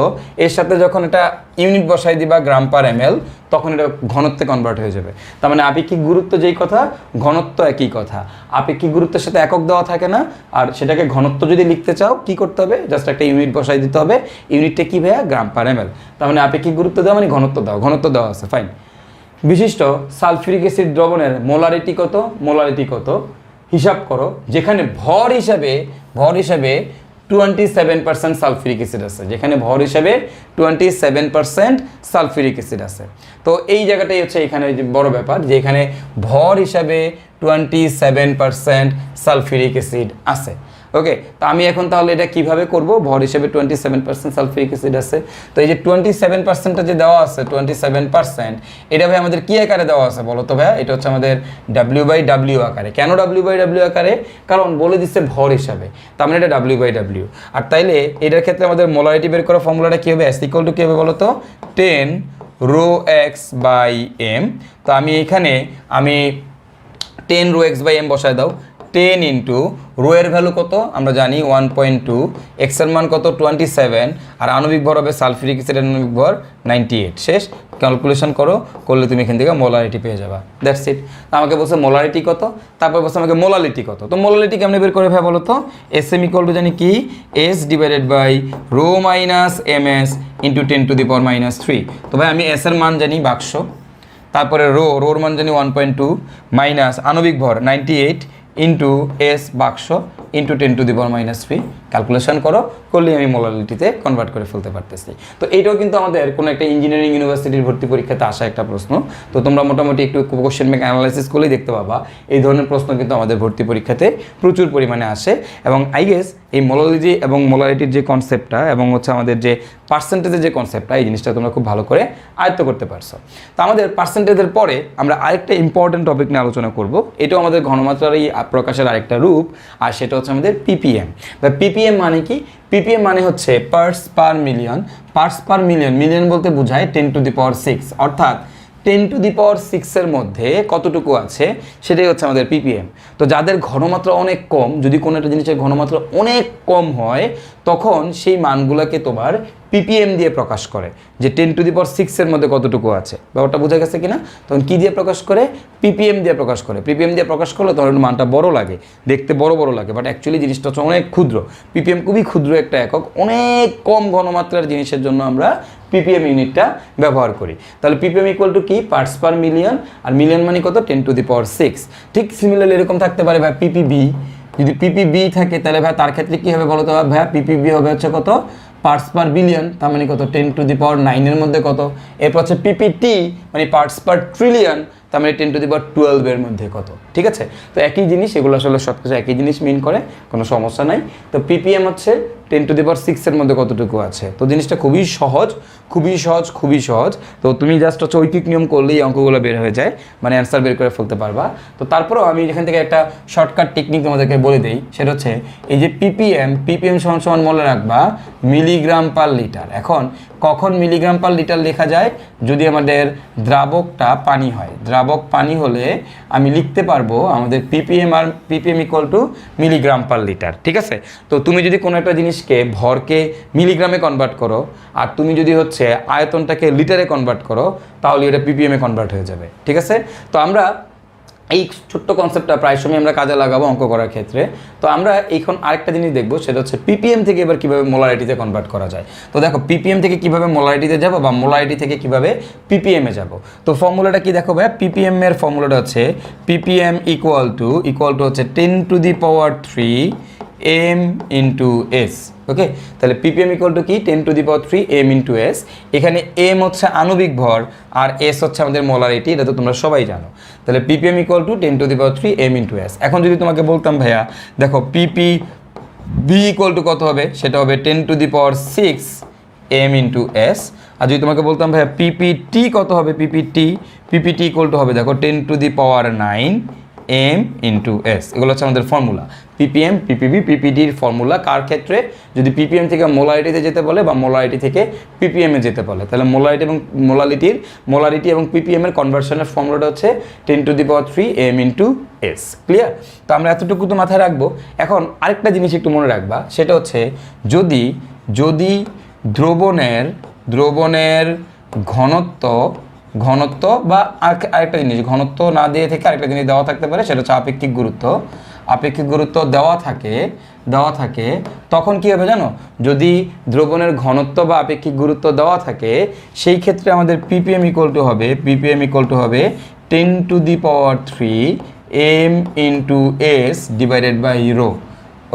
এর সাথে যখন এটা ইউনিট বসাই দিবা গ্রাম পার এমএল তখন এটা ঘনত্বে কনভার্ট হয়ে যাবে। তার মানে আপেক্ষিক গুরুত্ব যেই কথা, ঘনত্ব একই কথা। আপেক্ষিক গুরুত্বের সাথে একক দেওয়া থাকে না, আর সেটাকে ঘনত্ব যদি লিখতে চাও কি করতে হবে, জাস্ট একটা ইউনিট বসাই দিতে হবে। ইউনিটটা কি ভাইয়া, গ্রাম পার এমএল। তার মানে আপেক্ষিক গুরুত্ব দেওয়া মানে ঘনত্ব দাও, ঘনত্ব দেওয়া আছে, ফাইন। বিশিষ্ট সালফিউরিক অ্যাসিড দ্রবণের মোলারিটি কত হিসাব করো, যেখানে ভর হিসাবে 27% সালফিউরিক অ্যাসিড আছে, যেখানে ভর হিসাবে 27% সালফিউরিক অ্যাসিড আছে। তো এই জায়গাটাই হচ্ছে এখানে যে বড় ব্যাপার, যে এখানে ভর হিসাবে 27% সালফিউরিক অ্যাসিড আছে। ওকে, তো আমি এখন তাহলে এটা কিভাবে করব, ভর হিসেবে 27% সালফিউরিক অ্যাসিড আছে। তো এই যে 27%টা যে দেওয়া আছে 27%, এটা ভাই আমাদের কি আকারে দেওয়া আছে বলো তো ভাইয়া, এটা হচ্ছে আমাদের W/W আকারে। কেন W/W আকারে, কারণ বলে দিচ্ছে ভর হিসাবে, তার মানে এটা W/W। আর তাইলে এটার ক্ষেত্রে আমাদের মোলারিটি বের করার ফর্মুলাটা কী হবে, S = কী হবে বলো তো, 10 ρx/m। তো আমি এখানে 10 ρx/m বসায় দাও। 10 ইন্টু রো এর ভ্যালু কত আমরা জানি 1.2, এক্স এর মান কত 27, আর আণবিক ভর হবে সালফিউরিক অ্যাসিডের আণবিক ভর 98। শেষ, ক্যালকুলেশন করলে তুমি এখান থেকে মোলারিটি পেয়ে যাবা। That's it. আমাকে বলছে মোলারিটি কত, তারপর বলছে আমাকে মোলালিটি কত। তো মোলালিটি কেমনে বের করে ভাই বলো তো, SM = জানি কি S/ρ - ms ইন্টু 10⁻³ তো ভাই আমি S এর মান জানি বাক্স, তারপরে রোর মান জানি 1.2 মাইনাস আণবিক ভর 98 ইন্টু S বাক্স ইন্টু 10⁻³ ক্যালকুলেশন করলে আমি মোলালিটিতে কনভার্ট করে ফেলতে পারতেছি। তো এইটাও কিন্তু আমাদের কোনো একটা ইঞ্জিনিয়ারিং ইউনিভার্সিটির ভর্তি পরীক্ষাতে আসা একটা প্রশ্ন। তো তোমরা মোটামুটি একটু কোশ্চেন ব্যাংক অ্যানালাইসিস করলেই দেখতে পাবা এই ধরনের প্রশ্ন কিন্তু আমাদের ভর্তি পরীক্ষাতে প্রচুর পরিমাণে আসে। এবং আই গেস এই মোলালিটি এবং মোলারিটির যে কনসেপ্টটা এবং হচ্ছে আমাদের যে পার্সেন্টেজের যে কনসেপ্টটা, এই জিনিসটা তোমরা খুব ভালো করে আয়ত্ত করতে পারছো। তো আমাদের পার্সেন্টেজের পরে আমরা আরেকটা ইম্পর্টেন্ট টপিক নিয়ে আলোচনা করব। এটাও আমাদের ঘনমাত্রার এই প্রকাশের আরেকটা রূপ, আর সেটা হচ্ছে আমাদের পিপিএম। বা পিপিএম মানে কি, পিপিএম মানে হচ্ছে parts per million. Parts per million, million বলতে বোঝায় 10⁶, অর্থাৎ 10⁶ এর মধ্যে কতটুকু আছে সেটাই হচ্ছে আমাদের পিপিএম। তো যাদের ঘনমাত্রা অনেক কম, যদি কোনো একটা জিনিসের ঘনমাত্রা অনেক কম হয় তখন সেই মানগুলোকে তোমার পিপিএম দিয়ে প্রকাশ করে, যে 10⁶ এর মধ্যে কতটুকু আছে। ব্যাপারটা বোঝা গেছে কিনা? তখন কি দিয়ে প্রকাশ করে, পিপিএম দিয়ে প্রকাশ করে। পিপিএম দিয়ে প্রকাশ করলে তখন মানটা বড় লাগে, দেখতে বড় লাগে, বাট অ্যাকচুয়ালি জিনিসটা হচ্ছে অনেক ক্ষুদ্র। পিপিএম খুবই ক্ষুদ্র একটা একক, অনেক কম ঘনমাত্রার জিনিসের জন্য আমরা পিপিএম ইউনিটটা ব্যবহার করি। তাহলে পিপিএম = কি, পার্টস পার মিলিয়ন, আর মিলিয়ন মানে কত 10⁶। ঠিক সিমিলারলি এরকম থাকতে পারে ভাই পিপিবি। যদি পিপিবি থাকে তাহলে ভাই তার ক্ষেত্রে কি হবে বলো তো ভাই, পিপিবি হবে হচ্ছে কত, পার্টস পার বিলিয়ন, তার মানে কত 10⁹ এর মধ্যে কত। এরপর হচ্ছে পিপিটি মানে পার্টস পার ট্রিলিয়ন, তার মানে 10⁻12 এর মধ্যে কত। ঠিক আছে, তো একই জিনিস, এগুলো আসলে সব কিছু একই জিনিস মিন করে, কোনো সমস্যা নাই। তো পিপিএম হচ্ছে 10⁶ এর মধ্যে কতটুকু আছে। তো জিনিসটা খুবই সহজ। তো তুমি জাস্ট হচ্ছে ঐকিক নিয়ম করলেই অঙ্কগুলো বের হয়ে যায়, মানে অ্যান্সার বের করে ফেলতে পারবা। তো তারপরেও আমি এখান থেকে একটা শর্টকাট টেকনিক তোমাদেরকে বলে দিই, সেটা হচ্ছে এই যে পিপিএম সমান মনে রাখবা মিলিগ্রাম পার লিটার। এখন কখন মিলিগ্রাম পার লিটার লেখা যায়, যদি আমাদের দ্রাবকটা পানি হয়। দ্রাবক পানি হলে আমি লিখতে পারবো আমাদের পিপিএম = মিলিগ্রাম পার লিটার। ঠিক আছে, তো তুমি যদি কোনো একটা জিনিসকে ভরকে মিলিগ্রামে কনভার্ট করো, আর তুমি যদি হচ্ছে আয়তনটাকে লিটারে কনভার্ট করো, তাহলে এটা পিপিএমে কনভার্ট হয়ে যাবে। ঠিক আছে, তো আমরা এই ছোট্ট কনসেপ্টটা প্রায় সময় আমরা কাজে লাগাবো অঙ্ক করার ক্ষেত্রে। তো আমরা এখন আরেকটা জিনিস দেখবো, সেটা হচ্ছে পিপিএম থেকে এবার কীভাবে মোলারিটিতে কনভার্ট করা যায়। তো দেখো পিপিএম থেকে কীভাবে মোলারিটিতে যাবো, বা মোলারিটি থেকে কীভাবে পিপিএমে যাব। তো ফর্মুলাটা কি দেখো ভাই, পিপিএম এর ফর্মুলাটা হচ্ছে পিপিএম ইকুয়াল টু হচ্ছে 10⁻³ m × s। ওকে, তাহলে পিপিএম = কি 10⁻³ m × s। এখানে m হচ্ছে আণবিক ভর আর s হচ্ছে আমাদের মোলারিটি, এটা তো তোমরা সবাই জানো। তাহলে পিপিএম = 10⁻³ m × s। এখন যদি তোমাকে বলতাম ভাইয়া দেখো বি ইকুয়াল টু কত হবে, সেটা হবে 10⁶ m ইন্টু এস। আর যদি তোমাকে বলতাম ভাইয়া পিপিটি কত হবে, পিপিটি ইকুয়াল টু হবে দেখো 10⁹ m ইন্টু এস। এগুলো হচ্ছে আমাদের ফর্মুলা, পিপিএম, পিপিবি, পিপিডির ফর্মুলা কার ক্ষেত্রে, যদি পিপিএম থেকে মোলারিটিতে যেতে বলে বা মোলারিটি থেকে পিপিএমে যেতে বলে, তাহলে মোলারিটি এবং পিপিএম এর কনভার্সনের ফর্মুলাটা হচ্ছে 10⁻³ m ইন্টু এস। ক্লিয়ার? তো আমরা এতটুকু তো মাথায় রাখবো। এখন আরেকটা জিনিস একটু মনে রাখবা, সেটা হচ্ছে যদি দ্রবণের ঘনত্ব বা আরেকটা জিনিস, ঘনত্ব না দিয়ে থেকে আরেকটা জিনিস দেওয়া থাকতে পারে, সেটা হচ্ছে আপেক্ষিক গুরুত্ব দেওয়া থাকে, তখন কি হবে জানো, যদি দ্রবণের ঘনত্ব বা আপেক্ষিক গুরুত্ব দেওয়া থাকে, সেই ক্ষেত্রে আমাদের পিপিএম ইকুয়াল টু হবে 10⁻³ m into S divided by rho.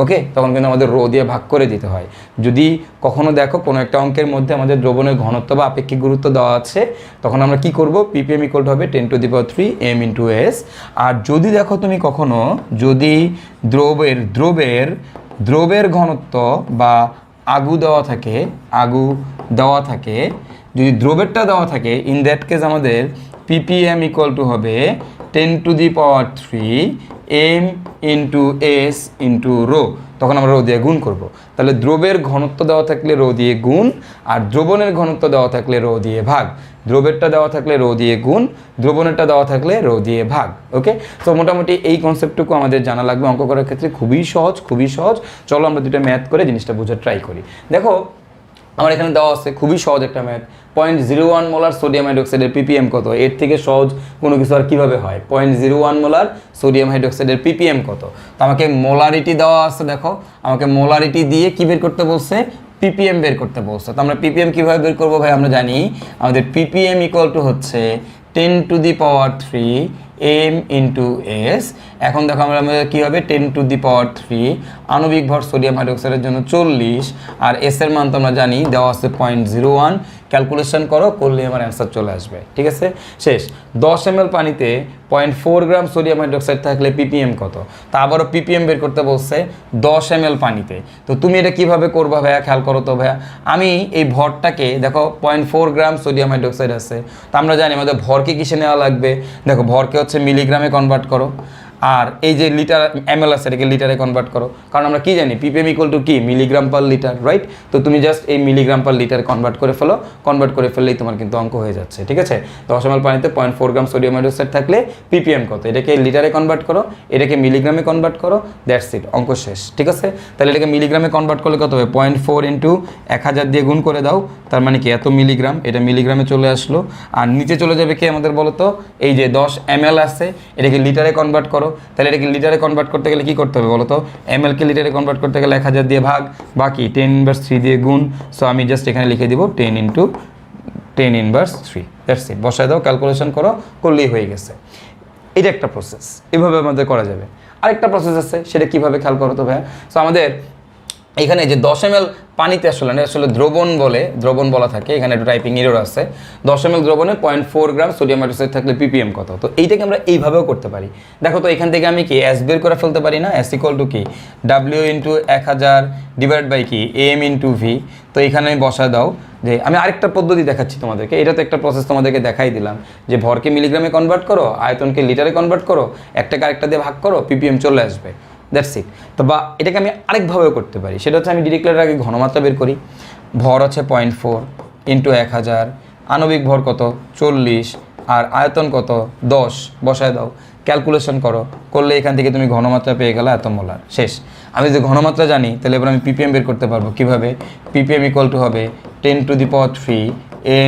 Okay, তখন কিন্তু আমাদের রো দিয়ে ভাগ করে দিতে হয়। যদি কখনো দেখো কোনো একটা অঙ্কের মধ্যে আমাদের দ্রবণের ঘনত্ব বা আপেক্ষিক গুরুত্ব দেওয়া আছে, তখন আমরা কি করব, পিপিএম ইকুয়াল টু হবে 10⁻³ m ইন্টু এস। আর যদি দেখো তুমি কখনো যদি দ্রবের ঘনত্ব বা আগু দেওয়া থাকে, যদি দ্রবেরটা দেওয়া থাকে, ইন দ্যাট কেস আমাদের পিপিএম ইকুয়াল টু হবে 10⁻³ m into S into rho. তখন আমরা রো দিয়ে গুণ করব। তাহলে দ্রবের ঘনত্ব দেওয়া থাকলে রো দিয়ে গুণ, আর দ্রবণের ঘনত্ব দেওয়া থাকলে রো দিয়ে ভাগ। দ্রবেরটা দেওয়া থাকলে রো দিয়ে গুণ, দ্রবণেরটা দেওয়া থাকলে রো দিয়ে ভাগ। ওকে, তো মোটামুটি এই কনসেপ্টটুকু আমাদের জানা লাগবে। অঙ্ক করার ক্ষেত্রে খুবই সহজ। চলো আমরা দুটো ম্যাথ করে জিনিসটা বোঝার ট্রাই করি। দেখো আমার এখানে দেওয়া আছে খুবই সহজ একটা ম্যাথ, 0.01 মোলার সোডিয়াম হাইড্রোক্সাইডের পিপিএম কত। এর থেকে সহজ কোনো কিছু আর কীভাবে হয়, 0.01 মোলার সোডিয়াম হাইড্রোক্সাইডের পিপিএম কত। তো আমাকে মোলারিটি দেওয়া আছে, দেখো আমাকে মোলারিটি দিয়ে কী বের করতে বলছে, পিপিএম বের করতে বলছে। তো আমরা পিপিএম কীভাবে বের করবো ভাই, আমরা জানি আমাদের পিপিএম ইকুয়াল টু হচ্ছে 10⁻³ m ইন্টু এস। এখন দেখো আমাদের কী হবে, 10⁻³ আণবিক ভর সোডিয়াম হাইড্রোক্সাইডের জন্য 40, আর এস এর মান তো আমরা জানি দেওয়া আছে 0.01। ক্যালকুলেশন করলে আমার অ্যান্সার চলে আসবে। ঠিক আছে, শেষ। 10 ml পানিতে 0.4 গ্রাম সোডিয়াম হাইড্রোক্সাইড থাকলে পিপিএম কত। তা আবারও পিপিএম বের করতে বলছে 10 ml পানিতে। তো তুমি এটা কিভাবে করবা ভাইয়া, খেয়াল করো তো ভাইয়া। আমি এই ভরটাকে দেখো 0.4 গ্রাম সোডিয়াম হাইড্রোক্সাইড আছে, তো আমরা জানি আমাদের ভরকে কিসে নেওয়া লাগবে, দেখো ভরকে হচ্ছে মিলিগ্রামে কনভার্ট করো, আর এই যে লিটার ml আছে এটাকে লিটারে কনভার্ট করো, কারণ আমরা কি জানি পিপিএম ইকুয়াল টু কি, মিলিগ্রাম পার লিটার, রাইট। তো তুমি জাস্ট এই মিলিগ্রাম পার লিটার কনভার্ট করে ফেললেই তোমার কিন্তু অঙ্ক হয়ে যাচ্ছে। ঠিক আছে, 10 ml পানিতে 0.4 গ্রাম সোডিয়াম হাইড্রোক্সাইড থাকলে পিপিএম কত, এটাকে লিটারে কনভার্ট করো, এটাকে মিলিগ্রামে কনভার্ট করো, দ্যাটস ইট, অঙ্ক শেষ। ঠিক আছে, তাহলে এটাকে মিলিগ্রামে কনভার্ট করলে কত হবে, 0.4 ইন্টু 1000 দিয়ে গুণ করে দাও, তার মানে কি এত মিলিগ্রাম, এটা মিলিগ্রামে চলে আসলো। আর নিচে চলে যাবে কি আমাদের বলো তো, এই যে 10 ml আছে এটাকে লিটারে কনভার্ট করো, তাহলে এটাকে লিটারে কনভার্ট করতে গেলে কি করতে হবে বলো তো, ml-কে লিটারে কনভার্ট করতে গেলে 1000 দিয়ে ভাগ, বাকি 10⁻³ দিয়ে গুণ। সো আমি জাস্ট এখানে লিখে দিব 10 ইন্টু 10⁻³, দ্যাটস ইট। বসায় দাও, ক্যালকুলেশন করলেই হয়ে গেছে। এটা একটা প্রসেস, এভাবে আমাদের করা যাবে। আরেকটা প্রসেস আছে, সেটা কিভাবে খেয়াল করো তো ভাইয়া। সো আমাদের এখানে যে 10 ml পানিতে আসলে দ্রবণ বলা থাকে, এখানে একটু টাইপিং এরর আছে। 10 ml দ্রবণে 0.4 গ্রাম সোডিয়াম হাইড্রোক্সাইড থাকলে পিপিএম কত। তো এইটাকে আমরা এইভাবেও করতে পারি। দেখো তো এখান থেকে আমি কি এস বের করে ফেলতে পারি না, এস ইকুয়াল টু কি ডাব্লিউ ইন্টু 1000 ডিভাইড বাই কি এম ইন্টু ভি। তো এখানে আমি বসায় দাও যে আমি আরেকটা পদ্ধতি দেখাচ্ছি তোমাদেরকে, এটা তো একটা প্রসেস তোমাদেরকে দেখাই দিলাম যে ভরকে মিলিগ্রামে কনভার্ট করো, আয়তনকে লিটারে কনভার্ট করো, একটাকে আরেকটা দিয়ে ভাগ করো, পিপিএম চলে আসবে, দ্যাটস ইট। তো বা এটাকে আমি আরেকভাবেও করতে পারি, সেটা হচ্ছে আমি ডিরেক্টলি আগে ঘনমাত্রা বের করি। ভর হচ্ছে 0.4 ইন্টু 1000, আণবিক ভর কত 40, আর আয়তন কত 10, বসায় দাও, ক্যালকুলেশন করলে এখান থেকে তুমি ঘনমাত্রা পেয়ে গেলে এত মোলার, শেষ। আমি যদি ঘনমাত্রা জানি তাহলে এবার আমি পিপিএম বের করতে পারবো। কীভাবে, পিপিএম ইকুয়াল টু হবে 10⁻³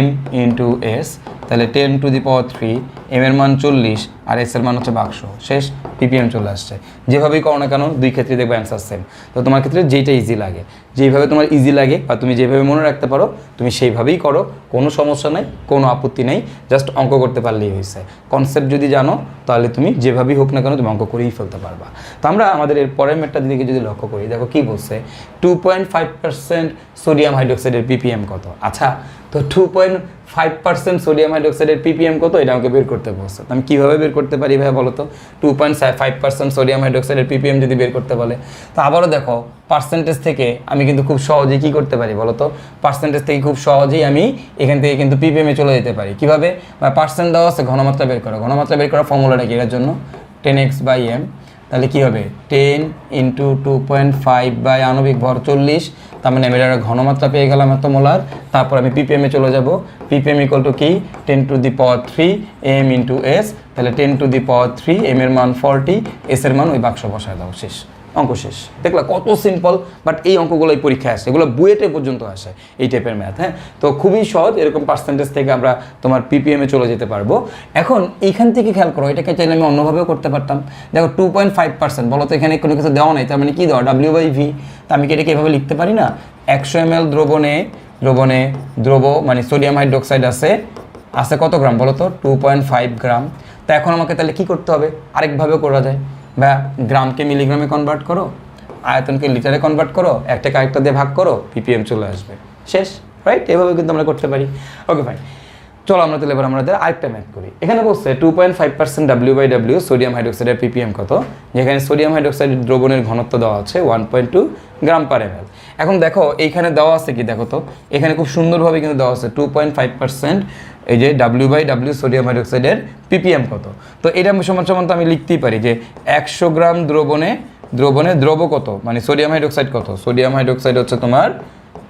m ইন্টু এস। তাহলে 10⁻³ m এর মান 40 আর এস এর মান হচ্ছে 100, শেষ, পিপিএম চলে আসছে। যেভাবেই করো না কেন দুই ক্ষেত্রে দেখবে অ্যান্সার সেম। তো তোমার ক্ষেত্রে যেইটা ইজি লাগে, যেইভাবে তোমার ইজি লাগে বা তুমি যেভাবে মনে রাখতে পারো তুমি সেইভাবেই করো, কোনো সমস্যা নেই, কোনো আপত্তি নেই, জাস্ট অঙ্ক করতে পারলেই হয়েছে। কনসেপ্ট যদি জানো তাহলে তুমি যেভাবেই হোক না কেন তুমি অঙ্ক করেই ফেলতে পারবা। তো আমরা আমাদের এর পরের ম্যাটটা দিকে যদি লক্ষ্য করি, দেখো কি বলছে, 2.5% সোডিয়াম হাইড্রোক্সাইডের পিপিএম কত। আচ্ছা, তো 2.5% সোডিয়াম হাইড্রোক্সাইডের পিপিএম কত, এটা আমাকে বের করতে করতে বলছে। আমি কীভাবে বের করতে পারি ভাই বলো তো? 2.5% সোডিয়াম হাইড্রোক্সাইডের পিপিএম যদি বের করতে বলে, তো আবারও দেখো পার্সেন্টেজ থেকে আমি কিন্তু খুব সহজেই কী করতে পারি বলো তো? পার্সেন্টেজ থেকে খুব সহজেই আমি এখান থেকে কিন্তু পিপিএমে চলে যেতে পারি। কীভাবে? পার্সেন্ট দেওয়া আছে, ঘনমাত্রা বের করা। ঘনমাত্রা বের করার ফর্মুলাটা কি এর জন্য? 10x/m। তাহলে কী হবে? 10 × 2.5 বাই আণবিক ভর 40, তার মানে আমি এটা ঘনমাত্রা পেয়ে গেলাম এত মোলার। তারপর আমি পিপিএমে চলে যাব। পিপিএম ইকুয়াল টু কি? 10⁻³ m × s। তাহলে 10⁻³ m এর মান 40, s এর মান ওই বাক্স বসায় দাও, শেষ, অঙ্ক শেষ। দেখলা কত সিম্পল, বাট এই অঙ্কগুলোই পরীক্ষায় আসে, এগুলো বুয়েটে পর্যন্ত আসে এই টাইপের ম্যাথ। হ্যাঁ, তো খুবই সহজ। এরকম পার্সেন্টেজ থেকে আমরা তোমার পিপিএমে চলে যেতে পারবো। এখন এইখান থেকে খেয়াল করো, এটাকে চাইলে আমি অন্যভাবেও করতে পারতাম। দেখো 2.5% বলো তো, এখানে কোনো কিছু দেওয়া নাই, তার মানে কি দেওয়া? W/V। তা আমি কি এটাকে এভাবে লিখতে পারি না? 100 ml দ্রব মানে সোডিয়াম হাইড্রোক্সাইড আছে কত গ্রাম বলো তো? 2.5 গ্রাম। তা এখন আমাকে তাহলে কি করতে হবে? আরেকভাবেও করা যায় বা গ্রামকে মিলিগ্রামে কনভার্ট করো, আয়তনকে লিটারে কনভার্ট করো, একটাকে আরেকটা দিয়ে ভাগ করো, পিপিএম চলে আসবে, শেষ, রাইট? এভাবে কিন্তু আমরা করতে পারি। ওকে ফাইন, চলো আমরা তাহলে এবার আমাদের আরেকটা ম্যাথ করি। এখানে বলছে 2.5% W/W সোডিয়াম হাইড্রোক্সাইডের পিপিএম কত, যেখানে সোডিয়াম হাইড্রোক্সাইড দ্রবণের ঘনত্ব দেওয়া আছে 1.2 গ্রাম/ml। এখন দেখো এইখানে দেওয়া আছে কি, দেখো তো এখানে খুব সুন্দরভাবে কিন্তু দেওয়া আছে 2.5% এই যে W/W সোডিয়াম হাইড্রোক্সাইডের পিপিএম কত। তো এটা সমান সমান তো আমি লিখতেই পারি যে 100 গ্রাম দ্রবণে দ্রব কত, মানে সোডিয়াম হাইড্রোক্সাইড কত? সোডিয়াম হাইড্রোক্সাইড হচ্ছে তোমার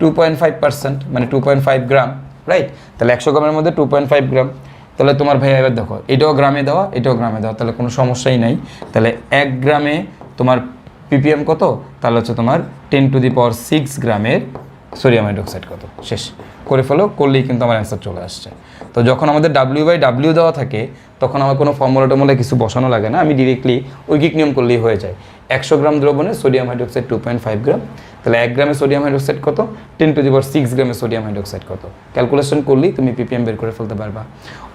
2.5%, মানে 2.5 গ্রাম, রাইট? তাহলে 100 গ্রামের মধ্যে 2.5 গ্রাম। তাহলে তোমার ভাইয়া এবার দেখো এটাও গ্রামে দেওয়া, এটাও গ্রামে দেওয়া, তাহলে কোনো সমস্যাই নাই। তাহলে 1 গ্রামে তোমার পিপিএম কত? তাহলে হচ্ছে তোমার 10⁶ গ্রামের সোডিয়াম হাইড্রোক্সাইড কত, শেষ। করে ফেলো, করলেই কিন্তু আমার অ্যান্সার চলে আসছে। তো যখন আমাদের W/W দেওয়া থাকে তখন আমার কোনো ফর্মুলা টর্মুলা কিছু বসানো লাগে না, আমি ডিরেক্টলি ঐকিক নিয়ম করলেই হয়ে যায়। 100 গ্রাম দ্রবণে সোডিয়াম হাইড্রোক্সাইড 2.5 গ্রাম, তাহলে 1 গ্রামে সোডিয়াম হাইড্রোক্সাইড কত? 10⁶ গ্রামে সোডিয়াম হাইড্রোক্সাইড কত। ক্যালকুলেশন করলেই তুমি পিপিএম বের করে ফেলতে পারবা।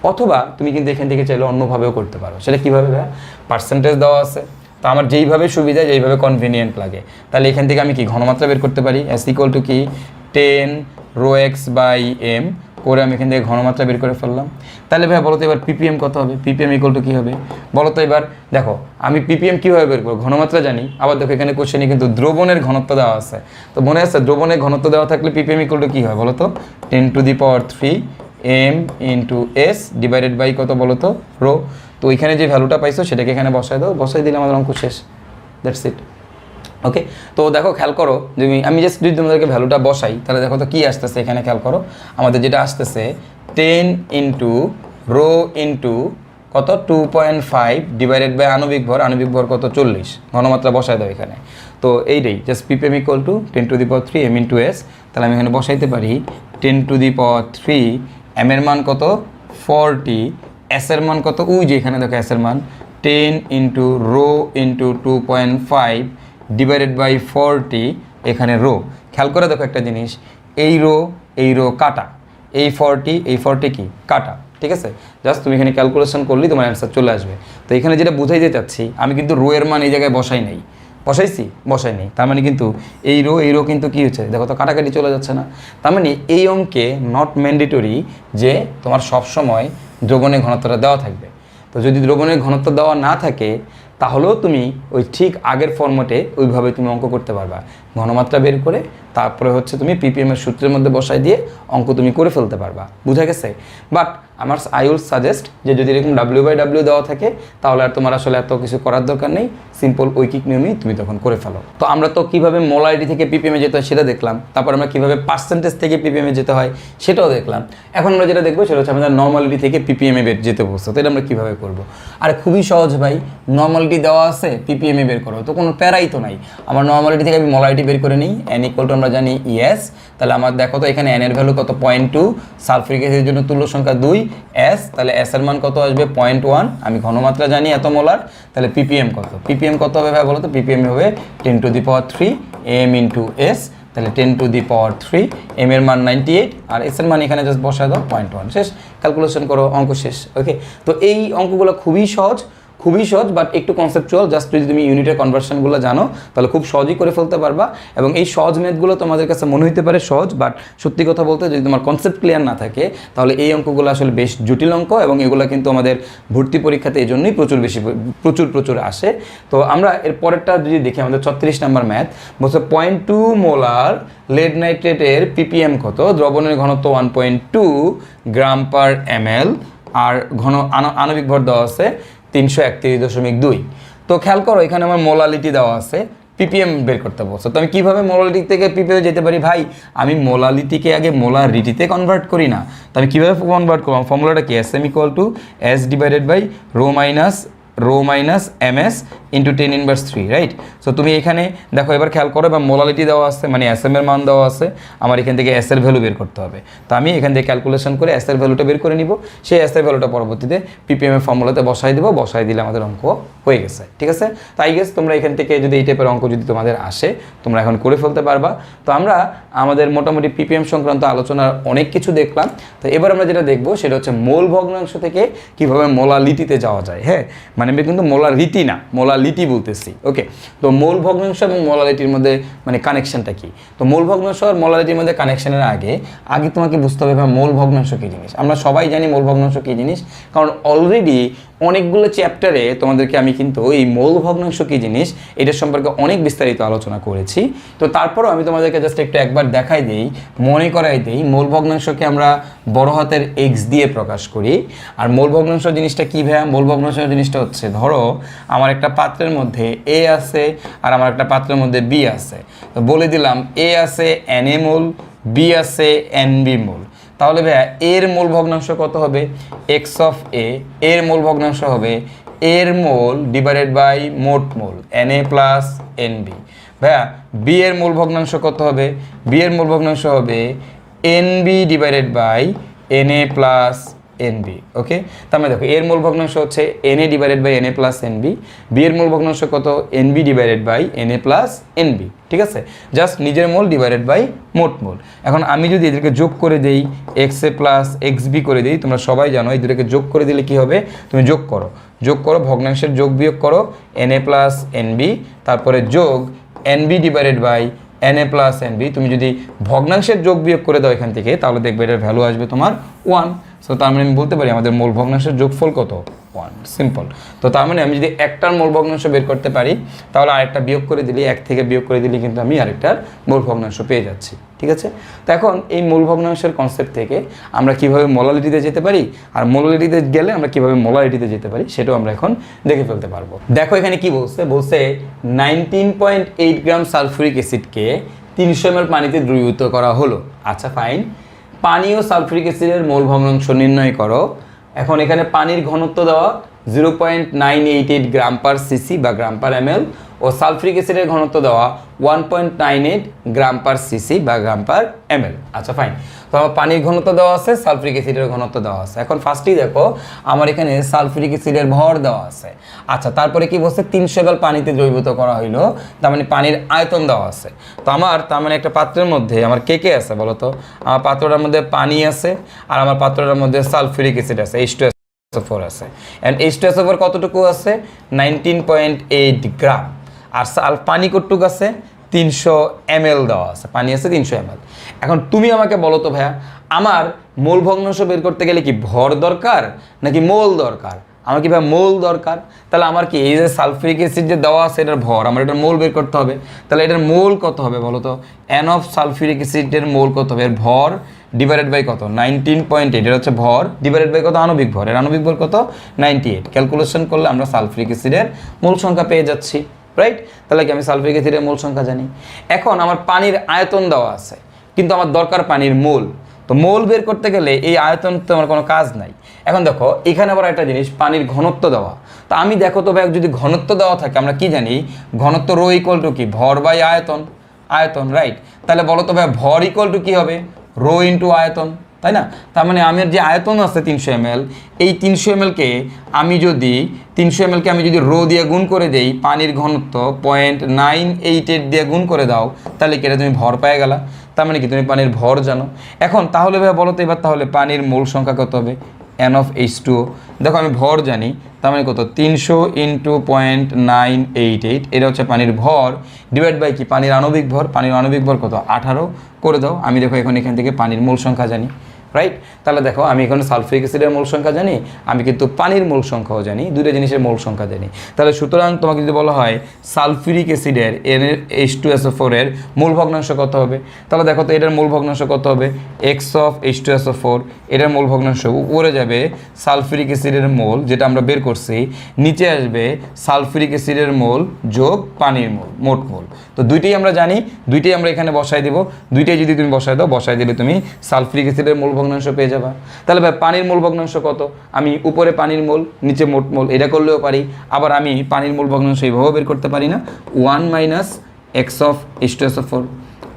অথবা তুমি কিন্তু এখান থেকে চাইলে অন্যভাবেও করতে পারো। সেটা কীভাবে? পার্সেন্টেজ দেওয়া আছে, তো আমার যেইভাবে সুবিধা, যেইভাবে কনভিনিয়েন্ট লাগে, তাহলে এখান থেকে আমি কি ঘনমাত্রা বের করতে পারি। S = কি 10 ρx/m করে আমি এখান থেকে ঘনমাত্রা বের করে ফেললাম। তাহলে ভাই বলো তো এবার পিপিএম কত হবে? পিপিএম = কী হবে বলো তো? এবার দেখো আমি পিপিএম কীভাবে বের করবো? ঘনমাত্রা জানি, আবার দেখো এখানে কোশ্চেনে কিন্তু দ্রবণের ঘনত্ব দেওয়া আছে। তো মনে আছে দ্রবণের ঘনত্ব দেওয়া থাকলে পিপিএম = কী হয় বলো তো? 10⁻³ m × s ডিভাইডেড বাই কত বলো তো? রো। তো ওইখানে যে ভ্যালুটা পাইছো সেটাকে এখানে বসায় দাও, বসাই দিলে আমাদের অঙ্ক শেষ, দ্যাটস ইট। ওকে, তো দেখো খেয়াল করো, আমি জাস্ট যদি তোমাদেরকে ভ্যালুটা বসাই তাহলে দেখো তো কী আসতেছে। এখানে খেয়াল করো আমাদের যেটা আসতেছে 10 × রো ইন্টু কত 2.5 ডিভাইডেড বাই আণবিক ভর কত 40, ঘনমাত্রা বসায় দাও এখানে। তো এইটাই জাস্ট পিপিএম = 10⁻³ m × s। তাহলে আমি এখানে বসাইতে পারি 10⁻³ m এর মান কত 40, s এর মান কত, ওই যে এখানে দেখো s এর মান 10 × রো ইন্টু 2.5 ডিভাইডেড বাই 40, এখানে রো। খেয়াল করে দেখো একটা জিনিস, এই রো কাটা, এই 40 কি কাটা, ঠিক আছে? জাস্ট তুমি এখানে ক্যালকুলেশন করলেই তোমার অ্যান্সার চলে আসবে। তো এখানে যেটা বুঝাইতে চাচ্ছি, আমি কিন্তু রো এর মান এই জায়গায় বসাই নাই, বসাই নেই, তার মানে কিন্তু এই রো কিন্তু কী হচ্ছে দেখো তো কাটাকাটি চলে যাচ্ছে না। তার মানে এই অঙ্কে নট ম্যান্ডেটরি যে তোমার সবসময় দ্রবণের ঘনত্বটা দেওয়া থাকবে। তো যদি দ্রবণের ঘনত্ব দেওয়া না থাকে তাহলেও তুমি ওই ঠিক আগের ফর্মেটে ওইভাবে তুমি অঙ্ক করতে পারবা, ঘনমাত্রা বের করে তারপরে হচ্ছে তুমি পিপিএমের সূত্রের মধ্যে বসাই দিয়ে অঙ্ক তুমি করে ফেলতে পারবা, বুঝা গেছে? বাট আই উইল সাজেস্ট যে যদি এরকম W/W দেওয়া থাকে তাহলে আর তোমার আসলে এত কিছু করার দরকার নেই, সিম্পল ঐকিক নিয়মেই তুমি তখন করে ফেলো। তো আমরা তো কীভাবে মোলারিটি থেকে পিপিএমে যেতে হয় সেটা দেখলাম, তারপর আমরা কীভাবে পার্সেন্টেজ থেকে পিপিএমে যেতে হয় সেটাও দেখলাম। এখন আমরা যেটা দেখবো সেটা হচ্ছে আমাদের নর্মালিটি থেকে পিপিএমে যেতে বসছে, তো এটা আমরা কীভাবে করবো? আর খুবই সহজ ভাই, নর্মালিটি দেওয়া আছে পিপিএমে বের করো, তো কোনো প্যারাই তো নাই। আমার নর্মালিটি থেকে আমি মোলারিটি বের করে নিই, n = আমরা জানি ES। তাহলে আমার দেখো তো এখানে n এর ভ্যালু কত 0.2, সালফিউরিক অ্যাসিডের জন্য তুল্য সংখ্যা 2, S, তাহলে S এর মান কত আসবে 0.1, আমি ঘনমাত্রা জানি এত মোলার। তাহলে পিপিএম কত হবে ভাই বলো তো? পিপিএম হবে 10⁻³ m × s, তাহলে 10⁻³ m এর মান 98 আর s এর মান এখানে জাস্ট বসায় দাও 0.1, শেষ। ক্যালকুলেশন করো, অঙ্ক শেষ। ওকে, তো এই অঙ্কগুলো খুবই সহজ, খুবই সহজ, বাট একটু কনসেপচুয়াল। জাস্ট যদি তুমি ইউনিটের কনভার্সনগুলো জানো তাহলে খুব সহজেই করে ফেলতে পারবা। এবং এই সহজ ম্যাথগুলো তোমাদের কাছে মনে হইতে পারে সহজ, বাট সত্যি কথা বলতে যদি তোমার কনসেপ্ট ক্লিয়ার না থাকে তাহলে এই অঙ্কগুলো আসলে বেশ জটিল অঙ্ক, এবং এগুলো কিন্তু আমাদের ভর্তি পরীক্ষাতে এই জন্যই প্রচুর আসে। তো আমরা এর পরেরটা যদি দেখি, আমাদের 36 নাম্বার ম্যাথ বলছে 0.2 মোলার লেড নাইট্রেটের ppm কত, দ্রবণের ঘনত্ব 1.2 গ্রাম পার ml, আর আণবিক ভর দেওয়া আছে 331.2। তো খেয়াল করো এখানে আমার মোলালিটি দেওয়া আছে, ppm বের করতে বলছো। তো আমি কীভাবে মোলালিটি থেকে ppm যেতে পারি? ভাই আমি মোলালিটিকে আগে মোলারিটিতে কনভার্ট করি না, তো আমি কীভাবে কনভার্ট করলাম? ফর্মুলাটা কি? SM = S divided by rho minus ms into 10⁻³ right. So তুমি এখানে দেখো, এবার খেয়াল করো, এবার মোলালিটি দেওয়া আছে মানে SM এর মান দেওয়া আছে, আমার এখান থেকে S এর ভ্যালু বের করতে হবে। তো আমি এখান থেকে ক্যালকুলেশন করে S এর ভ্যালুটা বের করে নিব, সেই S এর ভ্যালুটা পরবর্তীতে ppm এর ফর্মুলাতে বসাই দেবো, বসাই দিলে আমাদের অঙ্ক হয়ে গেছে। ঠিক আছে, তাই গেস তোমরা এখান থেকে যদি এই টাইপের অঙ্ক যদি তোমাদের আসে তোমরা এখন করে ফেলতে পারবা। তো আমরা আমাদের মোটামুটি ppm সংক্রান্ত আলোচনার অনেক কিছু দেখলাম। তো এবার আমরা যেটা দেখবো সেটা হচ্ছে মোল ভগ্নাংশ থেকে কীভাবে মোলালিটিতে যাওয়া যায়। হ্যাঁ, মানে আমি কিন্তু মোলারিটি না, মোলালিটি বলতেছি। ওকে, তো মোল ভগ্নাংশ এবং মোলালিটির মধ্যে মানে কানেকশনটা কি? তো মোল ভগ্নাংশ আর মোলালিটির মধ্যে কানেকশনের আগে তোমাকে বুঝতে হবে মোল ভগ্নাংশ কী জিনিস। আমরা সবাই জানি মোল ভগ্নাংশ কী জিনিস, কারণ অলরেডি অনেকগুলো চ্যাপ্টারে তোমাদেরকে আমি কিন্তু এই মোল ভগ্নাংশ কী জিনিস এটার সম্পর্কে অনেক বিস্তারিত আলোচনা করেছি। তো তারপরও আমি তোমাদেরকে জাস্ট একবার দেখাই দিই, মনে করাই দিই, মোল ভগ্নাংশকে আমরা বড় হাতের x দিয়ে প্রকাশ করি। আর মোল ভগ্নাংশ জিনিসটা কী ভাইয়া? মোল ভগ্নাংশ জিনিসটা হচ্ছে, ধরো আমার একটা পাত্রের মধ্যে A আছে আর আমার একটা পাত্রের মধ্যে B আছে। তো বলে দিলাম A আছে Na মোল, B আছে Nb মোল। তাহলে ভাইয়া এর মোল ভগ্নাংশ কত হবে? x অফ A এর মোল ভগ্নাংশ হবে এর মোল ডিভাইডেড বাই মোট মোল Na প্লাস Nb। ভাইয়া B এর মোল ভগ্নাংশ কত হবে? B এর মোল ভগ্নাংশ হবে Nb divided by Na plus Nb। Okay, তার মানে দেখো এর মোল ভগ্নাংশ হচ্ছে Na divided by Na plus Nb, B এর মোল ভগ্নাংশ কত? Nb divided by Na plus Nb। ঠিক আছে, জাস্ট নিজের মোল ডিভাইডেড বাই মোট মোল। এখন আমি যদি এদেরকে যোগ করে দেই, XA প্লাস XB করে দিই, তোমরা সবাই জানো এই দুটোকে যোগ করে দিলে কি হবে? তুমি যোগ করো ভগ্নাংশের যোগ বিয়োগ করো Na প্লাস Nb, তারপরে যোগ Nb divided by Na plus Nb। তুমি যদি ভগ্নাংশের যোগ বিয়োগ করে দাও এখান থেকে, তাহলে দেখবে এটার ভ্যালু আসবে তোমার 1। সো তার মানে আমি বলতে পারি আমাদের মোল ভগ্নাংশের যোগফল কত? 1। সিম্পল। তো তার মানে আমি যদি একটার মোল ভগ্নাংশ বের করতে পারি তাহলে আরেকটা বিয়োগ করে দিলে, এক থেকে বিয়োগ করে দিলে কিন্তু আমি আরেকটার মোল ভগ্নাংশ পেয়ে যাচ্ছি। ঠিক আছে, তো এখন এই মোল ভগ্নাংশের কনসেপ্ট থেকে আমরা কিভাবে মোলালিটিতে যেতে পারি, আর মোলালিটিতে গেলে আমরা কিভাবে মোলারিটিতে যেতে পারি সেটাও আমরা এখন দেখে ফেলতে পারবো। দেখো এখানে কি বলছে? 19.8 গ্রাম সালফুরিক অ্যাসিডকে 300 ml পানিতে দ্রবীভূত করা হলো। আচ্ছা ফাইন, পানি ও সালফুরিক অ্যাসিডের মোল ভগ্নাংশ নির্ণয় করো। এখন এখানে পানির ঘনত্ব দেওয়া 0.988 গ্রাম পার সিসি বা গ্রাম পার ml, ও সালফুরিক অ্যাসিডের ঘনত্ব দেওয়া 1.98 গ্রাম পার সিসি বা গ্রাম পার ml। আচ্ছা ফাইন, তো আমার পানির ঘনত্ব দেওয়া আছে, সালফুরিক অ্যাসিডের ঘনত্ব দেওয়া আছে। এখন ফার্স্টেই দেখো আমার এখানে সালফুরিক অ্যাসিডের ভর দেওয়া আছে। আচ্ছা, তারপরে কি বলছে? 300 ml পানিতে দ্রবীভূত করা হইলো, তার মানে পানির আয়তন দেওয়া আছে। তো তার মানে একটা পাত্রের মধ্যে আমার কে আছে বলো তো? আমার পাত্রটার মধ্যে পানি আছে আর আমার পাত্রটার মধ্যে সালফুরিক অ্যাসিড আছে, H2SO4 আছে। এন্ড H2SO4 কতটুকু আছে? 19.8 গ্রাম। আর পানি কতটুকু আছে? 300 ml দেওয়া আছে, পানি আছে 300 ml। এখন তুমি আমাকে বলো তো ভাইয়া, আমার মোল ভগ্নাংশ বের করতে গেলে কি ভর দরকার নাকি মোল দরকার? আমার কি ভাই মোল দরকার? তাহলে আমার কি এই যে সালফুরিক অ্যাসিড যে দেওয়া আছে এটার ভর, আমার এটার মোল বের করতে হবে। তাহলে এটার মোল কত হবে বলো তো? N অফ সালফুরিক অ্যাসিডের মোল কত হবে? এর ভর ডিভাইডেড বাই কত? 19.8, এটা হচ্ছে ভর ডিভাইডেড বাই কত? আণবিক ভর। এর আণবিক ভর কত? 98। ক্যালকুলেশন করলে আমরা সালফুরিক অ্যাসিডের মোল সংখ্যা পেয়ে যাচ্ছি, রাইট? তাহলে কি আমি সালফুরিক অ্যাসিডের মোল সংখ্যা জানি। এখন আমার পানির আয়তন দেওয়া আছে, কিন্তু আমার দরকার পানির মোল। তো মোল বের করতে গেলে এই আয়তন তো আমার কোনো কাজ নাই। এখন দেখো এখানে আবার একটা জিনিস, পানির ঘনত্ব দেওয়া। তো আমি দেখো তো ভাই, যদি ঘনত্ব দেওয়া থাকে আমরা কি জানি? ঘনত্ব রো ইকুয়াল টু কি? ভর বাই আয়তন, রাইট? তাহলে বলো তো ভাই ভর ইকুয়াল টু কি হবে? রো ইন্টু আয়তন, তাই না? তার মানে আমার যে আয়তন আছে 300 ml, এই 300 ml কে আমি যদি রো দিয়ে গুণ করে দেই, পানির ঘনত্ব 0.988 দিয়ে গুণ করে দাও, তাহলে কি এটা তুমি ভর পেয়ে গেলা। তার মানে কি তুমি পানির ভর জানো। এখন তাহলে ভাই বলো তো এবার, তাহলে পানির মোল সংখ্যা কত হবে? NH2। দেখো আমি ভর জানি, তার মানে কত 300 ইন্টু 0.988, এটা হচ্ছে পানির ভর, ডিভাইড বাই কি পানির আণবিক ভর। পানির আণবিক ভর কত 18 করে দাও। আমি দেখো এখান থেকে পানির মোল সংখ্যা জানি, রাইট। তাহলে দেখো আমি এখানে সালফিউরিক অ্যাসিডের মোল সংখ্যা জানি, আমি কিন্তু পানির মোল সংখ্যাও জানি, দুইটা জিনিসের মোল সংখ্যা জানি। তাহলে সুতরাং তোমাকে যদি বলা হয় সালফিউরিক অ্যাসিডের H2SO4 এর মূল ভগ্নাংশ কত হবে, তাহলে দেখো তো এটার মূল ভগ্নাংশ কত হবে x অফ H2SO4, এটার মূল ভগ্নাংশ উপরে যাবে সালফিউরিক অ্যাসিডের মোল যেটা আমরা বের করছি, নিচে আসবে সালফিউরিক অ্যাসিডের মোল যোগ পানির মোল, মোট মোল। তো দুইটাই আমরা জানি, দুইটাই আমরা এখানে বসাই দিব, দুইটাই যদি তুমি বসাই দাও, বসাই দিলে তুমি সালফিউরিক অ্যাসিডের মূল ভগ্নাংশ পেয়ে যাবা। তাহলে ভাই পানির মূল ভগ্নাংশ কত, আমি উপরে পানির মোল নিচে মোট মোল এটা করলেও পারি, আবার আমি পানির মূল ভগ্নাংশ এইভাবেও বের করতে পারি না, 1 minus x of H2SO4।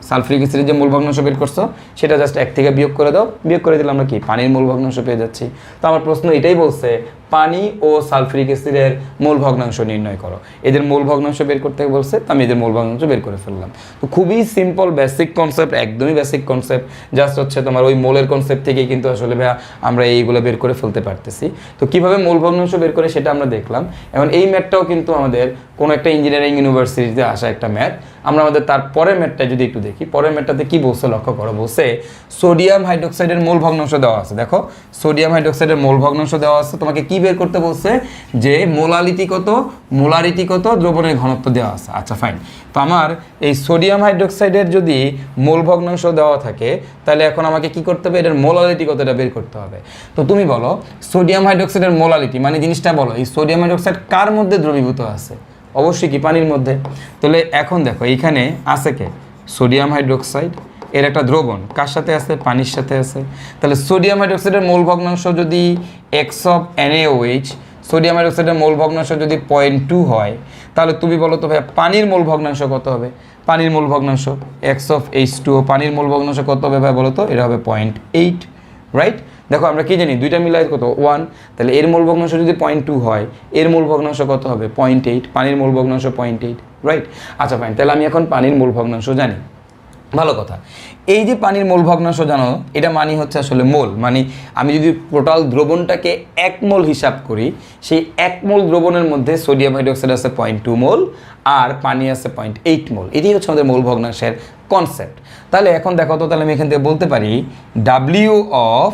Sulphuric অ্যাসিডের যে মূল ভগ্নাংশ বের করছো সেটা জাস্ট 1 থেকে বিয়োগ করে দাও, বিয়োগ করে দিলে আমরা কি পানির মূল ভগ্নাংশ পেয়ে যাচ্ছি। তো আমার প্রশ্ন এটাই বলছে পানি ও সালফিউরিক অ্যাসিডের মূল ভগ্নাংশ নির্ণয় করো, এদের মূল ভগ্নাংশ বের করতে বলছে, তো আমি এদের মূল ভগ্নাংশ বের করে ফেললাম। তো খুবই সিম্পল বেসিক কনসেপ্ট, একদমই বেসিক কনসেপ্ট, জাস্ট হচ্ছে তোমার ওই মোলের কনসেপ্ট থেকেই কিন্তু আসলে ভাইয়া আমরা এইগুলো বের করে ফেলতে পারতেছি। তো কীভাবে মূল ভগ্নাংশ বের করে সেটা আমরা দেখলাম। এখন এই ম্যাথটাও কিন্তু আমাদের কোনো একটা ইঞ্জিনিয়ারিং ইউনিভার্সিটিতে আসা একটা ম্যাথ। আমরা আমাদের তার পরের ম্যাথটা যদি একটু দেখি, পরের ম্যাথটাতে কী বলছে লক্ষ্য করো, বলছে সোডিয়াম হাইড্রোক্সাইডের মূল ভগ্নাংশ দেওয়া আছে। দেখো সোডিয়াম হাইড্রোক্সাইডের মূল ভগ্নাংশ দেওয়া আছে, তোমাকে কি বের করতে বলছে যে মোলালিটি কত, মোলারিটি কত, দ্রবণের ঘনত্ব দেওয়া আছে। আচ্ছা ফাইন, তো আমার এই সোডিয়াম হাইড্রোক্সাইডের যদি মূল ভগ্নাংশ দেওয়া থাকে তাহলে এখন আমাকে কি করতে হবে, এটার মোলালিটি কতটা বের করতে হবে। তো তুমি বলো সোডিয়াম হাইড্রোক্সাইডের মোলালিটি মানে জিনিসটা বলো, এই সোডিয়াম হাইড্রোক্সাইড কার মধ্যে দ্রবীভূত আছে, অবশ্যই কি পানির মধ্যে। তাহলে এখন দেখো এইখানে আছে কে সোডিয়াম হাইড্রোক্সাইড, এর একটা দ্রবণ কার সাথে আছে, পানির সাথে আছে। তাহলে সোডিয়াম হাইড্রোক্সাইডের মূল ভগ্নাংশ যদি x অফ NaOH, সোডিয়াম হাইড্রোক্সাইডের মূল ভগ্নাংশ যদি 0.2 হয়, তাহলে তুমি বলো তো ভাই পানির মূল ভগ্নাংশ কত হবে। পানির মূল ভগ্নাংশ x অফ H2O, পানির মূল ভগ্নাংশ কত হবে ভাই বলো তো, এটা হবে 0.8, রাইট। দেখো আমরা কি জানি দুইটা মিলাই কত 1, তাহলে এর মূল ভগ্নাংশ যদি 0.2 হয়, এর মূল ভগ্নাংশ কত হবে 0.8, পানির মূল ভগ্নাংশ 0.8, রাইট। আচ্ছা ফাইন, তাহলে আমি এখন পানির মূল ভগ্নাংশ জানি, ভালো কথা। এই যে পানির মোল ভগ্নাংশ জানো, এটা মানে হচ্ছে আসলে মোল, মানে আমি যদি টোটাল দ্রবণটাকে 1 মোল হিসাব করি, সেই 1 মোল দ্রবণের মধ্যে সোডিয়াম হাইড্রোক্সাইড আছে 0.2 মোল আর পানি আছে 0.8 মোল। এটাই হচ্ছে আমাদের মোল ভগ্নাংশের কনসেপ্ট। তাহলে এখন দেখো তো, তাহলে আমি এখান থেকে বলতে পারি W অফ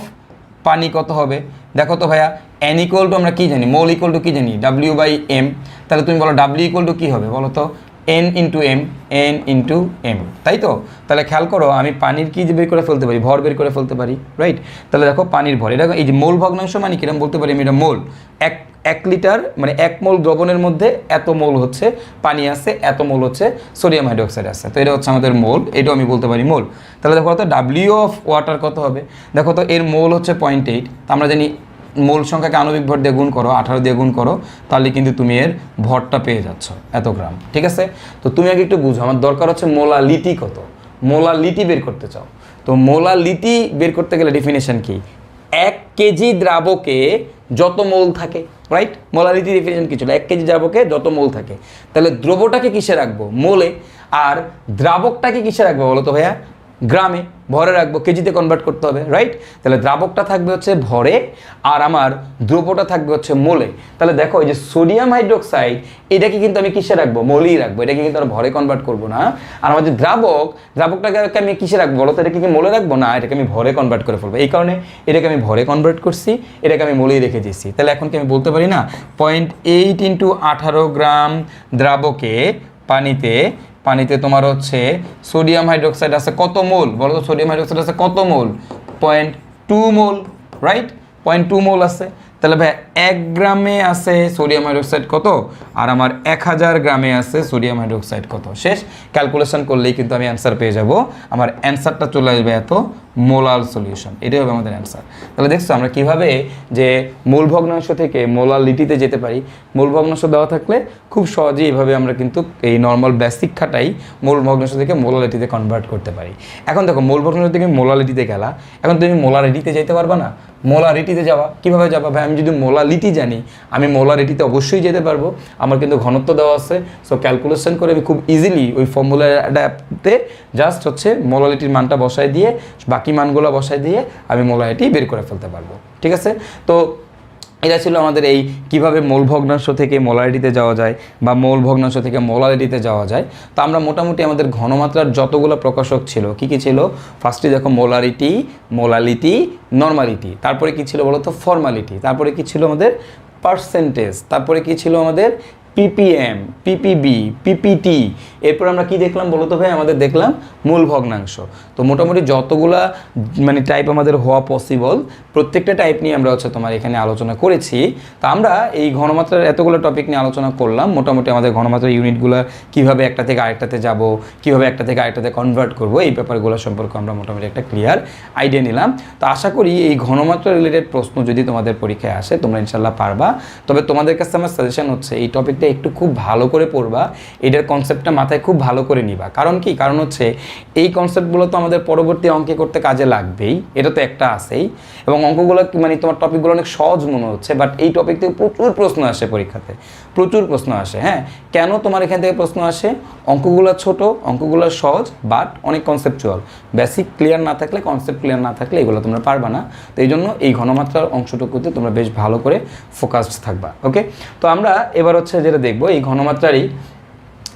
পানি কত হবে। দেখো তো ভাইয়া N ইকুয়াল টু আমরা কী জানি, মোল ইকুয়াল টু কী জানি W/M। তাহলে তুমি বলো W ইকুয়াল টু কী হবে বলো তো, N into M, N into M, তাই তো। তাহলে খেয়াল করো আমি পানির কি বের করে ফেলতে পারি, ভর বের করে ফেলতে পারি, রাইট। তাহলে দেখো পানির ভর, এটা এই যে মোল ভগ্নাংশ মানে কিরকম বলতে পারি আমি, এটা মোল, 1 লিটার মানে 1 মোল দ্রবণের মধ্যে এত মোল হচ্ছে পানি আছে, এত মোল হচ্ছে সোডিয়াম হাইড্রোক্সাইড আছে। তো এটা হচ্ছে আমাদের মোল, এটাও আমি বলতে পারি মোল। তাহলে দেখো তো W অফ ওয়াটার কত হবে, দেখো তো এর মোল হচ্ছে 0.8, আমরা জানি মোল সংখ্যাকে আণবিক ভর দিয়ে গুণ করো, 18 দিয়ে গুণ করো, তাহলে কিন্তু তুমি এর ভরটা পেয়ে যাচ্ছ এত গ্রাম, ঠিক আছে। তো তুমি আগে একটু বুঝো, আমার দরকার হচ্ছে মোলালিটি কত, মোলালিটি বের করতে চাও। তো মোলালিটি বের করতে গেলে ডেফিনেশন কি, 1 কেজি দ্রাবকে যত মোল থাকে, রাইট। মোলালিটি ডেফিনেশন কি ছিল, 1 কেজি দ্রাবকে যত মোল থাকে। তাহলে দ্রবটাকে কিসে রাখবো, মোলে, আর দ্রাবকটাকে কিসে রাখবো বলো তো ভাইয়া, গ্রামে, ভরে রাখবো, কেজিতে কনভার্ট করতে হবে, রাইট। তাহলে দ্রাবকটা থাকবে হচ্ছে ভরে আর আমার দ্রব্যটা থাকবে হচ্ছে মোলে। তাহলে দেখো এই যে সোডিয়াম হাইড্রোক্সাইড, এটাকে কিন্তু আমি কিসে রাখবো, মোলেই রাখবো, এটাকে কিন্তু আর ভরে কনভার্ট করবো না। আর আমার যে দ্রাবকটাকে আমি কিসে রাখবো বলো তো, এটাকে কি মোলে রাখবো না, এটাকে আমি ভরে কনভার্ট করে ফেলবো। এই কারণে এটাকে আমি ভরে কনভার্ট করছি, এটাকে আমি মোলেই রেখে দিয়েছি। তাহলে এখন কি আমি বলতে পারি না 0.8 ইন্টু 18 গ্রাম দ্রাবকে পানিতে তোমার হচ্ছে সোডিয়াম হাইড্রোক্সাইড আছে কত মোল বলো তো, সোডিয়াম হাইড্রোক্সাইড আছে কত মোল, 0.2 মোল, রাইট, 0.2 মোল আছে। তাহলে ভাই 1 গ্রামে আছে সোডিয়াম হাইড্রোক্সাইড কত, আর আমার 1000 গ্রামে আছে সোডিয়াম হাইড্রোক্সাইড কত। শেষ, ক্যালকুলেশন করলেই কিন্তু আমি অ্যান্সার পেয়ে যাব, আমার অ্যান্সারটা চলে আসবে এত মোলাল সলিউশন, এটাই হবে আমাদের অ্যান্সার। তাহলে দেখছো আমরা কিভাবে যে মূল ভগ্নাংশ থেকে মোলালিটিতে যেতে পারি। মূল ভগ্নাংশ দেওয়া থাকলে খুব সহজেই এইভাবে আমরা কিন্তু এই নর্মাল বেসিক খাটাই মূল ভগ্নাংশ থেকে মোলালিটিতে কনভার্ট করতে পারি। এখন দেখো মূল ভগ্নাংশ থেকে মোলালিটিতে গেলা, এখন তুমি মোলারিটিতে যেতে পারবা না, মোলারিটিতে যাওয়া। কিভাবে যাবা ভাই? আমি যদি মোলারিটি জানি, আমি মোলারিটিতে অবশ্যই যেতে পারবো। আমার কিন্তু ঘনত্ব দেওয়া আছে, সো ক্যালকুলেশন করে আমি খুব ইজিলি ওই ফর্মুলাতে জাস্ট হচ্ছে মোলারিটির মানটা বসায় দিয়ে, বাকি মানগুলো বসায় দিয়ে আমি মোলারিটি বের করে ফেলতে পারবো। ঠিক আছে? তো এটা ছিল আমাদের এই কিভাবে মোল ভগ্নাংশ থেকে মোলারিটিতে যাওয়া যায় বা মোল ভগ্নাংশ থেকে মোলারিটিতে যাওয়া যায়। তো আমরা মোটামুটি আমাদের ঘনমাত্রার যতগুলো প্রকাশক ছিল, কি কি ছিল? ফার্স্টে দেখো মোলারিটি, মোলালিটি, নর্মালিটি, তারপরে কি ছিল বলো তো? ফর্মালিটি, তারপরে কি ছিল আমাদের? পার্সেন্টেজ, তারপরে কি ছিল আমাদের? PPM, PPB, PPT. এরপর আমরা কি দেখলাম বলো তো ভাই? আমাদের দেখলাম মূল ভগ্নাংশ। তো মোটামুটি যতগুলা মানে টাইপ আমাদের হওয়া পসিবল, প্রত্যেকটা টাইপ নিয়ে আমরা হচ্ছে তোমার এখানে আলোচনা করেছি। তো আমরা এই ঘনমাত্রার এতগুলো টপিক নিয়ে আলোচনা করলাম। মোটামুটি আমাদের ঘনমাত্রার ইউনিটগুলো কীভাবে একটা থেকে আরেকটাতে যাব, কীভাবে একটা থেকে আরেকটাতে কনভার্ট করব, এই ব্যাপারগুলো সম্পর্কে আমরা মোটামুটি একটা ক্লিয়ার আইডিয়া নিলাম। তো আশা করি এই ঘনমাত্রা রিলেটেড প্রশ্ন যদি তোমাদের পরীক্ষায় আসে, তোমরা ইনশাল্লাহ পারবা। তবে তোমাদের কাছে আমার সাজেশন হচ্ছে এই টপিকটা একটু খুব ভালো করে পড়বা, এটার কনসেপ্টটা মাথায় খুব ভালো করে নিবা। কারণ কি? কারণ হচ্ছে এই কনসেপ্টগুলো তো আমাদের পরবর্তী অঙ্কে করতে কাজে লাগবেই, এটা তো একটা আছেই। এবং অঙ্কগুলো মানে তোমার টপিকগুলো অনেক সহজ মনে হচ্ছে, বাট এই টপিক থেকে প্রচুর প্রশ্ন আসে পরীক্ষাতে, প্রচুর প্রশ্ন আসে। হ্যাঁ, কেন তোমার এখান থেকে প্রশ্ন আসে? অঙ্কগুলো ছোট, অঙ্কগুলো সহজ, বাট অনেক কনসেপচুয়াল। বেসিক ক্লিয়ার না থাকলে, কনসেপ্ট ক্লিয়ার না থাকলে এগুলো তোমরা পারবা না। তো এই জন্য এই ঘনমাত্রার অংশটুকুতে তোমরা বেশ ভালো করে ফোকাসড থাকবা। ওকে, তো আমরা এবার হচ্ছে যেটা দেখবো, এই ঘনমাত্রারই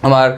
আমার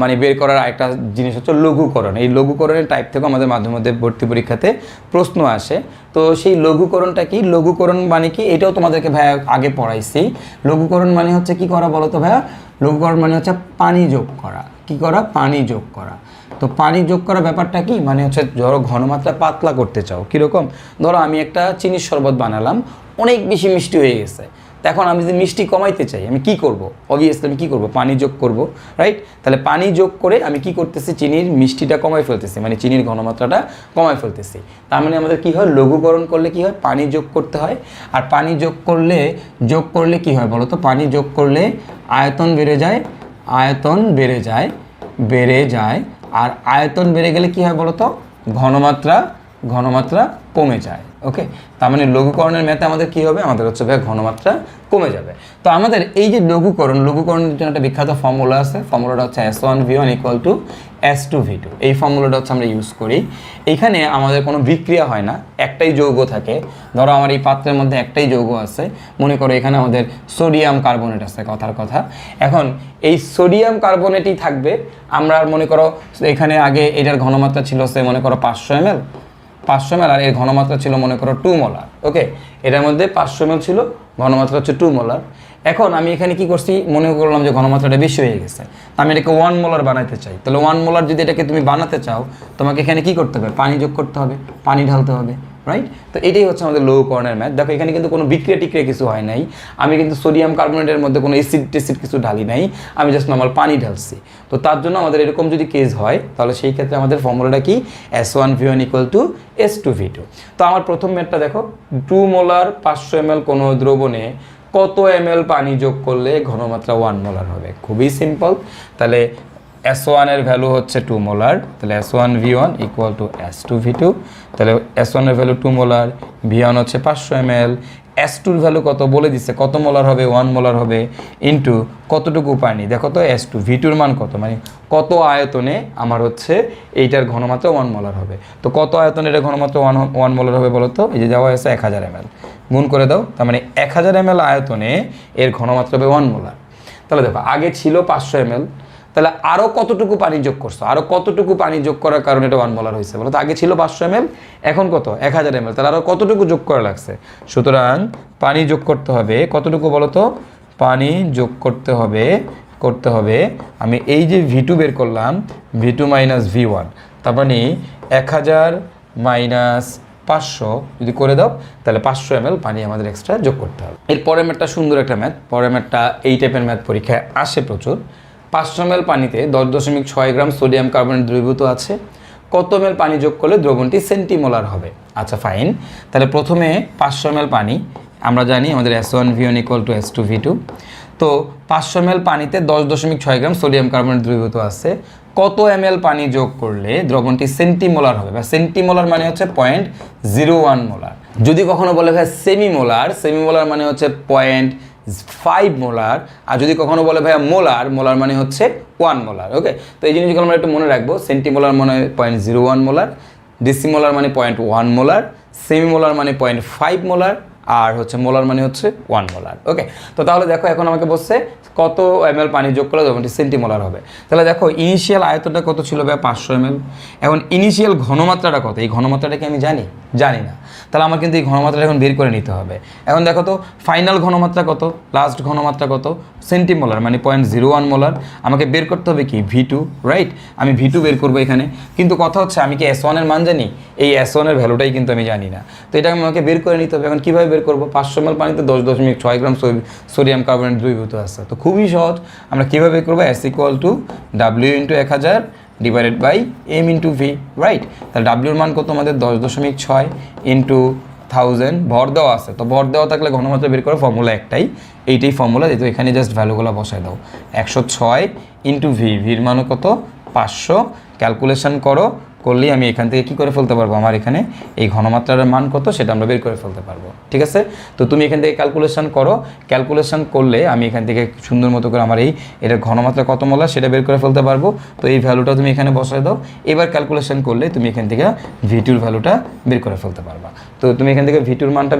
মানে বের করার আরেকটা জিনিস হচ্ছে লঘুকরণ। এই লঘুকরণের টাইপ থেকেও আমাদের মাঝে মধ্যে ভর্তি পরীক্ষাতে প্রশ্ন আসে। তো সেই লঘুকরণটা কি? লঘুকরণ মানে কি? এটাও তোমাদেরকে ভাইয়া আগে পড়াইছি। লঘুকরণ মানে হচ্ছে কি করা বলো তো ভাইয়া? লঘুকরণ মানে হচ্ছে পানি যোগ করা। কি করা? পানি যোগ করা। তো পানি যোগ করা ব্যাপারটা কি? মানে হচ্ছে ধরো ঘনমাত্রা পাতলা করতে চাও, কীরকম? ধরো আমি একটা চিনির শরবত বানালাম, অনেক বেশি মিষ্টি হয়ে গেছে। এখন আমি যদি মিষ্টি কমাইতে চাই, আমি কি করব? অবভিয়াসলি আমি কী করব? পানি যোগ করব, রাইট? তাহলে পানি যোগ করে আমি কি করতেছি? চিনির মিষ্টিটা কমাই ফেলতেছি, মানে চিনির ঘনমাত্রাটা কমাই ফেলতেছি। তার মানে আমাদের কি হয়? লঘুকরণ করলে কি হয়? পানি যোগ করতে হয়। আর পানি যোগ করলে কি হয় বলো তো? পানি যোগ করলে আয়তন বেড়ে যায়, আয়তন বেড়ে যায়। আর আয়তন বেড়ে গেলে কি হয় বলো তো? ঘনমাত্রা কমে যায়। ওকে, তার মানে লঘুকরণের ম্যাথে আমাদের কি হবে? আমাদের হচ্ছে ভাই ঘনমাত্রা কমে যাবে। তো আমাদের এই যে লঘুকরণের জন্য একটা বিখ্যাত ফর্মুলা আছে। ফর্মুলাটা হচ্ছে S1V1 = S2V2। এই ফর্মুলাটা হচ্ছে আমরা ইউজ করি। এখানে আমাদের কোনো বিক্রিয়া হয় না, একটাই যৌগ থাকে। ধরো আমার এই পাত্রের মধ্যে একটাই যৌগ আছে, মনে করো এখানে আমাদের সোডিয়াম কার্বনেট আছে, কথার কথা। এখন এই সোডিয়াম কার্বনেটই থাকবে। আমরা মনে করো এখানে আগে এটার ঘনমাত্রা ছিল মনে করো 500 ml, আর এর ঘনমাত্রা ছিল মনে করো 2 মোলার। ওকে, এটার মধ্যে 500 ml ছিল, ঘনমাত্রা হচ্ছে 2 মোলার। এখন আমি এখানে কি করছি? মনে করলাম যে ঘনমাত্রাটা বেশি হয়ে গেছে, আমি এটাকে 1 মোলার বানাতে চাই। তাহলে 1 মোলার যদি এটাকে তুমি বানাতে চাও, তোমাকে এখানে কি করতে হবে? পানি যোগ করতে হবে, পানি ঢালতে হবে, রাইট? তো এটাই হচ্ছে আমাদের লঘুকরণের ম্যাথ। দেখো এখানে কিন্তু কোনো বিক্রিয়া টিক্রিয়া কিছু হয় নাই। আমি কিন্তু সোডিয়াম কার্বনেটের মধ্যে কোনো অ্যাসিড কিছু ঢালি নাই, আমি জাস্ট নর্মাল পানি ঢালছি। তো তার জন্য আমাদের এরকম যদি কেস হয়, তাহলে সেই ক্ষেত্রে আমাদের ফর্মুলাটা কি? S1V1 = S2V2। তো আমার প্রথম ম্যাথটা দেখো, 2 মোলার 500 ml কোনো দ্রবণে কত ml পানি যোগ করলে ঘনমাত্রা 1 মোলার হবে? খুবই সিম্পল। তাহলে S1 এর ভ্যালু হচ্ছে 2 মোলার, তাহলে S1V1 = S2V2। তাহলে S1 এর ভ্যালু 2 মোলার, V1 হচ্ছে 500 ml, S2 এর ভ্যালু কত বলে দিচ্ছে, কত মোলার হবে? 1 মোলার হবে, ইন্টু কতটুকু পানি। দেখো তো S2 V2 এর মান কত, মানে কত আয়তনে আমার হচ্ছে এইটার ঘনমাত্রা 1 মোলার হবে। তো কত আয়তনে এটা ঘনমাত্রা 1 মোলার হবে বলো তো? এই যে দেওয়া আছে 1000 ml, গুণ করে দাও। তার মানে 1000 ml আয়তনে এর ঘনমাত্রা হবে 1 মোলার। তাহলে দেখো আগে ছিল 500 ml, তাহলে আরও কতটুকু পানি যোগ করছো? আরও কতটুকু পানি যোগ করার কারণে এটা 1 মোলার হয়েছে বলো তো? আগে ছিল 500 ml, এখন কত? 1000 ml, তাহলে আরও কতটুকু যোগ করা লাগছে? সুতরাং পানি যোগ করতে হবে কতটুকু বলো তো? পানি যোগ করতে হবে আমি এই যে V2 বের করলাম, V2 - V1, তার মানে 1000 - 500 যদি করে দাও, তাহলে 500 ml পানি আমাদের এক্সট্রা যোগ করতে হবে। এর পরের ম্যাথটা সুন্দর একটা ম্যাথ, পরের ম্যাথটা এই টাইপের ম্যাথ পরীক্ষায় আসে প্রচুর। 500 ml পানিতে 10.6 গ্রাম সোডিয়াম কার্বনেট দ্রবীভূত আছে, কত ml পানি যোগ করলে দ্রবণটি সেন্টিমোলার হবে? আচ্ছা ফাইন, তাহলে প্রথমে 500 ml পানি, আমরা জানি আমাদের S1V1 = S2V2। তো 500 ml পানিতে 10.6 গ্রাম সোডিয়াম কার্বনেট দ্রবীভূত আছে, কত ml পানি যোগ করলে দ্রবণটি সেন্টিমোলার হবে? বা সেন্টিমোলার মানে হচ্ছে 0.01 মোলার। যদি কখনো বলে ভাই সেমিমোলার মানে হচ্ছে 0.5 মোলার, আর যদি কখনো বলে ভাইয়া মোলার মানে হচ্ছে 1 মোলার। ওকে, তো এই জিনিসগুলো আমরা একটু মনে রাখবো। সেন্টিমোলার মানে 0.01 মোলার, ডিসিমোলার মানে 0.1 মোলার, সেমিমোলার মানে 0.5 মোলার, আর হচ্ছে মোলার মানে হচ্ছে 1 মোলার। ওকে, তো তাহলে দেখো এখন আমাকে বলছে কত ml পানি যোগ করলে যেমন সেন্টিমোলার হবে। তাহলে দেখো ইনিশিয়াল আয়তনটা কত ছিল ভাই 500 ml। এখন ইনিশিয়াল ঘনমাত্রাটা কত, এই ঘনমাত্রাটা কি আমি জানি না। তাহলে আমার কিন্তু এই ঘনমাত্রাটা এখন বের করে নিতে হবে। এখন দেখো তো ফাইনাল ঘনমাত্রা কত, লাস্ট ঘনমাত্রা কত, সেন্টিমোলার মানে 0.01 মোলার। আমাকে বের করতে হবে কি V2, রাইট? আমি V2 বের করবো এখানে, কিন্তু কথা হচ্ছে আমি কি S1 এর মান জানি? এই S1 এর ভ্যালুটাই কিন্তু আমি জানি না। তো এটা আমাকে বের করে নিতে হবে। এখন কীভাবে বের করবো? 500 ml পানিতে 10.6 গ্রাম সোডিয়াম কার্বনেট দ্রবীভূত আছে। তো খুবই সহজ, আমরা কীভাবে বের করবো? S = W × 1000 divided by M × V, right? তাহলে W এর মান কত আমাদের? 10.6 × 1000, ভর দেওয়া আছে। তো ভর দেওয়া থাকলে ঘনমাত্রা বের করার ফর্মুলা একটাই, এইটাই ফর্মুলা। যেহেতু এখানে জাস্ট ভ্যালুগুলো বসায় দাও। 106 × V, ভির মান কত? 500। ক্যালকুলেশন করলেই আমি এখান থেকে কি করে ফেলতে পারবো? আমার এখানে এই ঘনমাত্রার মান কত সেটা আমরা বের করে ফেলতে পারবো। ঠিক আছে, তো তুমি এখান থেকে ক্যালকুলেশন করলে আমি এখান থেকে সুন্দর মতো করে আমার এটার ঘনমাত্রা কত মোলার সেটা বের করে ফেলতে পারবো। তো এই ভ্যালুটা তুমি এখানে বসায় দাও। এবার ক্যালকুলেশন করলে তুমি এখান থেকে V2 ভ্যালুটা বের করে ফেলতে পারবা। তো তুমি এখান থেকে V2 মানটা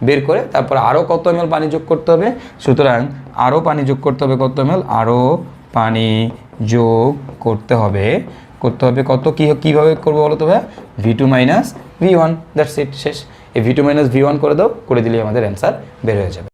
বের করে তারপর আরও কত ml পানি যোগ করতে হবে। সুতরাং আরও পানি যোগ করতে হবে কত ml? আরও পানি যোগ করতে হবে কত? কীভাবে করবো বলো তো ভাই? V2 - V1, দ্যাটস ইট, শেষ। এই V2 - V1 করে দিলেই আমাদের অ্যান্সার বের হয়ে যাবে।